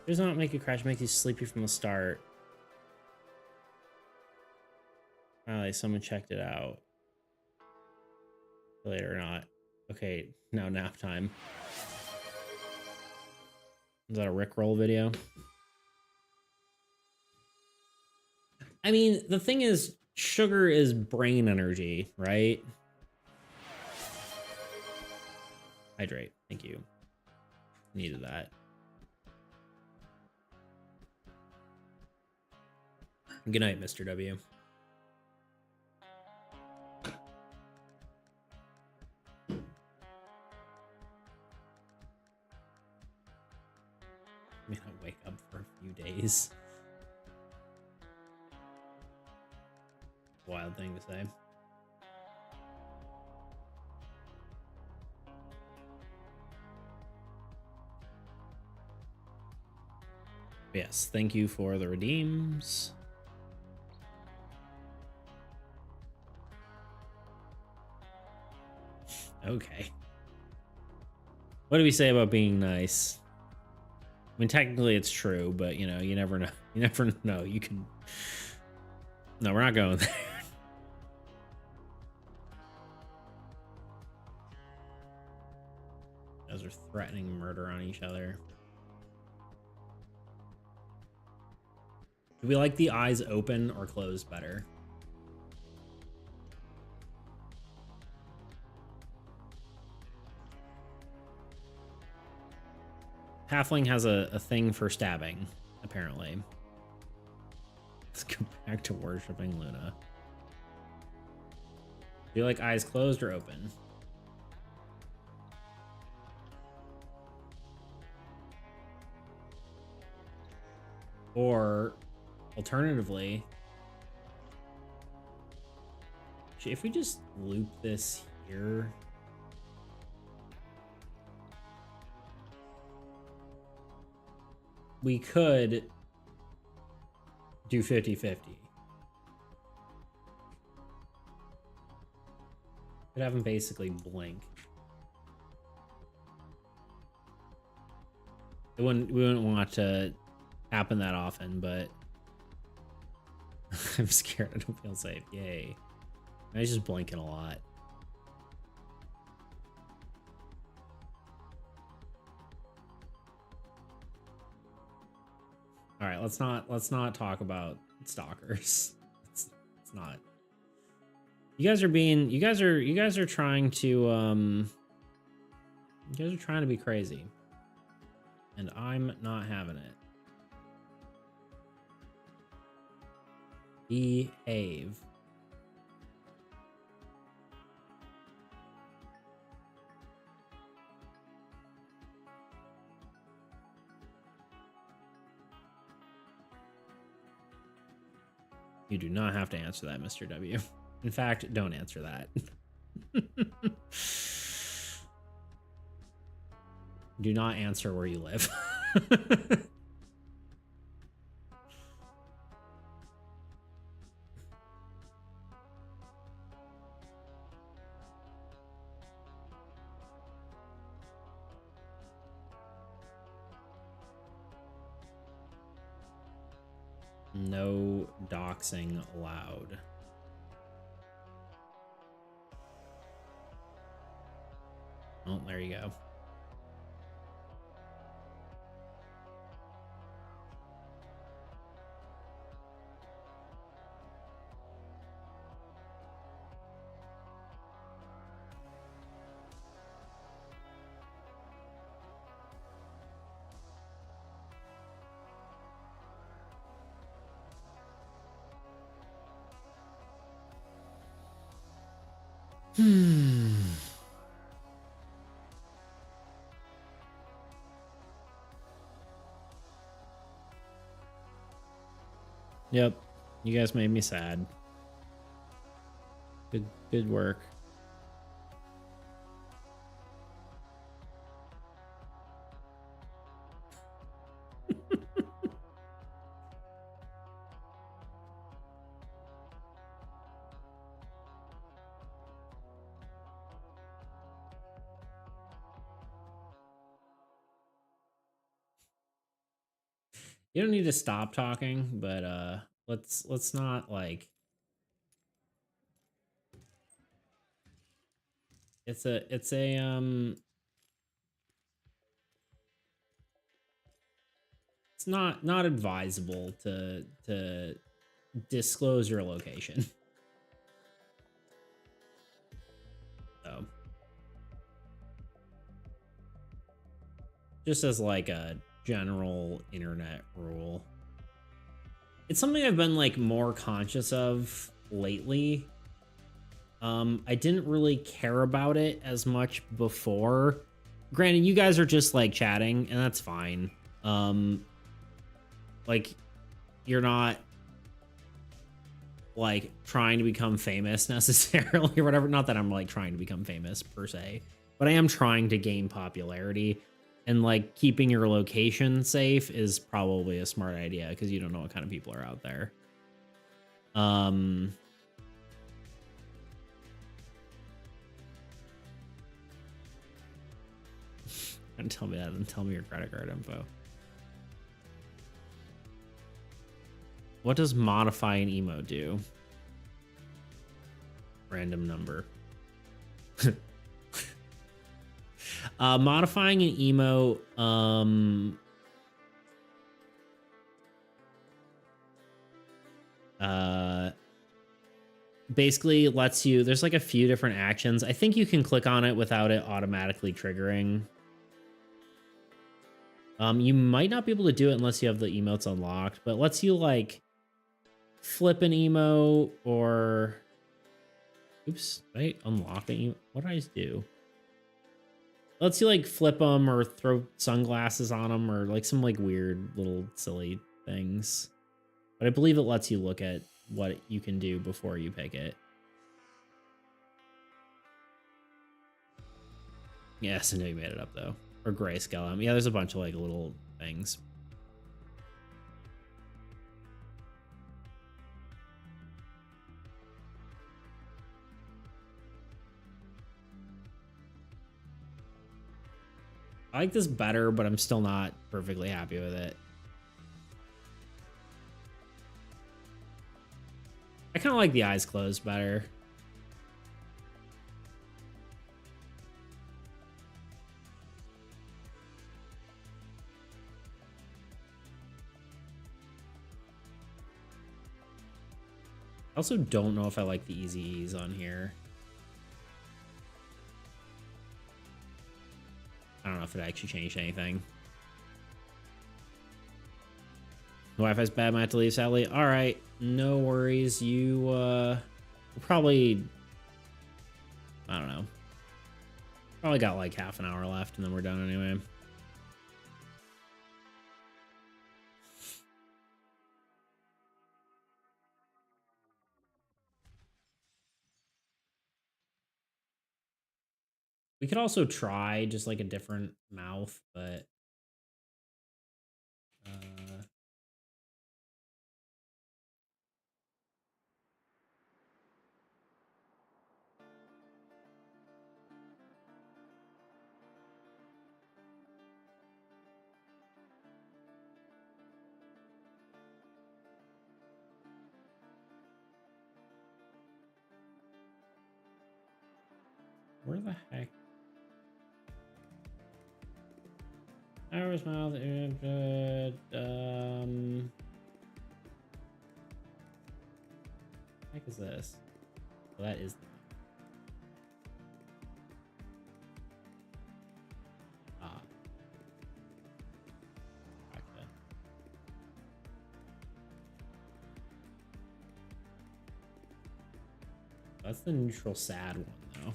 A: Does not make you crash, make you sleepy from the start. Finally, someone checked it out. Later or not. Okay, now nap time. Is that a Rickroll video? I mean, the thing is, sugar is brain energy, right? Hydrate. Thank you. Needed that. Good night, Mr. W. May not wake up for a few days. Wild thing to say. Yes, thank you for the redeems. Okay. What do we say about being nice? I mean, technically it's true, but you know, you never know. You never know. You can. No, we're not going there. Those are threatening murder on each other. Do we like the eyes open or closed better? Halfling has a thing for stabbing, apparently. Let's go back to worshipping Luna. Do you like eyes closed or open? Or alternatively, if we just loop this here, we could do 50-50. Could have him basically blink. We wouldn't want to happen that often, but I'm scared I don't feel safe. Yay. I was just blinking a lot. All right, let's not talk about stalkers. It's not. You guys are trying to be crazy. And I'm not having it. Behave. You do not have to answer that, Mr. W. In fact, don't answer that. Do not answer where you live. No doxing allowed. Oh, there you go. Yep. You guys made me sad. Good work. You don't need to stop talking, but let's not like it's not advisable to disclose your location. So just as like a general internet rule. It's something I've been like more conscious of lately. I didn't really care about it as much before. Granted, you guys are just like chatting, and that's fine. Like you're not like trying to become famous necessarily or whatever. Not that I'm like trying to become famous per se, but I am trying to gain popularity. And like keeping your location safe is probably a smart idea because you don't know what kind of people are out there. Don't tell me that and tell me your credit card info. What does modify an emo do? Random number. Modifying an emo, basically lets you, there's like a few different actions. I think you can click on it without it automatically triggering. You might not be able to do it unless you have the emotes unlocked, but it lets you like flip an emote or oops, did I unlock an emote? What did I just do? Lets you like flip them or throw sunglasses on them or like some like weird little silly things. But I believe it lets you look at what you can do before you pick it. Yes, I know you made it up though. Or grayscale. Yeah, there's a bunch of like little things. I like this better, but I'm still not perfectly happy with it. I kind of like the eyes closed better. I also don't know if I like the easy ease on here. I don't know if it actually changed anything. The Wi-Fi's bad, might have to leave, sadly. All right, no worries. You probably, I don't know. Probably got like half an hour left and then we're done anyway. We could also try just like a different mouth, but where the heck? Iris mouth. What the heck is this? Well, that is. Ah. Gotcha. That's the neutral sad one, though.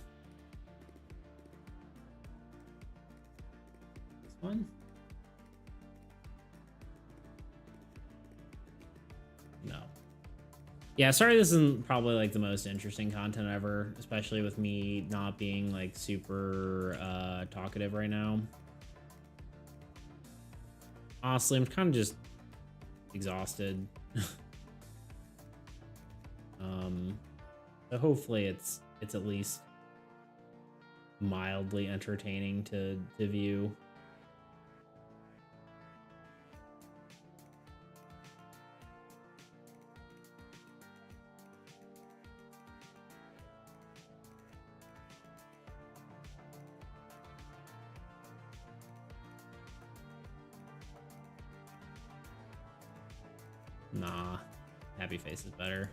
A: This one? No. Yeah, sorry this isn't probably like the most interesting content ever, especially with me not being like super talkative right now. Honestly, I'm kind of just exhausted. So hopefully it's at least mildly entertaining to view. Nah, happy face is better.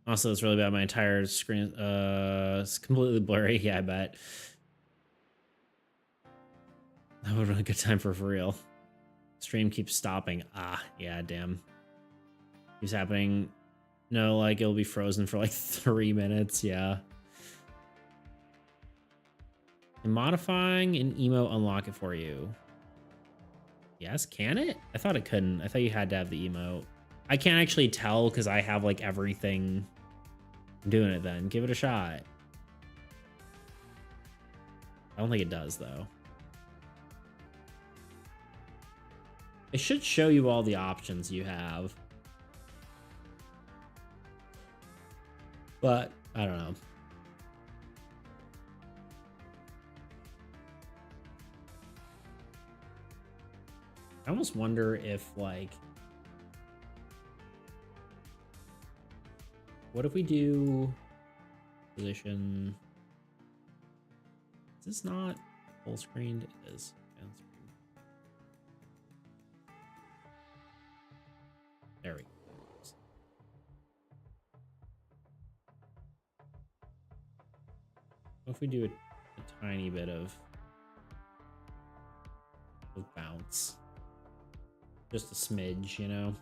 A: Also, it's really bad. My entire screen is completely blurry. Yeah, I bet. That would have been a good time for real. Stream keeps stopping. Ah, yeah, damn. Keeps happening. No, like it'll be frozen for like 3 minutes. Yeah. And modifying an emote unlock it for you. Yes, can it? I thought it couldn't. I thought you had to have the emote. I can't actually tell because I have like everything. I'm doing it then. Give it a shot. I don't think it does though. It should show you all the options you have. But I don't know. I almost wonder if like, what if we do position? Is this not full screened? It is. There we go. What if we do a tiny bit of bounce? Just a smidge, you know?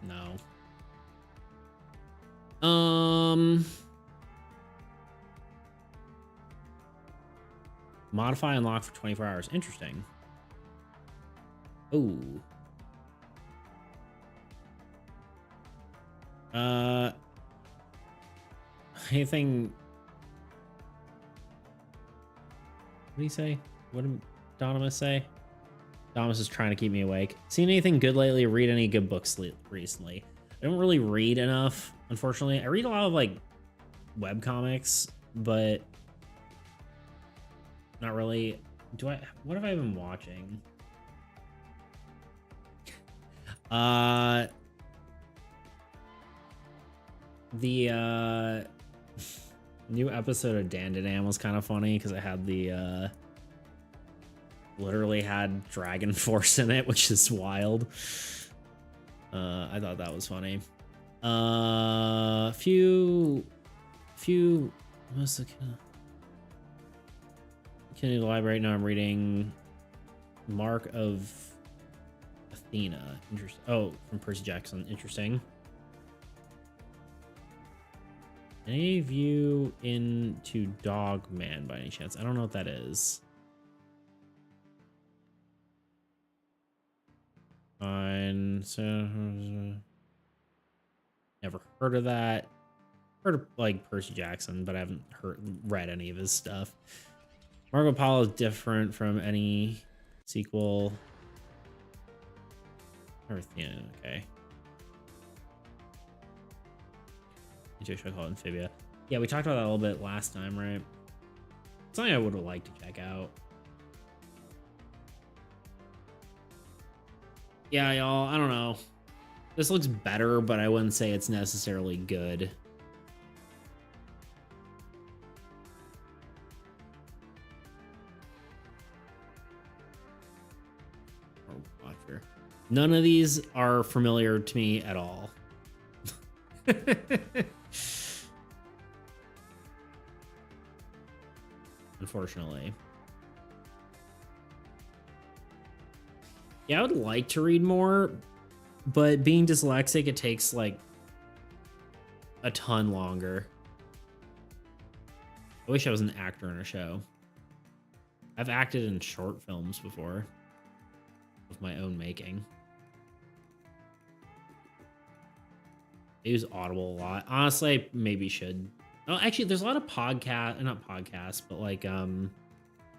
A: No. Modify and lock for 24 hours. Interesting. Oh. Anything? What do you say? What did Donomus say? Donomus is trying to keep me awake. Seen anything good lately? Read any good books recently? I don't really read enough, unfortunately. I read a lot of like web comics, but not really. What have I been watching? The new episode of Dandadan was kind of funny because it had the literally had Dragon Force in it, which is wild. I thought that was funny. Few what's the Kennedy Library? Now I'm reading Mark of Athena. Interesting. Oh, from Percy Jackson. Interesting. Any of you into Dogman by any chance? I don't know what that is. Fine. So never heard of that. Heard of like Percy Jackson, but I haven't read any of his stuff. Marco Polo is different from any sequel. Yeah, okay. Should I call it Amphibia? Yeah, we talked about that a little bit last time, right? Something I would have liked to check out. Yeah, y'all, I don't know. This looks better, but I wouldn't say it's necessarily good. Watcher. None of these are familiar to me at all. Unfortunately. Yeah, I would like to read more, but being dyslexic, it takes like a ton longer. I wish I was an actor in a show. I've acted in short films before of my own making. I use Audible a lot. Honestly, I maybe should. Oh, actually, there's a lot of not podcasts, but like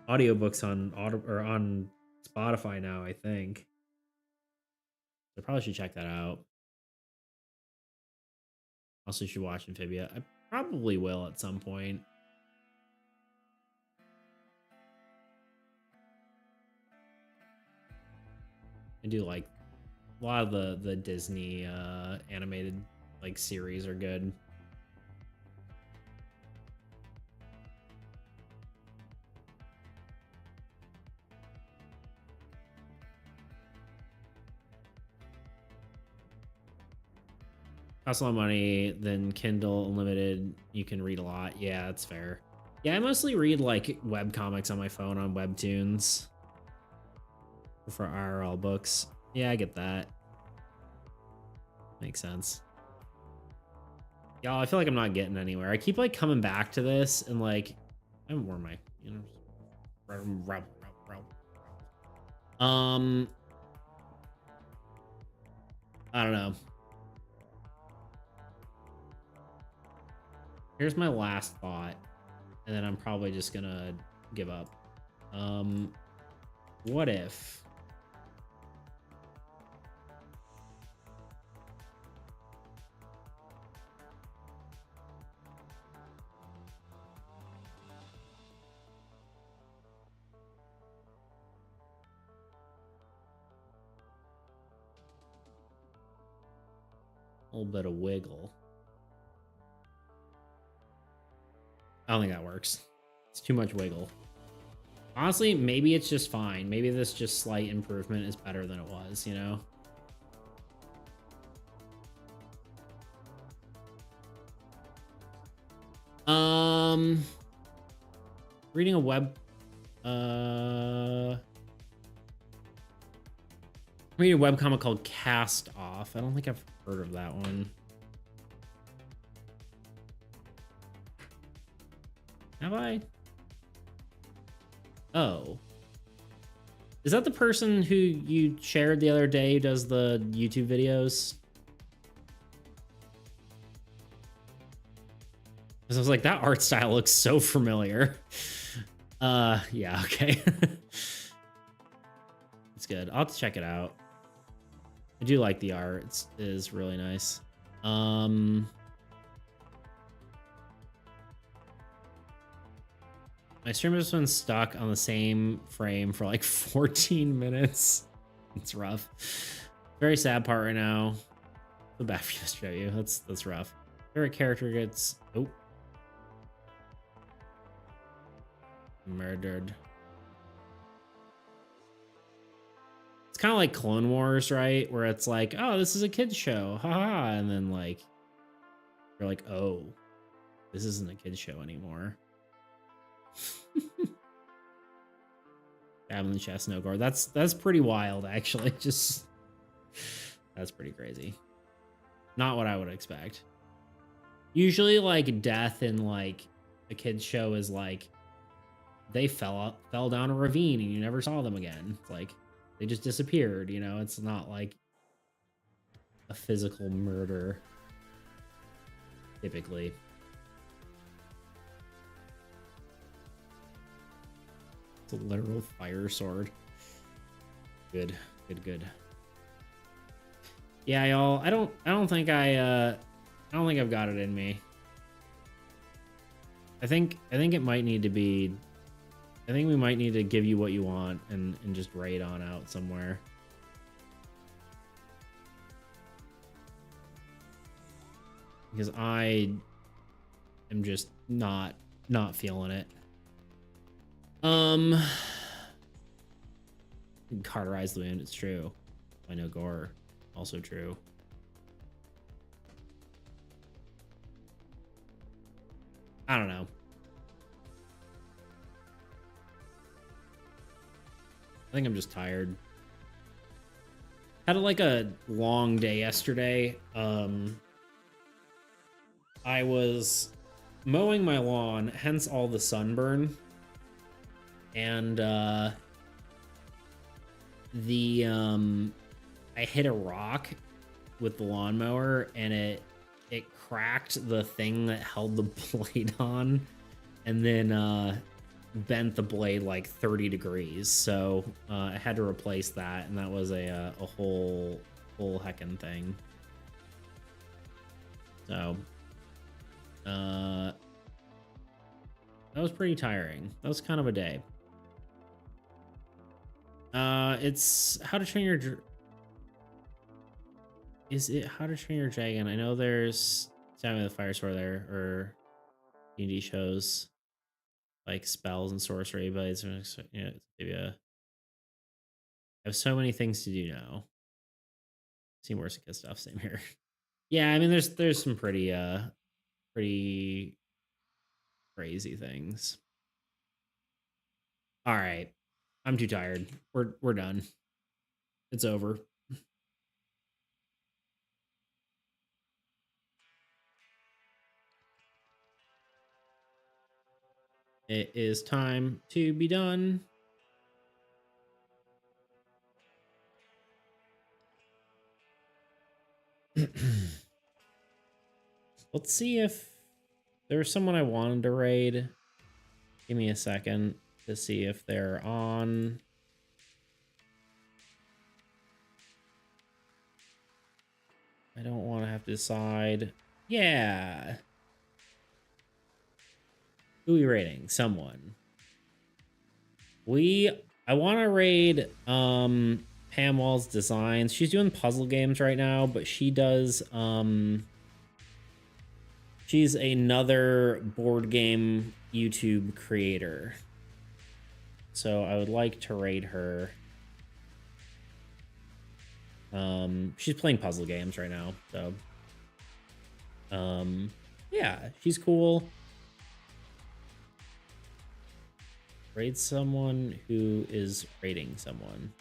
A: audiobooks on on Spotify now, I think. I probably should check that out. Also, should watch Amphibia. I probably will at some point. I do like a lot of the Disney animated like series are good. Costs a lot of money, then Kindle Unlimited, you can read a lot. Yeah, that's fair. Yeah, I mostly read like web comics on my phone on Webtoons for IRL books. Yeah, I get that. Makes sense. Y'all, I feel like I'm not getting anywhere. I keep like coming back to this and like I haven't worn my, you know. I don't know. Here's my last thought, and then I'm probably just gonna give up. What if a little bit of wiggle? I don't think that works. It's too much wiggle. Honestly, maybe it's just fine. Maybe this just slight improvement is better than it was, you know? Reading a reading a webcomic called Cast Off. I don't think I've heard of that one. Have I? Oh. Is that the person who you shared the other day who does the YouTube videos? Because I was like, that art style looks so familiar. Yeah, okay. It's good. I'll have to check it out. I do like the art. It is really nice. My stream has been stuck on the same frame for like 14 minutes. It's rough. Very sad part right now. The bad for you to show you. That's rough. Favorite character gets murdered. It's kind of like Clone Wars, right? Where it's like, oh, this is a kid's show, haha, and then like you're like, oh, this isn't a kid's show anymore. Cabin in the chest, no gore. That's pretty wild, actually. Just that's pretty crazy. Not what I would expect. Usually, like death in like a kid's show is like they fell down a ravine and you never saw them again. It's like they just disappeared. You know, it's not like a physical murder. Typically. It's a literal fire sword. Good. Yeah, y'all. I don't think I've got it in me. I think it might need to be. I think we might need to give you what you want and just raid on out somewhere. Because I am just not feeling it. Cauterize the wound, it's true. I know gore, also true. I don't know. I think I'm just tired. Had like a long day yesterday. I was mowing my lawn, hence all the sunburn. And I hit a rock with the lawnmower and it cracked the thing that held the blade on, and then bent the blade like 30 degrees. So I had to replace that, and that was a whole heckin' thing. So that was pretty tiring. That was kind of a day. It's How to Train Your Is it How to Train Your Dragon? I know there's Sammy the Fire Sword there, or D&D shows like spells and sorcery, but it's, you know, maybe I have so many things to do now. See more good stuff. Same here. Yeah, I mean, there's some pretty crazy things. All right, I'm too tired. We're done. It's over. It is time to be done. Let's see if there's someone I wanted to raid. Give me a second to see if they're on. I don't want to have to decide. Yeah. Who are we raiding? Someone. I want to raid Pam Wall's Designs. She's doing puzzle games right now, but she does She's another board game YouTube creator. So I would like to rate her. She's playing puzzle games right now, so yeah, she's cool. Rate someone who is rating someone.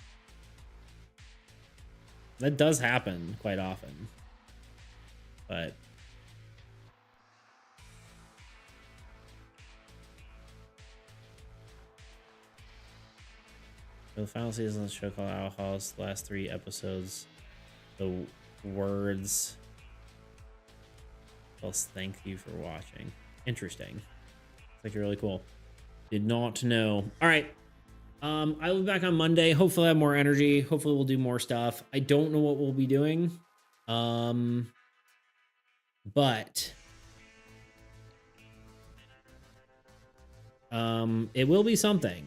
A: That does happen quite often, but the final season of the show called Owl House, the last 3 episodes, the words, well, thank you for watching. Interesting. It's like really cool. Did not know. All right. I will be back on Monday. Hopefully I have more energy. Hopefully we'll do more stuff. I don't know what we'll be doing. But it will be something.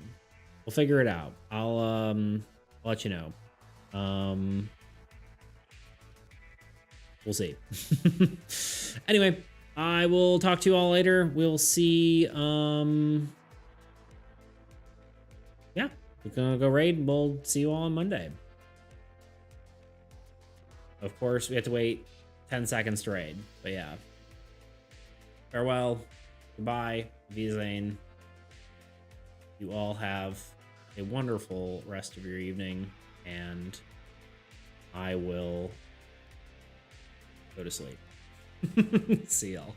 A: We'll figure it out. I'll let you know. We'll see. Anyway, I will talk to you all later. We'll see. Yeah, we're gonna go raid. We'll see you all on Monday. Of course, we have to wait 10 seconds to raid, but yeah. Farewell. Goodbye. Wiedersehen. You all have a wonderful rest of your evening, and I will go to sleep. See y'all.